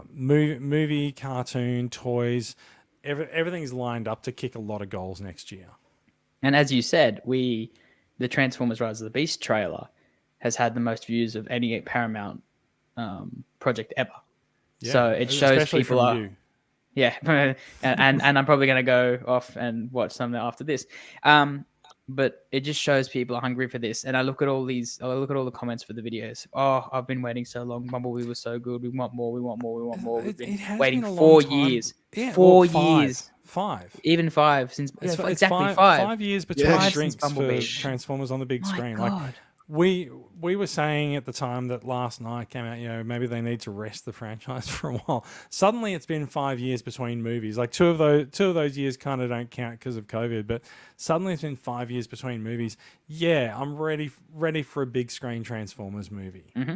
Speaker 1: movie, cartoon, toys, everything's lined up to kick a lot of goals next year.
Speaker 4: And as you said, the Transformers Rise of the Beast trailer has had the most views of any Paramount project ever. Yeah, so it shows people are. Yeah, and I'm probably going to go off and watch something after this. But it just shows people are hungry for this. And I look at all the comments for the videos. Oh, I've been waiting so long. Bumblebee was so good. We want more. We've been waiting 4 years.
Speaker 1: Yeah,
Speaker 4: 4 years.
Speaker 1: 5.
Speaker 4: Even 5 since exactly 5.
Speaker 1: 5 years between drinks for
Speaker 4: Bumblebee.
Speaker 1: Transformers on the big screen.
Speaker 3: God.
Speaker 1: Like we were saying at the time that last night came out, maybe they need to rest the franchise for a while. Suddenly it's been 5 years between movies. Like two of those years kind of don't count because of COVID, but suddenly it's been 5 years between movies. Yeah, I'm ready for a big screen Transformers movie.
Speaker 4: Mm-hmm.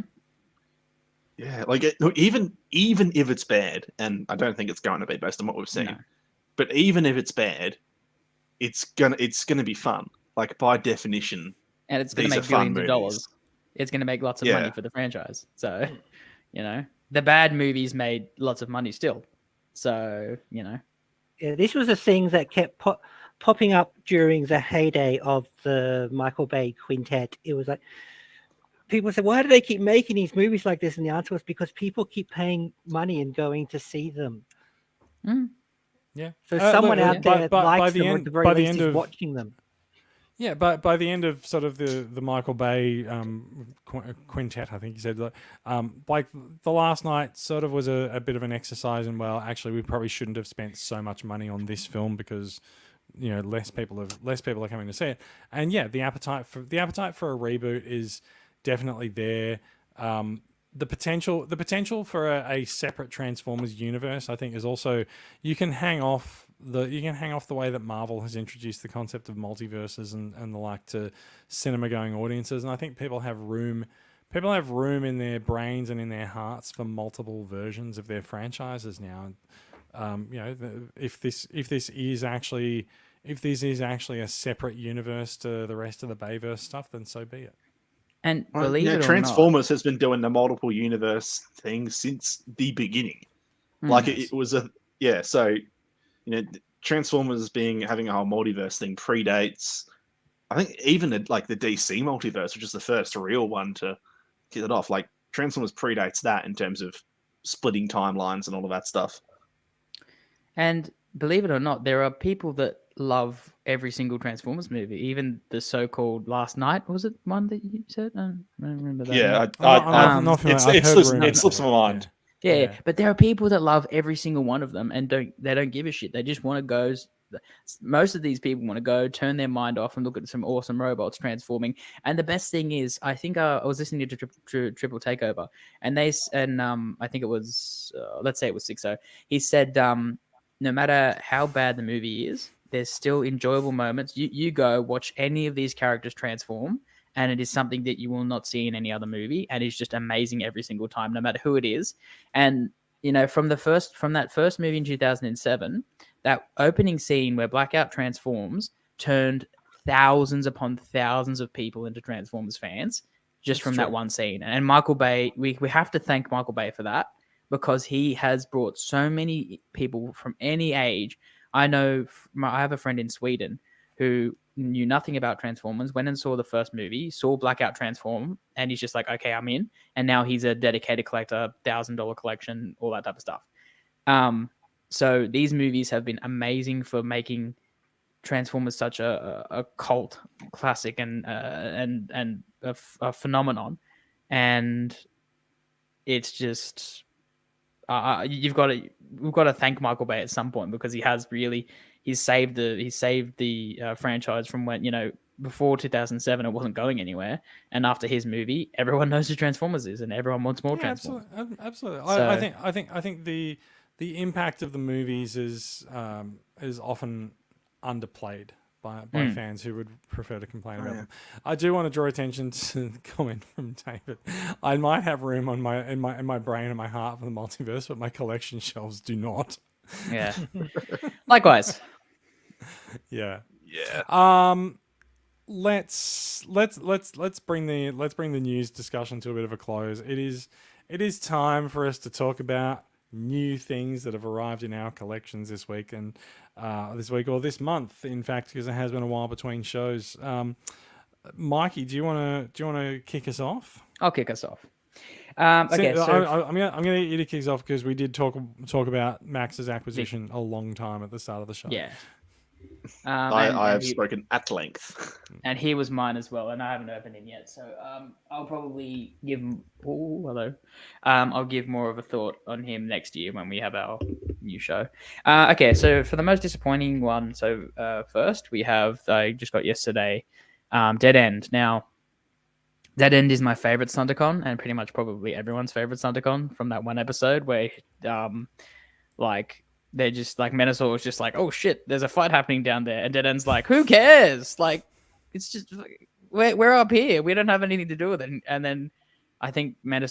Speaker 2: Yeah, like even if it's bad, and I don't think it's going to be based on what we've seen,
Speaker 4: No.
Speaker 2: but even if it's bad, it's gonna be fun. Like by definition,
Speaker 4: And it's going to
Speaker 2: these are
Speaker 4: make
Speaker 2: fun
Speaker 4: billions of
Speaker 2: movies.
Speaker 4: dollars. It's going to make lots of money
Speaker 2: Yeah.
Speaker 4: for the franchise. So, you know, the bad movies made lots of money still. So, you know.
Speaker 3: Yeah, this was a thing that kept popping up during the heyday of the Michael Bay quintet. It was like people said, "Why do they keep making these movies like this?" And the answer was because people keep paying money and going to see them.
Speaker 1: Yeah.
Speaker 3: So someone
Speaker 1: look,
Speaker 3: out there likes
Speaker 1: by the
Speaker 3: them, or
Speaker 1: end,
Speaker 3: at the very
Speaker 1: by the
Speaker 3: least
Speaker 1: end
Speaker 3: is
Speaker 1: of
Speaker 3: watching them.
Speaker 1: Yeah, but by the end of sort of the Michael Bay quintet, I think you said, like the last night sort of was a bit of an exercise in, well, actually we probably shouldn't have spent so much money on this film because less people are coming to see it, and yeah, the appetite for a reboot is definitely there. The potential for a separate Transformers universe, I think, is also you can hang off the way that Marvel has introduced the concept of multiverses and the like to cinema going audiences, and I think people have room in their brains and in their hearts for multiple versions of their franchises now. If this is actually a separate universe to the rest of the Bayverse stuff, then so be it.
Speaker 4: And believe it or
Speaker 2: Transformers has been doing the multiple universe thing since the beginning. Like it was so Transformers having a whole multiverse thing predates, I think, even the DC multiverse, which is the first real one to get it off. Like Transformers predates that in terms of splitting timelines and all of that stuff.
Speaker 4: And believe it or not, there are people that love every single Transformers movie, even the so-called Last Night. Was it one that you said? I don't remember that.
Speaker 2: Yeah, it slips my mind.
Speaker 4: Yeah, but there are people that love every single one of them and they don't give a shit. They just want to go. Most of these people want to go turn their mind off and look at some awesome robots transforming. And the best thing is, I think I was listening to Triple Takeover, and I think it was let's say it was 6-0. He said no matter how bad the movie is, there's still enjoyable moments. You go watch any of these characters transform, and it is something that you will not see in any other movie, and it's just amazing every single time, no matter who it is. And from that first movie in 2007, that opening scene where Blackout transforms turned thousands upon thousands of people into Transformers fans just from that one scene. And Michael Bay, we have to thank Michael Bay for that, because he has brought so many people from any age. I have a friend in Sweden who knew nothing about Transformers, went and saw the first movie, saw Blackout transform, and he's just like, okay, I'm in. And now he's a dedicated collector, $1,000 collection, all that type of stuff. So these movies have been amazing for making Transformers such a cult classic and a phenomenon. And it's just we've got to thank Michael Bay at some point, because he's saved the franchise from when before 2007 it wasn't going anywhere, and after his movie everyone knows who Transformers is and everyone wants more Transformers.
Speaker 1: Absolutely. So, I think the impact of the movies is often underplayed by fans who would prefer to complain about them. I do want to draw attention to the comment from David. I might have room in my brain and my heart for the multiverse, but my collection shelves do not.
Speaker 4: Yeah. Likewise.
Speaker 1: Yeah.
Speaker 2: Yeah.
Speaker 1: Let's bring the news discussion to a bit of a close. It is time for us to talk about new things that have arrived in our collections this week or this month, in fact, because it has been a while between shows. Mikey, do you want to kick us off?
Speaker 4: I'll kick us off. Okay, so
Speaker 1: I'm gonna get you to kick us off, because we did talk about Max's acquisition a long time at the start of the show.
Speaker 4: Yeah.
Speaker 2: I have spoken at length.
Speaker 4: And he was mine as well, and I haven't opened him yet. So I'll probably give him. Oh, hello. I'll give more of a thought on him next year when we have our new show. Okay, so for the most disappointing one, first we have, I just got yesterday, Dead End. Now, Dead End is my favorite Thundercon, and pretty much probably everyone's favorite Thundercon, from that one episode where they're just like, Menasor was just like, oh shit, there's a fight happening down there. And Dead End's like, who cares? Like, it's just, we're up here. We don't have anything to do with it. And then I think Murder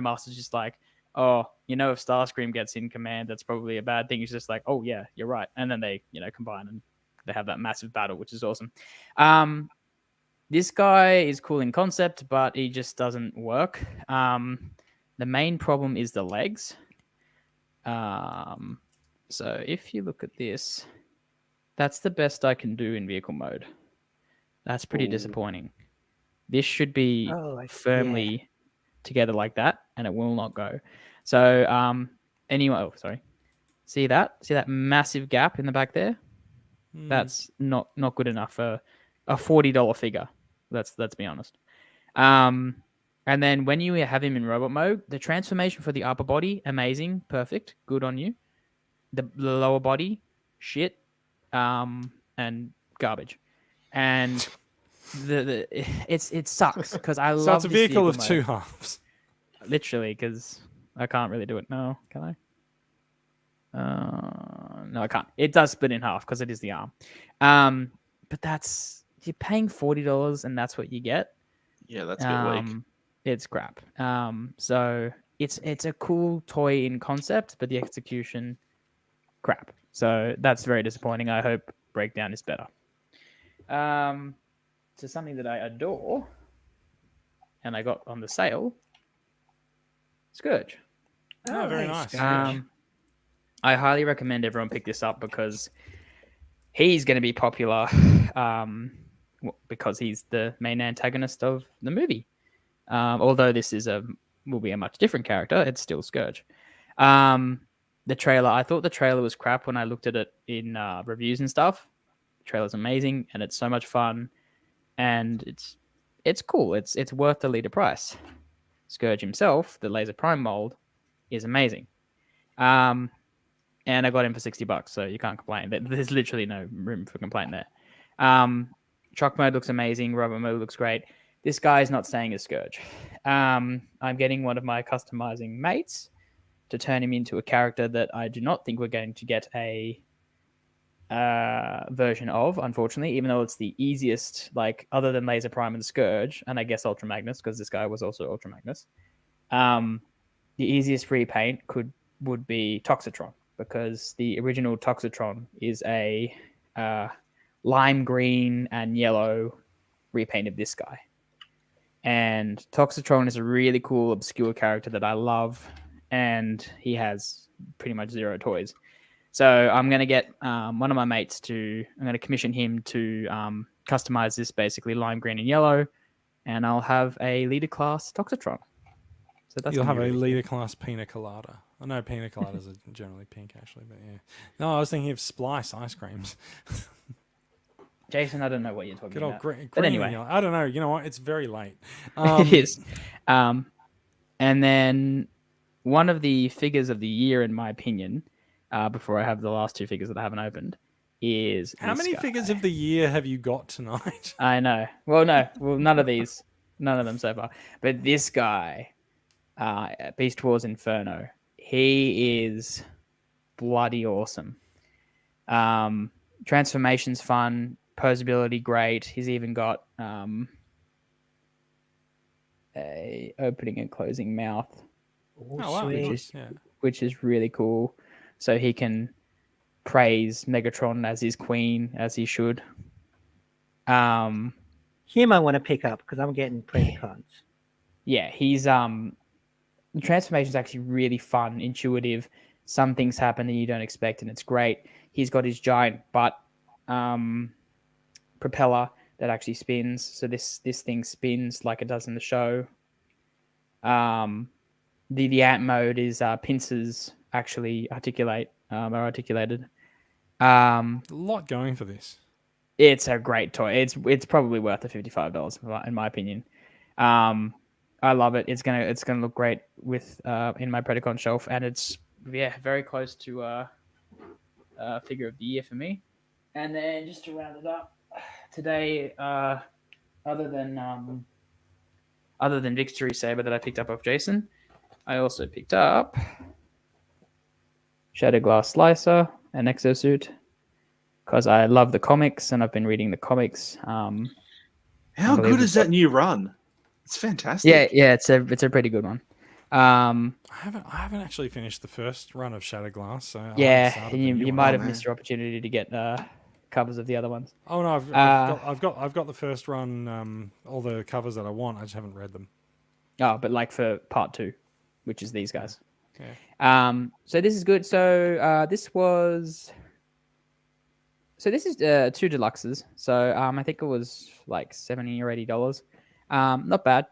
Speaker 4: Master's just like, oh, if Starscream gets in command, that's probably a bad thing. He's just like, oh yeah, you're right, and then they combine and they have that massive battle, which is awesome. This guy is cool in concept, but he just doesn't work. The main problem is the legs. So if you look at this, that's the best I can do in vehicle mode. That's pretty disappointing. This should be firmly together like that, and it will not go. So anyway, see that massive gap in the back there? That's not good enough for a $40 figure. Let's be honest. And then when you have him in robot mode, the transformation for the upper body, amazing, perfect, good on you. The lower body, shit, and garbage. And it sucks because I love.
Speaker 1: So it's a vehicle of
Speaker 4: mode.
Speaker 1: two halves.
Speaker 4: Literally, because I can't really do it. No, can I? No, I can't. It does split in half because it is the arm. But you're paying $40 and that's what you get.
Speaker 2: Yeah, that's a bit weak.
Speaker 4: It's crap. So it's a cool toy in concept, but the execution, crap. So that's very disappointing. I hope Breakdown is better. So something that I adore, and I got on the sale, Scourge.
Speaker 1: Oh, very nice.
Speaker 4: I highly recommend everyone pick this up because he's going to be popular because he's the main antagonist of the movie. Although this will be a much different character, it's still Scourge. The trailer, I thought the trailer was crap when I looked at it in reviews and stuff. The trailer's amazing and it's so much fun, and it's cool. It's worth the leader price. Scourge himself, the Laser Prime mold, is amazing. And I got him for $60, so you can't complain. There's literally no room for complaint there. Truck mode looks amazing. Robot mode looks great. This guy is not staying as Scourge. I'm getting one of my customizing mates to turn him into a character that I do not think we're going to get a version of, unfortunately, even though it's the easiest, like, other than Laser Prime and Scourge, and I guess Ultra Magnus, because this guy was also Ultra Magnus. The easiest repaint would be Toxitron, because the original Toxitron is a lime green and yellow repaint of this guy. And Toxitron is a really cool, obscure character that I love, and he has pretty much zero toys. So I'm going to get one of my mates I'm going to commission him to customize this basically lime green and yellow, and I'll have a leader class Toxitron. So that's
Speaker 1: You'll have
Speaker 4: really
Speaker 1: a leader class pina colada. I know pina coladas are generally pink, actually, but yeah. No, I was thinking of Splice ice creams.
Speaker 4: Jason, I don't know what you're talking
Speaker 1: Good old
Speaker 4: about.
Speaker 1: green
Speaker 4: But anyway.
Speaker 1: I don't know. You know what? It's very late.
Speaker 4: It is. And then one of the figures of the year, in my opinion, before I have the last two figures that I haven't opened, is
Speaker 1: How many figures of the year have you got tonight?
Speaker 4: I know. Well, no. Well, none of these. None of them so far. But this guy, Beast Wars Inferno, he is bloody awesome. Transformation's fun. Posability great. He's even got a opening and closing mouth, which is really cool. So he can praise Megatron as his queen, as he should.
Speaker 3: Him I want to pick up because I'm getting Predacons.
Speaker 4: Yeah, he's the transformation's actually really fun, intuitive. Some things happen that you don't expect, and it's great. He's got his giant butt propeller that actually spins. So this thing spins like it does in the show. The ant mode is pincers actually are articulated.
Speaker 1: A lot going for this.
Speaker 4: It's a great toy. It's probably worth the $55 in my opinion. I love it. It's gonna look great with in my Predacon shelf, and it's very close to figure of the year for me. And then just to round it up, today, other than Victory Saber that I picked up off Jason, I also picked up Shadow Glass Slicer and Exosuit because I love the comics and I've been reading the comics.
Speaker 2: How good is that new run? It's fantastic.
Speaker 4: Yeah, it's a pretty good one.
Speaker 1: I haven't actually finished the first run of Shattered Glass, so I haven't
Speaker 4: Yeah,
Speaker 1: started
Speaker 4: and
Speaker 1: the new
Speaker 4: you
Speaker 1: one.
Speaker 4: might have
Speaker 2: man.
Speaker 4: missed your opportunity to get covers of the other ones.
Speaker 1: Oh no, I've got the first run, all the covers that I want. I just haven't read them.
Speaker 4: Oh, but like for part 2, which is these guys.
Speaker 1: Yeah.
Speaker 4: So this is good. So this is 2 deluxes. So I think it was like $70 or $80. Not bad.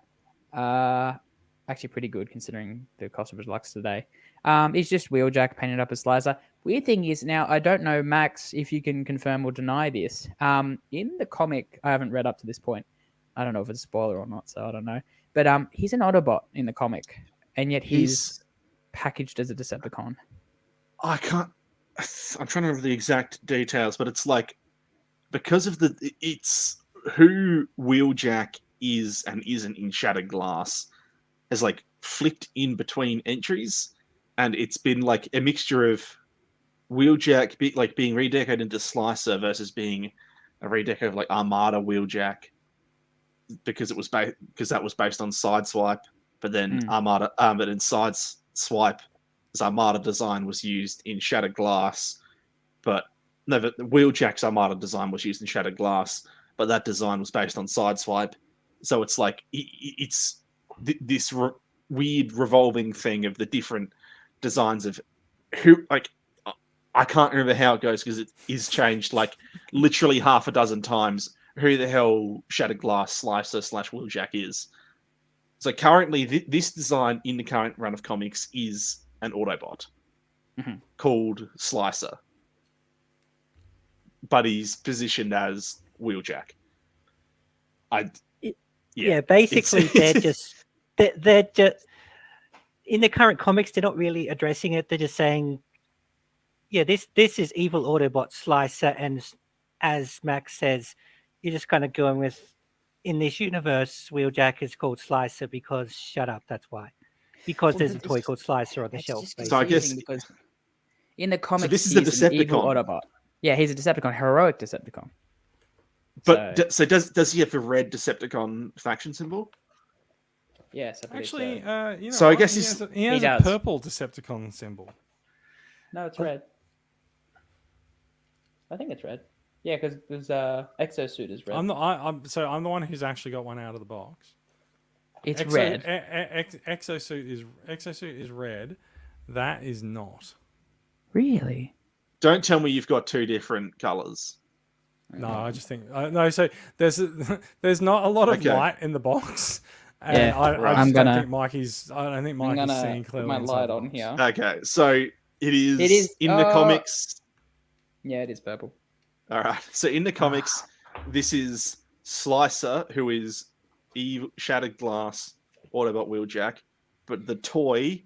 Speaker 4: Actually pretty good considering the cost of a deluxe today. It's just Wheeljack painted up as Slicer. Weird thing is now I don't know, Max, if you can confirm or deny this. In the comic, I haven't read up to this point. I don't know if it's a spoiler or not, so I don't know. But he's an Autobot in the comic, and yet he's packaged as a Decepticon.
Speaker 2: I'm trying to remember the exact details, but it's like because of it's who Wheeljack is and isn't in Shattered Glass has like flicked in between entries, and it's been like a mixture of Wheeljack being redecorated into Slicer versus being a redeco of like Armada Wheeljack because that was based on Sideswipe, but then Armada, but in Sideswipe, his Armada design was used in Shattered Glass, but no, the Wheeljack's Armada design was used in Shattered Glass, but that design was based on Sideswipe. So it's like it's this weird revolving thing of the different designs of who, like, I can't remember how it goes because it is changed like literally half a dozen times who the hell Shattered Glass Slicer / Wheeljack is. So currently this design in the current run of comics is an Autobot called Slicer, but he's positioned as Wheeljack.
Speaker 3: Basically they're just in the current comics. They're not really addressing it. They're just saying, yeah, this is evil Autobot Slicer, and as Max says, you're just kind of going with, in this universe, Wheeljack is called Slicer because shut up, that's why. Because there's a toy called Slicer on the shelf.
Speaker 4: So I guess because in the comics,
Speaker 2: this is
Speaker 4: he's
Speaker 2: the
Speaker 4: an evil
Speaker 2: Decepticon.
Speaker 4: Autobot. Yeah, he's a Decepticon, heroic Decepticon.
Speaker 2: But so does he have the red Decepticon faction symbol?
Speaker 4: Yes,
Speaker 1: Actually,
Speaker 2: So I guess
Speaker 1: he has a purple Decepticon symbol.
Speaker 4: No, it's red. I think it's red. Yeah, because there's exosuit is red.
Speaker 1: I'm the one who's actually got one out of the box.
Speaker 4: It's red.
Speaker 1: Exosuit is red. That is not.
Speaker 4: Really?
Speaker 2: Don't tell me you've got 2 different colors.
Speaker 1: No, I just think no. So there's not a lot of light in the box, and I don't think Mikey's seeing clearly.
Speaker 4: Put my light on here.
Speaker 2: Okay, so it is in the comics.
Speaker 4: Yeah, it is purple.
Speaker 2: All right. So in the comics, this is Slicer, who is Shattered Glass Autobot Wheeljack, but the toy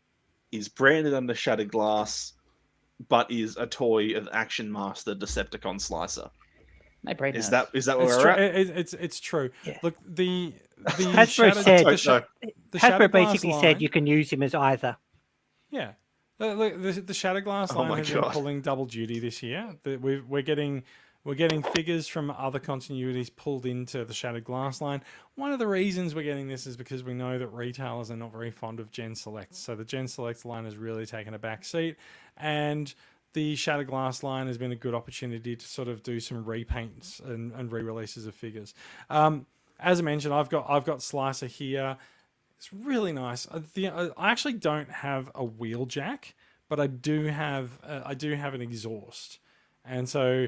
Speaker 2: is branded under Shattered Glass, but is a toy of Action Master Decepticon Slicer. Is that where we're at?
Speaker 1: It's true. Yeah. Look, the
Speaker 3: Hasbro said
Speaker 1: Hasbro
Speaker 3: basically said you can use him as either.
Speaker 1: Yeah. The Shattered Glass line has been pulling double duty this year. We're getting figures from other continuities pulled into the Shattered Glass line. One of the reasons we're getting this is because we know that retailers are not very fond of Gen Select. So the Gen Select line has really taken a back seat, and the Shattered Glass line has been a good opportunity to sort of do some repaints and re-releases of figures. As I mentioned, I've got Slicer here. It's really nice. I actually don't have a Wheeljack, but I do have an exhaust, and so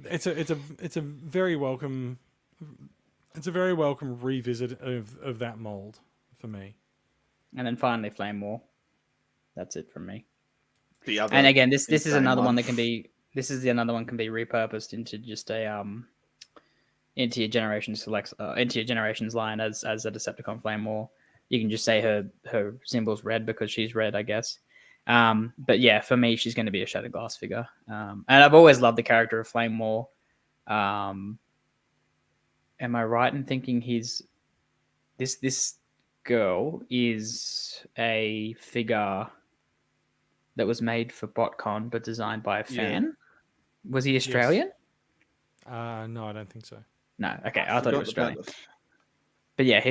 Speaker 1: it's a very welcome revisit of that mold for me.
Speaker 4: And then finally, Flame War. That's it from me.
Speaker 2: And
Speaker 4: again, this is another one that can be. This is another one can be repurposed into just a into your generations line as a Decepticon Flame War. You can just say her symbol's red because she's red, I guess. But yeah, for me, she's going to be a Shattered Glass figure. And I've always loved the character of Flame War. Am I right in thinking this girl is a figure that was made for BotCon but designed by a fan? Yeah. Was he Australian?
Speaker 1: Yes. No, I don't think so.
Speaker 4: No, okay. I thought it was Australian. but yeah,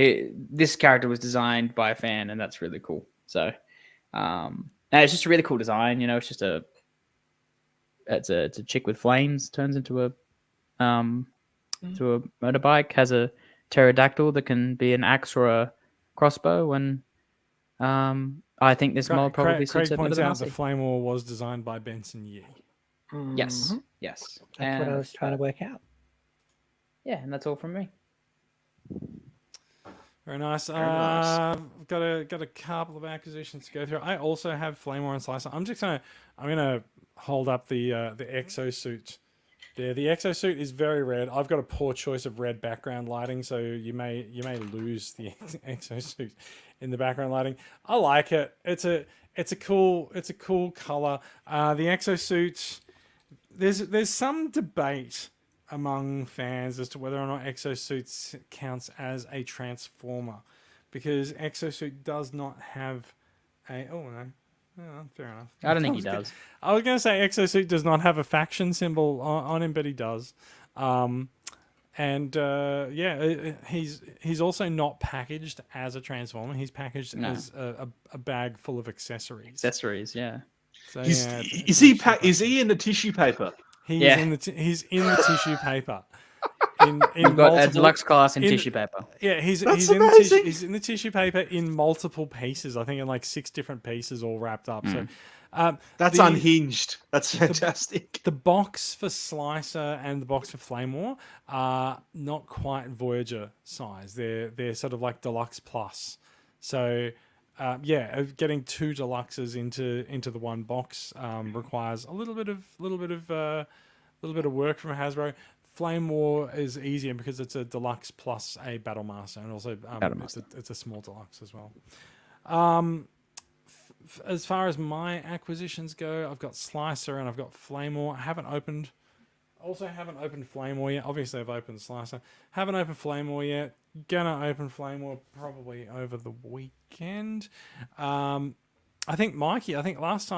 Speaker 4: this character was designed by a fan, and that's really cool. So, no, it's just a really cool design. You know, it's just it's a chick with flames turns into a to a motorbike, has a pterodactyl that can be an axe or a crossbow, and I think this mod probably suits
Speaker 1: Craig
Speaker 4: it better
Speaker 1: points
Speaker 4: than
Speaker 1: out the
Speaker 4: RC.
Speaker 1: Flame War was designed by Benson Yee.
Speaker 4: Yes, yes.
Speaker 3: That's what I was trying to work out.
Speaker 4: Yeah, and that's all from me.
Speaker 1: Very nice.
Speaker 2: Very nice.
Speaker 1: Got a couple of acquisitions to go through. I also have Flame War and Slicer. I'm gonna hold up the exosuit. There, the exosuit is very red. I've got a poor choice of red background lighting, so you may lose the exosuit in the background lighting. I like it. It's a cool color. The exosuit. There's some debate among fans as to whether or not exosuit counts as a transformer, because exosuit does not have a. Oh no. Oh, fair enough.
Speaker 4: I don't think he does.
Speaker 1: I was going to say exosuit does not have a faction symbol on him, but he does. He's also not packaged as a transformer. He's packaged as a bag full of accessories.
Speaker 4: Accessories, yeah.
Speaker 1: So,
Speaker 2: Is he in the tissue paper?
Speaker 1: He's in the tissue paper.
Speaker 4: You've got a deluxe class in tissue paper.
Speaker 1: Yeah, he's in the tissue paper in multiple pieces. I think in like 6 different pieces all wrapped up. So
Speaker 2: that's unhinged. That's fantastic.
Speaker 1: The box for Slicer and the box for Flame War are not quite Voyager size. They're sort of like Deluxe Plus. So getting 2 deluxes into the one box requires a little bit of work from Hasbro. Flame War is easier because it's a deluxe plus a Battle Master, and also it's a small deluxe as well. As far as my acquisitions go, I've got Slicer and I've got Flame War. I haven't opened Flame War yet. Obviously, I've opened Slicer. Haven't opened Flame War yet. Gonna open Flame War probably over the weekend. I think Mikey. Last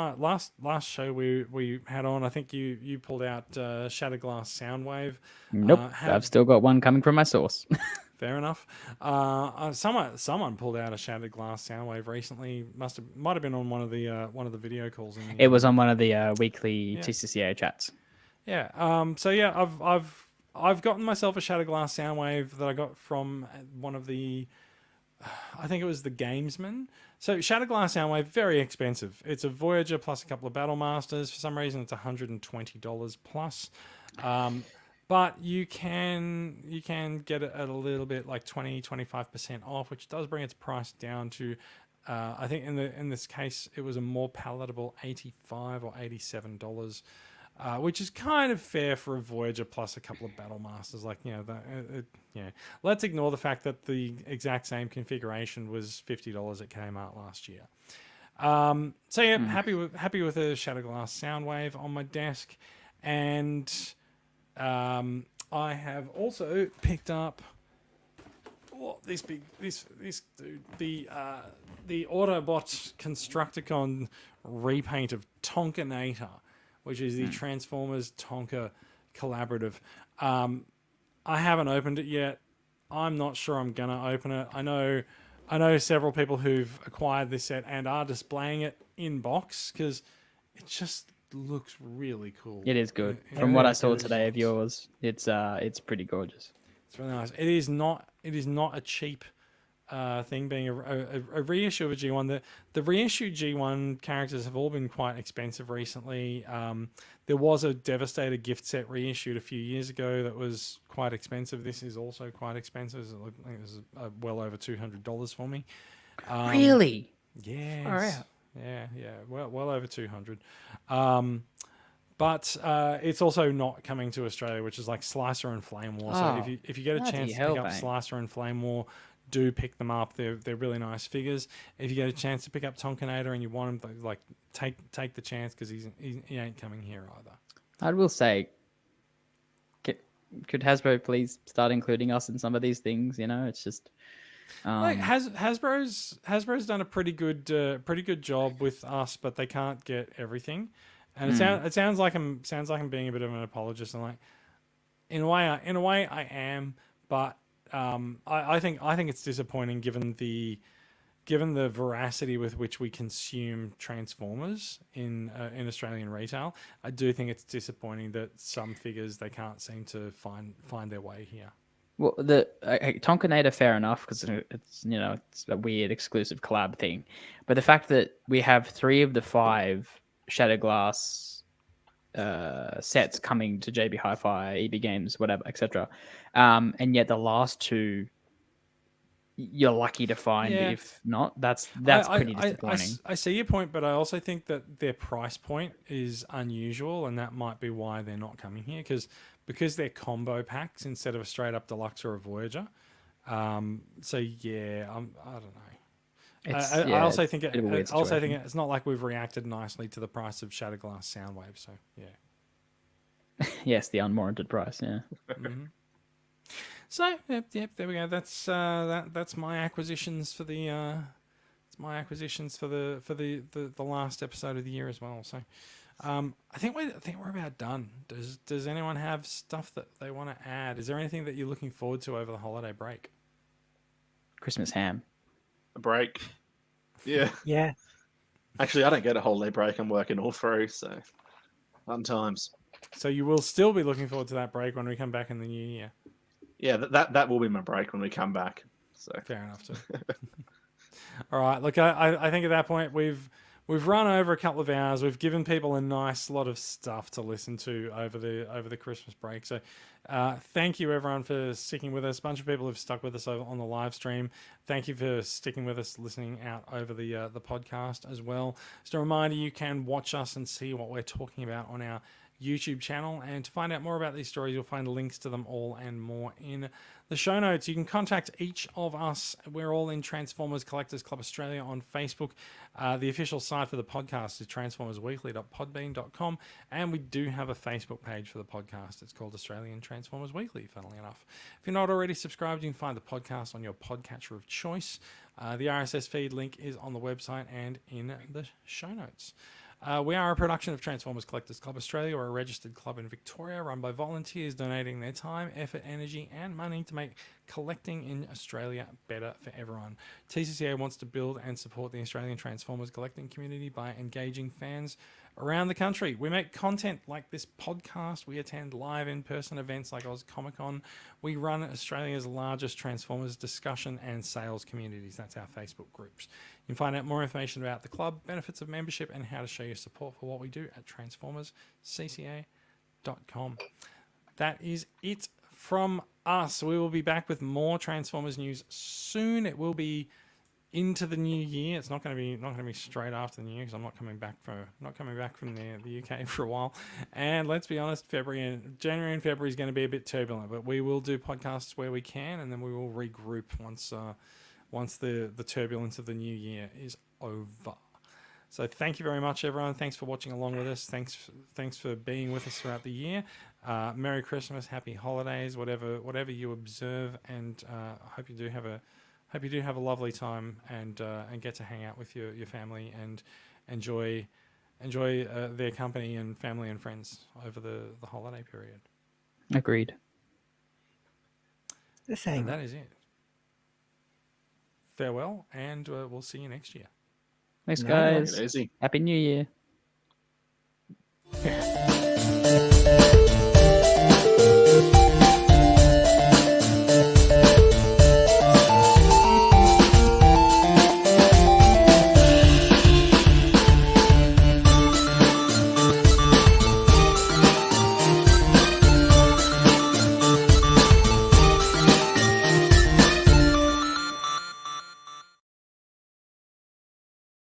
Speaker 1: show we had on, I think you pulled out Shattered Glass Soundwave.
Speaker 4: Nope, I've still got one coming from my source.
Speaker 1: Fair enough. Someone pulled out a Shattered Glass Soundwave recently. Might have been on one of the video calls.
Speaker 4: It was on one of the weekly TCCA chats.
Speaker 1: Yeah. So yeah, I've gotten myself a Shattered Glass Soundwave that I got from one of the. I think it was the Gamesman. So Shattered Glass Soundwave, very expensive. It's a Voyager plus a couple of Battle Masters. For some reason, it's $120 plus. But you can get it at a little bit like 20-25% off, which does bring its price down to I think in this case it was a more palatable $85 or $87. Which is kind of fair for a Voyager plus a couple of Battle Masters. Like, let's ignore the fact that the exact same configuration was $50 at Kmart last year. Happy with a Shattered Glass Soundwave on my desk, and I have also picked up this dude, the Autobot Constructicon repaint of Tonkanator, which is the Transformers Tonka collaborative. I haven't opened it yet. I'm not sure I'm gonna open it. I know several people who've acquired this set and are displaying it in box because it just looks really cool.
Speaker 4: It is good. From what I saw today of yours, it's pretty gorgeous.
Speaker 1: It's really nice. It is not a cheap thing, being a reissue of a G1. The reissue G1 characters have all been quite expensive recently. There was a Devastator gift set reissued a few years ago that was quite expensive. This is also quite expensive. I think this is well over $200 for me.
Speaker 4: Really?
Speaker 1: Yes.
Speaker 4: Far out.
Speaker 1: Yeah. Well over 200. But it's also not coming to Australia, which is like Slicer and Flame War. So if you get a chance to pick up Slicer and Flame War, do pick them up. They're really nice figures. If you get a chance to pick up Tonkanator and you want him, like take the chance, because he ain't coming here either.
Speaker 4: I will say, could Hasbro please start including us in some of these things? You know, it's just
Speaker 1: like Hasbro's done a pretty good job with us, but they can't get everything. And it sounds like I'm being a bit of an apologist, and like in a way I am, but I think it's disappointing given the veracity with which we consume Transformers in Australian retail. I do think it's disappointing that some figures they can't seem to find their way here.
Speaker 4: Well, the Tonkinada, fair enough, because it's it's a weird exclusive collab thing, but the fact that we have 3 of the 5 Shattered Glass sets coming to JB Hi-Fi, EB Games, whatever, etc., and yet the last 2 you're lucky to find.
Speaker 1: Yeah.
Speaker 4: If not, that's pretty disappointing.
Speaker 1: I see your point, but I also think that their price point is unusual, and that might be why they're not coming here because they're combo packs instead of a straight up deluxe or a Voyager. So yeah, I don't know. I also think it's not like we've reacted nicely to the price of Shattered Glass Soundwave. So yeah.
Speaker 4: Yes, the unwarranted price. Yeah.
Speaker 1: Mm-hmm. So yep, there we go. That's my acquisitions for the the last episode of the year as well. So I think we're about done. Does anyone have stuff that they want to add? Is there anything that you're looking forward to over the holiday break?
Speaker 4: Christmas ham.
Speaker 2: A break. Yeah.
Speaker 3: Yeah.
Speaker 2: Actually, I don't get a holiday break. I'm working all through, so fun times.
Speaker 1: So you will still be looking forward to that break when we come back in the new year.
Speaker 2: Yeah, that will be my break when we come back. So
Speaker 1: fair enough too. All right, look, I think at that point we've run over a couple of hours. We've given people a nice lot of stuff to listen to over the Christmas break. So thank you everyone for sticking with us. A bunch of people have stuck with us over on the live stream. Thank you for sticking with us, listening out over the podcast as well. Just a reminder, you can watch us and see what we're talking about on our YouTube channel, and to find out more about these stories, you'll find links to them all and more in the show notes. You can contact each of us. We're all in Transformers Collectors Club Australia on Facebook. The official site for the podcast is transformersweekly.podbean.com, and we do have a Facebook page for the podcast. It's called Australian Transformers Weekly, funnily enough. If you're not already subscribed, you can find the podcast on your podcatcher of choice. The RSS feed link is on the website and in the show notes. We are a production of Transformers Collectors Club Australia. We're a registered club in Victoria run by volunteers donating their time, effort, energy and money to make collecting in Australia better for everyone. TCCA wants to build and support the Australian Transformers collecting community by engaging fans around the country. We make content like this podcast. We attend live in-person events like Oz Comic Con. We run Australia's largest Transformers discussion and sales communities. That's our Facebook groups. You can find out more information about the club, benefits of membership, and how to show your support for what we do at transformerscca.com. That is it from us. We will be back with more Transformers news soon. It will be into the new year. It's not going to be straight after the new year because I'm not coming back from the UK for a while. And let's be honest, January and February is going to be a bit turbulent, but we will do podcasts where we can, and then we will regroup once the turbulence of the new year is over. So thank you very much, everyone. Thanks for watching along with us. Thanks for being with us throughout the year. Merry Christmas, Happy Holidays, whatever you observe, and I hope you do have a lovely time and get to hang out with your family and enjoy their company and family and friends over the holiday period.
Speaker 4: Agreed.
Speaker 3: The same.
Speaker 1: And that is it. Farewell, and we'll see you next year.
Speaker 4: Thanks, guys.
Speaker 2: Easy.
Speaker 4: Happy New Year.
Speaker 1: Yeah.